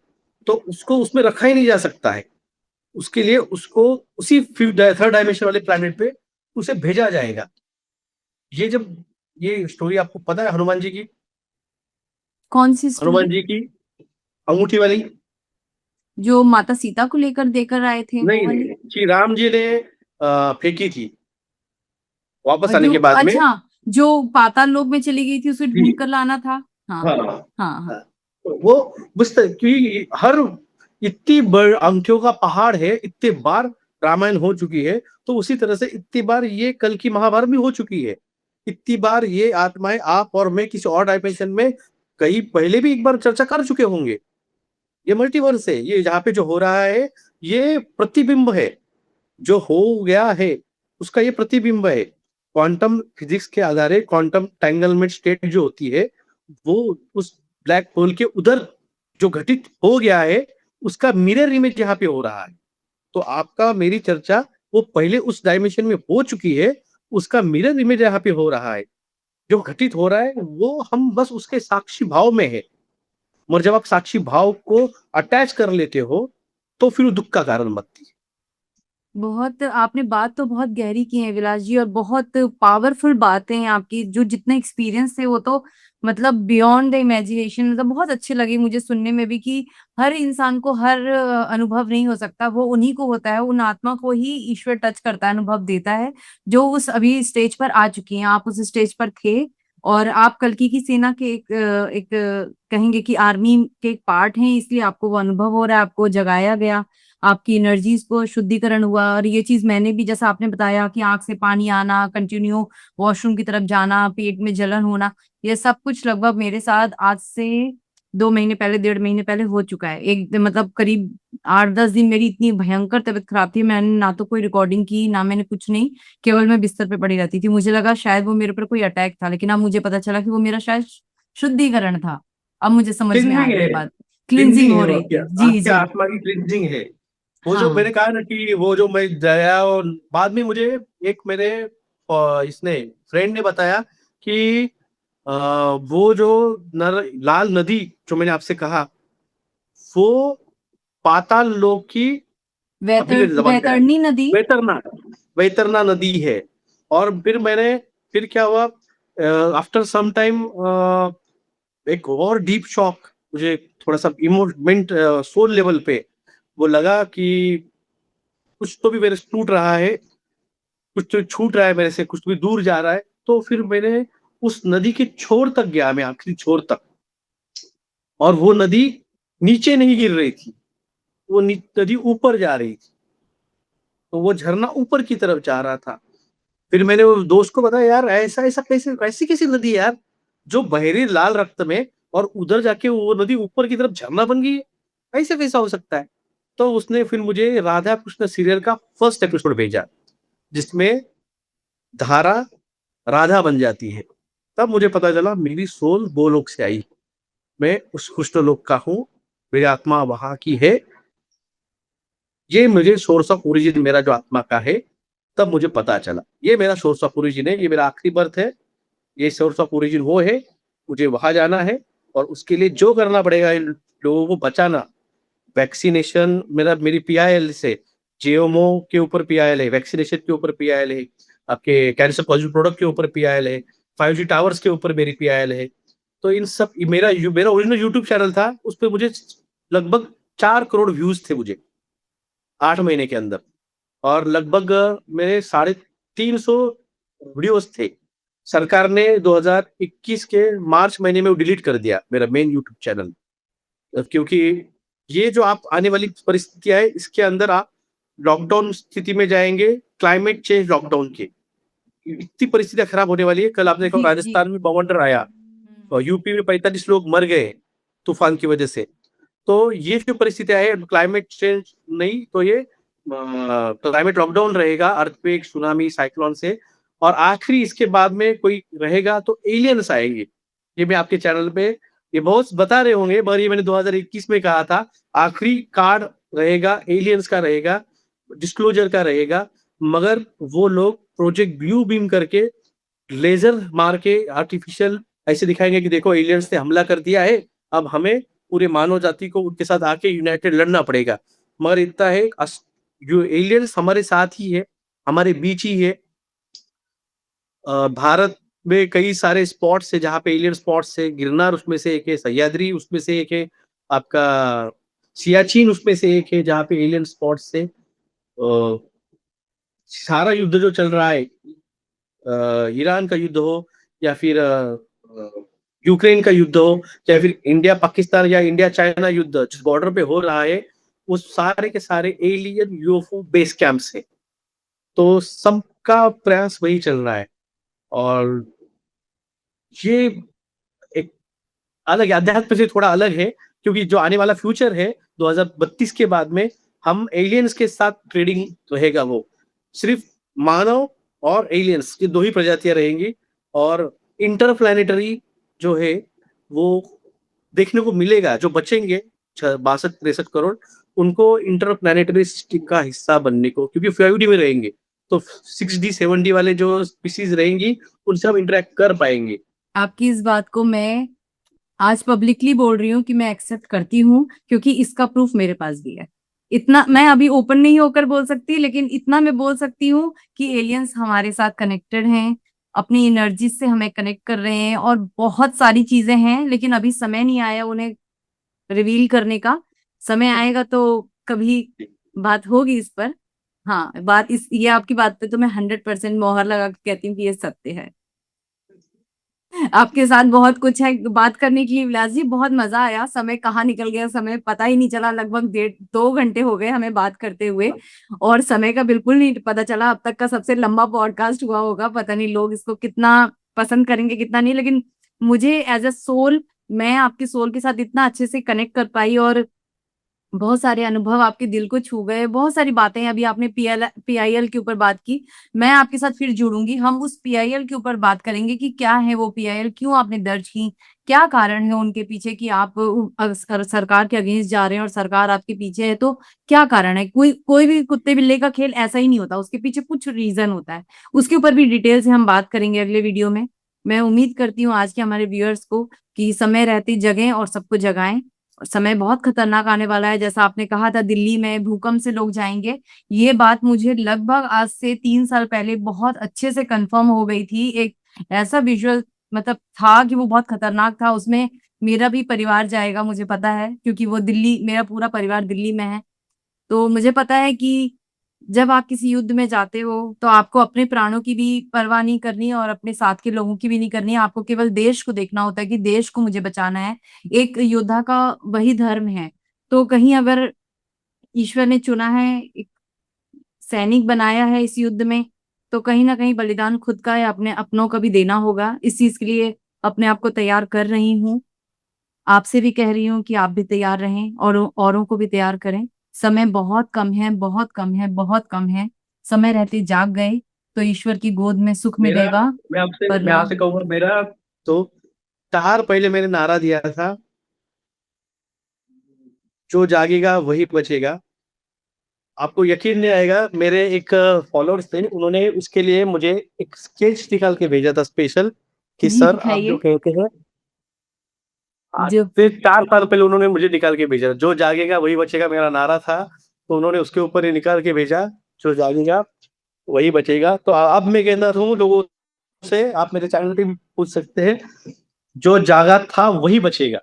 तो उसको उसमें रखा ही नहीं जा सकता है। उसके लिए उसको उसी 3rd डायमेंशन वाले प्लैनेट पे उसे भेजा जाएगा। ये जब ये स्टोरी आपको पता है हनुमान जी की? कौन सी हनुमान स्टोरी? जी की अंगूठी वाली? जो माता सीता को लेकर देकर आए थे वो नहीं वाली? नहीं, श्री राम जी ने फेंकी थी वापस और आने जो, के बाद में। अच्छा, जो पाताल लोक में चली गई थी उसे जी, ढूंढ कर लाना था। हाँ हाँ हाँ हाँ। हाँ। तो वो क्योंकि हर इतनी बड़ अंकियों का पहाड़ है, इतने बार रामायण हो चुकी है, तो उसी तरह से इतनी बार ये कल की महाभारत भी हो चुकी है। इतनी बार ये आत्माएं, आप और मैं, किसी और डायमेंशन में कहीं पहले भी एक बार चर्चा कर चुके होंगे। ये मल्टीवर्स है, ये जहाँ पे जो हो रहा है ये प्रतिबिंब है, जो हो गया है उसका ये प्रतिबिंब है। क्वांटम फिजिक्स के आधार, क्वांटम टेंगलमेंट स्टेट जो होती है, वो उस ब्लैक होल के उधर जो घटित हो गया है उसका मिरर इमेज यहाँ पे हो रहा है। तो आपका मेरी चर्चा वो पहले उस डायमेंशन में हो चुकी है, उसका मिरर इमेज यहाँ पे हो रहा है। जो घटित हो रहा है वो हम बस उसके साक्षी भाव में है। मगर जब आप साक्षी भाव को अटैच कर लेते हो तो फिर वो दुख का कारण बनती है। बहुत आपने बात तो बहुत गहरी की है विलास जी, और बहुत पावरफुल बातें हैं आपकी। जो जितना एक्सपीरियंस है वो तो मतलब बियॉन्ड द इमेजिनेशन, मतलब बहुत अच्छे लगे मुझे सुनने में भी कि हर इंसान को हर अनुभव नहीं हो सकता, वो उन्हीं को होता है, उन आत्मा को ही ईश्वर टच करता है, अनुभव देता है, जो उस अभी स्टेज पर आ चुकी हैं। आप उस स्टेज पर थे, और आप कल्कि की सेना के कहेंगे कि आर्मी के एक पार्ट हैं, इसलिए आपको वो अनुभव हो रहा है, आपको जगाया गया, आपकी एनर्जीज को शुद्धिकरण हुआ। और ये चीज मैंने भी, जैसा आपने बताया कि आंख से पानी आना, कंटिन्यू वॉशरूम की तरफ जाना, पेट में जलन होना, ये सब कुछ लगभग मेरे साथ आज से 2 महीने पहले, 1.5 महीने पहले हो चुका है। एक मतलब करीब 8-10 दिन मेरी इतनी भयंकर तबीयत खराब थी, मैंने ना तो कोई रिकॉर्डिंग की, ना मैंने कुछ नहीं, केवल मैं बिस्तर पे पड़ी रहती थी। मुझे लगा शायद वो मेरे ऊपर कोई अटैक था, लेकिन अब मुझे पता चला कि वो मेरा शायद शुद्धिकरण था। अब मुझे समझ में आ क्लिनजिंग रही है, है बात। क्लींजिंग क्लिनजिंग हो है वो रही आपके थी, जी आपके जी। आत्मा की क्लिनजिंग है। वो जो हाँ। मैंने कहा ना कि वो जो मैं गया और बाद में मुझे एक मेरे इसने फ्रेंड ने बताया कि वो जो लाल नदी जो मैंने आपसे कहा, वो पाताल लोक की अभी जबान पे आ वैतरणी नदी। वैतरना वैतरना नदी है। और फिर फिर क्या हुआ, आफ्टर सम टाइम एक और डीप शॉक मुझे, थोड़ा सा इमोशमेंट सोल लेवल पे वो लगा कि कुछ तो भी मेरे से टूट रहा है, कुछ तो छूट रहा है मेरे से, कुछ तो भी दूर जा रहा है। तो फिर मैंने उस नदी के छोर तक गया, मैं आखिरी छोर तक, और वो नदी नीचे नहीं गिर रही थी, वो नदी ऊपर जा रही थी, तो वो झरना ऊपर की तरफ जा रहा था। फिर मैंने वो दोस्त को बताया, यार ऐसा ऐसा कैसे, ऐसी कैसी नदी है यार, जो बह रही लाल रक्त में, और उधर जाके वो नदी ऊपर की तरफ झरना बन गई है, ऐसे कैसा हो सकता है। तो उसने फिर मुझे राधा कृष्ण सीरियल का फर्स्ट एपिसोड भेजा, जिसमें धारा राधा बन जाती है। तब मुझे पता चला मेरी सोल गोलोक से आई, मैं उस कृष्ण लोक का हूँ, मेरी आत्मा वहां की है। ये मुझे सोर्स ऑफ ओरिजिन मेरा जो आत्मा का है, तब मुझे पता चला ये मेरा सोर्स ऑफ ओरिजिन है, ये मेरा आखिरी बर्थ है, ये सोर्स ऑफ ओरिजिन वो है, मुझे वहां जाना है। और उसके लिए जो करना पड़ेगा इन लोगों को बचाना, वैक्सीनेशन, मेरी पीआईएल से, जेओमो के ऊपर पीआईएल है, वैक्सीनेशन के ऊपर पीआईएल है, आपके कैंसर पॉजिटिव प्रोडक्ट के ऊपर पीआईएल है, 5G टावर्स के ऊपर मेरी पीआईएल है। तो इन सब मेरा ओरिजिनल यूट्यूब चैनल था, उस पर मुझे लगभग 4 करोड़ व्यूज थे मुझे 8 महीने के अंदर, और लगभग मेरे 350 वीडियोस थे। सरकार ने 2021 के मार्च महीने में वो डिलीट कर दिया मेरा मेन यूट्यूब चैनल, क्योंकि ये जो आप आने वाली परिस्थितियां है, इसके अंदर आप लॉकडाउन स्थिति में जाएंगे, क्लाइमेट चेंज लॉकडाउन के, इतनी परिस्थितियां खराब होने वाली है। कल आपने देखा जी जी। राजस्थान में बवंडर आया, और यूपी में 45 लोग मर गए तूफान की वजह से। तो ये जो परिस्थितियां है, क्लाइमेट चेंज नहीं तो ये क्लाइमेट लॉकडाउन रहेगा, अर्थक्वेक, सुनामी, साइक्लोन से। और आखिरी इसके बाद में कोई रहेगा तो एलियंस आएंगे। ये मैं आपके चैनल पे ये बहुत बता रहे होंगे, मगर ये मैंने 2021 में कहा था, आखिरी कार्ड रहेगा, एलियंस का रहेगा, डिस्क्लोजर का रहेगा। मगर वो लोग प्रोजेक्ट ब्लू बीम करके, लेजर मार के, आर्टिफिशियल ऐसे दिखाएंगे कि देखो एलियंस ने हमला कर दिया है, अब हमें पूरे मानव जाति को उनके साथ आके यूनाइटेड लड़ना पड़ेगा। मगर इतना है, जो एलियंस हमारे साथ ही है, हमारे बीच ही है। भारत में कई सारे स्पॉट्स है जहाँ पे एलियन स्पॉट्स है, गिरनार उसमें से एक है, सह्याद्री उसमें से एक है, आपका सियाचिन उसमें से एक है जहाँ पे एलियन स्पॉट्स है। सारा युद्ध जो चल रहा है, ईरान का युद्ध हो, या फिर यूक्रेन का युद्ध हो, या फिर इंडिया पाकिस्तान या इंडिया चाइना युद्ध जिस बॉर्डर पे हो रहा है, वो सारे के सारे एलियन यूएफओ बेस कैंप्स है। तो सबका प्रयास वही चल रहा है। और ये एक अलग है, अध्यात्म से थोड़ा अलग है, क्योंकि जो आने वाला फ्यूचर है 2032 के बाद में, हम एलियंस के साथ ट्रेडिंग रहेगा, वो सिर्फ मानव और एलियंस ये दो ही प्रजातियां रहेंगी। और इंटरप्लैनेटरी जो है वो देखने को मिलेगा, जो बचेंगे 62-63 करोड़, उनको इंटरप्लैनेटरी सिस्टम का हिस्सा बनने को, क्योंकि 5D में रहेंगे, तो 6D 7D वाले जो स्पीसीज रहेंगी उनसे हम इंटरेक्ट कर पाएंगे। आपकी इस बात को मैं आज पब्लिकली बोल रही हूँ कि मैं एक्सेप्ट करती हूँ, क्योंकि इसका प्रूफ मेरे पास भी है। इतना मैं अभी ओपन नहीं होकर बोल सकती, लेकिन इतना मैं बोल सकती हूँ कि एलियंस हमारे साथ कनेक्टेड हैं, अपनी एनर्जी से हमें कनेक्ट कर रहे हैं, और बहुत सारी चीजें हैं, लेकिन अभी समय नहीं आया उन्हें रिवील करने का। समय आएगा तो कभी बात होगी इस पर। हाँ, बात इस ये आपकी बात पे तो मैं 100% मोहर लगा के कहती हूँ कि ये सत्य है। आपके साथ बहुत कुछ है बात करने के लिए विलास जी, बहुत मजा आया, समय कहाँ निकल गया समय पता ही नहीं चला, लगभग 1.5-2 घंटे हो गए हमें बात करते हुए, और समय का बिल्कुल नहीं पता चला। अब तक का सबसे लंबा पॉडकास्ट हुआ होगा, पता नहीं लोग इसको कितना पसंद करेंगे कितना नहीं, लेकिन मुझे एज अ सोल, मैं आपकी सोल के साथ इतना अच्छे से कनेक्ट कर पाई, और बहुत सारे अनुभव आपके दिल को छू गए, बहुत सारी बातें अभी आपने पीआईएल के ऊपर बात की। मैं आपके साथ फिर जुड़ूंगी, हम उस पीआईएल के ऊपर बात करेंगे कि क्या है वो पीआईएल, क्यों आपने दर्ज की, क्या कारण है उनके पीछे कि आप सरकार के अगेंस्ट जा रहे हैं और सरकार आपके पीछे है, तो क्या कारण है। कोई कोई भी कुत्ते बिल्ले का खेल ऐसा ही नहीं होता, उसके पीछे कुछ रीजन होता है। उसके ऊपर भी डिटेल से हम बात करेंगे अगले वीडियो में। मैं उम्मीद करती हूँ आज के हमारे व्यूअर्स को कि समय रहती जगें और सबको जगाएं। समय बहुत खतरनाक आने वाला है, जैसा आपने कहा था दिल्ली में भूकंप से लोग जाएंगे। ये बात मुझे लगभग आज से 3 साल पहले बहुत अच्छे से कंफर्म हो गई थी। एक ऐसा विजुअल मतलब था कि वो बहुत खतरनाक था, उसमें मेरा भी परिवार जाएगा मुझे पता है, क्योंकि वो दिल्ली, मेरा पूरा परिवार दिल्ली में है। तो मुझे पता है कि जब आप किसी युद्ध में जाते हो तो आपको अपने प्राणों की भी परवाह नहीं करनी और अपने साथ के लोगों की भी नहीं करनी है, आपको केवल देश को देखना होता है कि देश को मुझे बचाना है। एक योद्धा का वही धर्म है। तो कहीं अगर ईश्वर ने चुना है, एक सैनिक बनाया है इस युद्ध में, तो कहीं ना कहीं बलिदान खुद का या अपने अपनों का भी देना होगा। इस चीज के लिए अपने आप को तैयार कर रही हूँ। आपसे भी कह रही हूँ कि आप भी तैयार रहें और औरों को भी तैयार करें। समय बहुत कम है, बहुत कम है, बहुत कम है। समय रहते जाग गए तो ईश्वर की गोद में सुख मेरा मिलेगा। मैं वरना आपसे कहूंगा, मेरा तो 4 पहले मैंने नारा दिया था, जो जागेगा वही बचेगा। आपको यकीन नहीं आएगा, मेरे एक फॉलोअर्स थे, उन्होंने उसके लिए मुझे एक स्केच निकाल के भेजा था स्पेशल, कि जी सर आप जो दिखाइए। कहते हैं, आज जो से 4 साल पहले उन्होंने मुझे निकाल के भेजा, जो जागेगा वही बचेगा मेरा नारा था, तो उन्होंने उसके ऊपर ही निकाल के भेजा, जो जागेगा वही बचेगा। तो अब मैं कहना हूँ लोगों से, आप मेरे चैनल पे भी पूछ सकते हैं, जो जागा था वही बचेगा।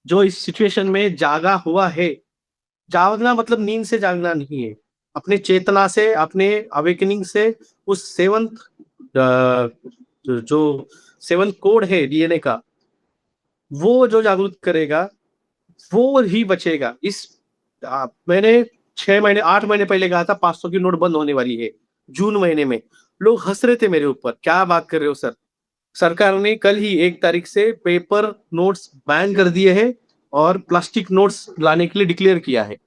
जो इस सिचुएशन में जागा हुआ है, जागना मतलब नींद से जागना नहीं है, अपने चेतना से, अपने अवेकनिंग से, उस सेवंथ जो सेवंथ कोड है डीएनए का, वो जो जागरूक करेगा वो ही बचेगा। मैंने 6 महीने 8 महीने पहले कहा था 500 की नोट बंद होने वाली है जून महीने में। लोग हंस रहे थे मेरे ऊपर, क्या बात कर रहे हो सर। सरकार ने कल ही 1 तारीख से पेपर नोट्स बैन कर दिए हैं और प्लास्टिक नोट्स लाने के लिए डिक्लेयर किया है।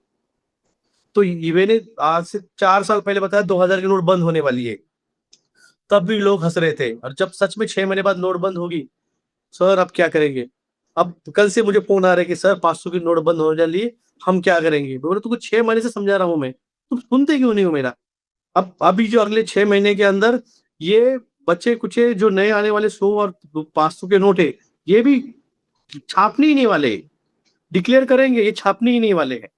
तो ये मैंने आज से 4 साल पहले बताया 2000 की नोट बंद होने वाली है, तब भी लोग हंस रहे थे। और जब सच में 6 महीने बाद नोट बंद होगी, सर अब क्या करेंगे। अब कल से मुझे फोन आ रहा है कि सर 500 की नोट बंद होने वाली है, हम क्या करेंगे। बोले तुमको 6 महीने से समझा रहा हूँ मैं, तुम सुनते क्यों नहीं हो मेरा। अब अभी जो अगले 6 महीने के अंदर ये बच्चे कुचे जो नए आने वाले 100 और 500 के नोट है, ये भी छापने ही नहीं वाले, डिक्लेयर करेंगे, ये छापने ही नहीं वाले हैं।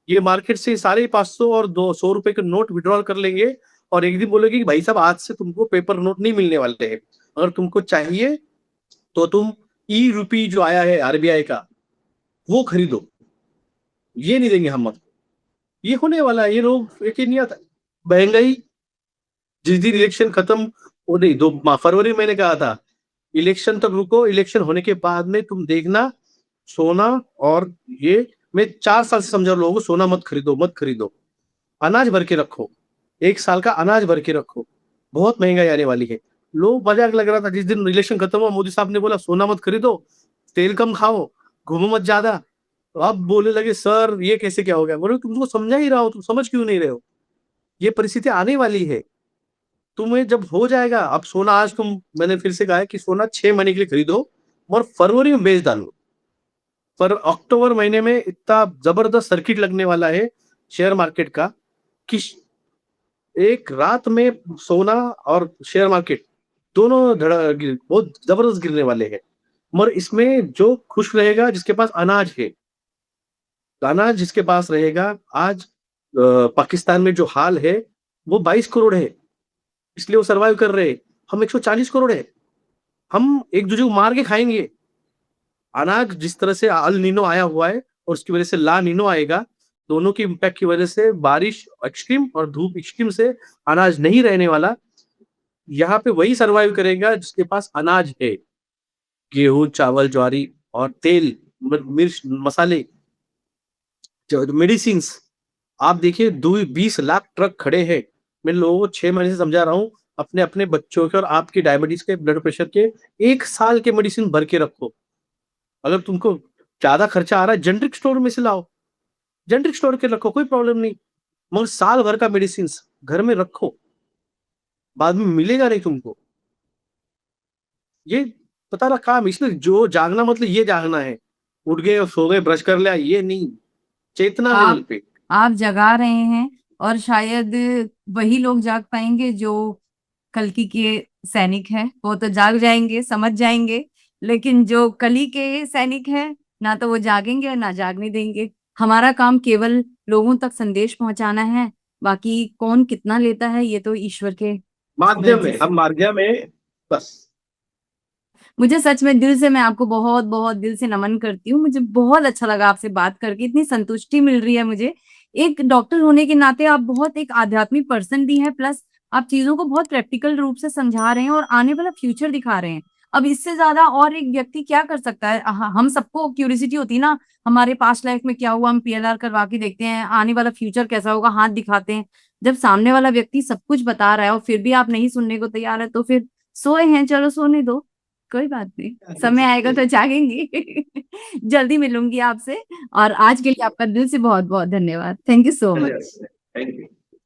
ये मार्केट से सारे 500 और 200 रुपए के नोट विड्रॉल कर लेंगे और एक दिन बोलेंगे कि भाई साहब आज से तुमको पेपर नोट नहीं मिलने वाले हैं, अगर तुमको चाहिए तो तुम ई रूपी जो आया है आरबीआई का वो खरीदो, ये नहीं देंगे हम। ये होने वाला है, ये लोग यकीन नहीं आता। महंगाई, जिस दिन इलेक्शन खत्म, वो नहीं, 2 फरवरी मैंने कहा था इलेक्शन तक रुको, इलेक्शन होने के बाद में तुम देखना सोना, और ये मैं 4 साल से समझा लोगों को, सोना मत खरीदो, मत खरीदो, अनाज भर के रखो, 1 साल का अनाज भर के रखो, बहुत महंगाई आने वाली है। लोग मजाक लग रहा था जिस दिन इलेक्शन खत्म हुआ, मोदी साहब ने बोला सोना मत खरीदो, तेल कम खाओ, घूमो मत ज्यादा। तो अब बोलने लगे सर ये कैसे क्या हो गया। बोले तुमको समझा ही रहा हो, तुम समझ क्यों नहीं रहे हो। ये परिस्थिति आने वाली है, तुम्हें जब हो जाएगा। अब सोना आज तुम, मैंने फिर से कहा है कि सोना 6 महीने के लिए खरीदो और फरवरी में बेच डालो। पर अक्टूबर महीने में इतना जबरदस्त सर्किट लगने वाला है शेयर मार्केट का कि एक रात में सोना और शेयर मार्केट दोनों बहुत जबरदस्त गिरने वाले हैं। मगर इसमें जो खुश रहेगा जिसके पास अनाज है, अनाज जिसके पास रहेगा। आज पाकिस्तान में जो हाल है वो 22 करोड़ है, इसलिए वो सरवाइव कर रहे हैं। हम 140 करोड़ है, हम एक दूसरे को मार के खाएंगे। अनाज जिस तरह से अल नीनो आया हुआ है और उसकी वजह से ला नीनो आएगा, दोनों की इम्पैक्ट की वजह से बारिश एक्सट्रीम और धूप एक्सट्रीम से अनाज नहीं रहने वाला। यहाँ पे वही सरवाइव करेगा जिसके पास अनाज है, गेहूं, चावल, ज्वारी और तेल, मिर्च, मसाले, मेडिसिन। आप देखिए 20 लाख ट्रक खड़े हैं। मैं लोगों को 6 महीने से समझा रहा हूँ, अपने अपने बच्चों के और आपकी डायबिटीज के, ब्लड प्रेशर के 1 साल के मेडिसिन भर के रखो। अगर तुमको ज्यादा खर्चा आ रहा है, जेनरिक स्टोर में से लाओ, जेनरिक स्टोर के रखो, कोई प्रॉब्लम नहीं, मगर साल भर का मेडिसिन घर में रखो, बाद में मिलेगा नहीं तुमको। ये पता ना काम, इसलिए जो जागना मतलब ये जागना है, उठ गए और सो गए, ब्रश कर लिया, ये नहीं, चेतना लेवल आप पे। आप जगा रहे हैं और शायद वही लोग जाग पाएंगे जो कल्कि के सैनिक हैं। वो तो जाग जाएंगे, समझ जाएंगे, लेकिन जो कली के सैनिक हैं ना तो वो जागेंगे और ना जागने देंगे। हमारा काम केवल लोगों तक संदेश पहुंचाना है, बाकी कौन कितना लेता है ये तो ईश्वर के माध्यम मर्जी में, से। हम माध्यम में, बस। मुझे सच में दिल से, मैं आपको बहुत बहुत दिल से नमन करती हूँ। मुझे बहुत अच्छा लगा आपसे बात करके, इतनी संतुष्टि मिल रही है मुझे। एक डॉक्टर होने के नाते आप बहुत एक आध्यात्मिक पर्सन भी हैं, प्लस आप चीजों को बहुत प्रैक्टिकल रूप से समझा रहे हैं और आने वाला फ्यूचर दिखा रहे हैं। अब इससे ज्यादा और एक व्यक्ति क्या कर सकता है? हम सबको क्यूरियोसिटी होती है ना, हमारे पास्ट लाइफ में क्या हुआ, हम पीएलआर करवा के देखते हैं, आने वाला फ्यूचर कैसा होगा, हाथ दिखाते हैं। जब सामने वाला व्यक्ति सब कुछ बता रहा है और फिर भी आप नहीं सुनने को तैयार है, तो फिर सोए हैं, चलो सोने दो, कोई बात नहीं, समय आएगा तो जागेंगी। जल्दी मिलूंगी आपसे। और आज के लिए आपका दिल से बहुत बहुत धन्यवाद। Thank you so much. Thank you.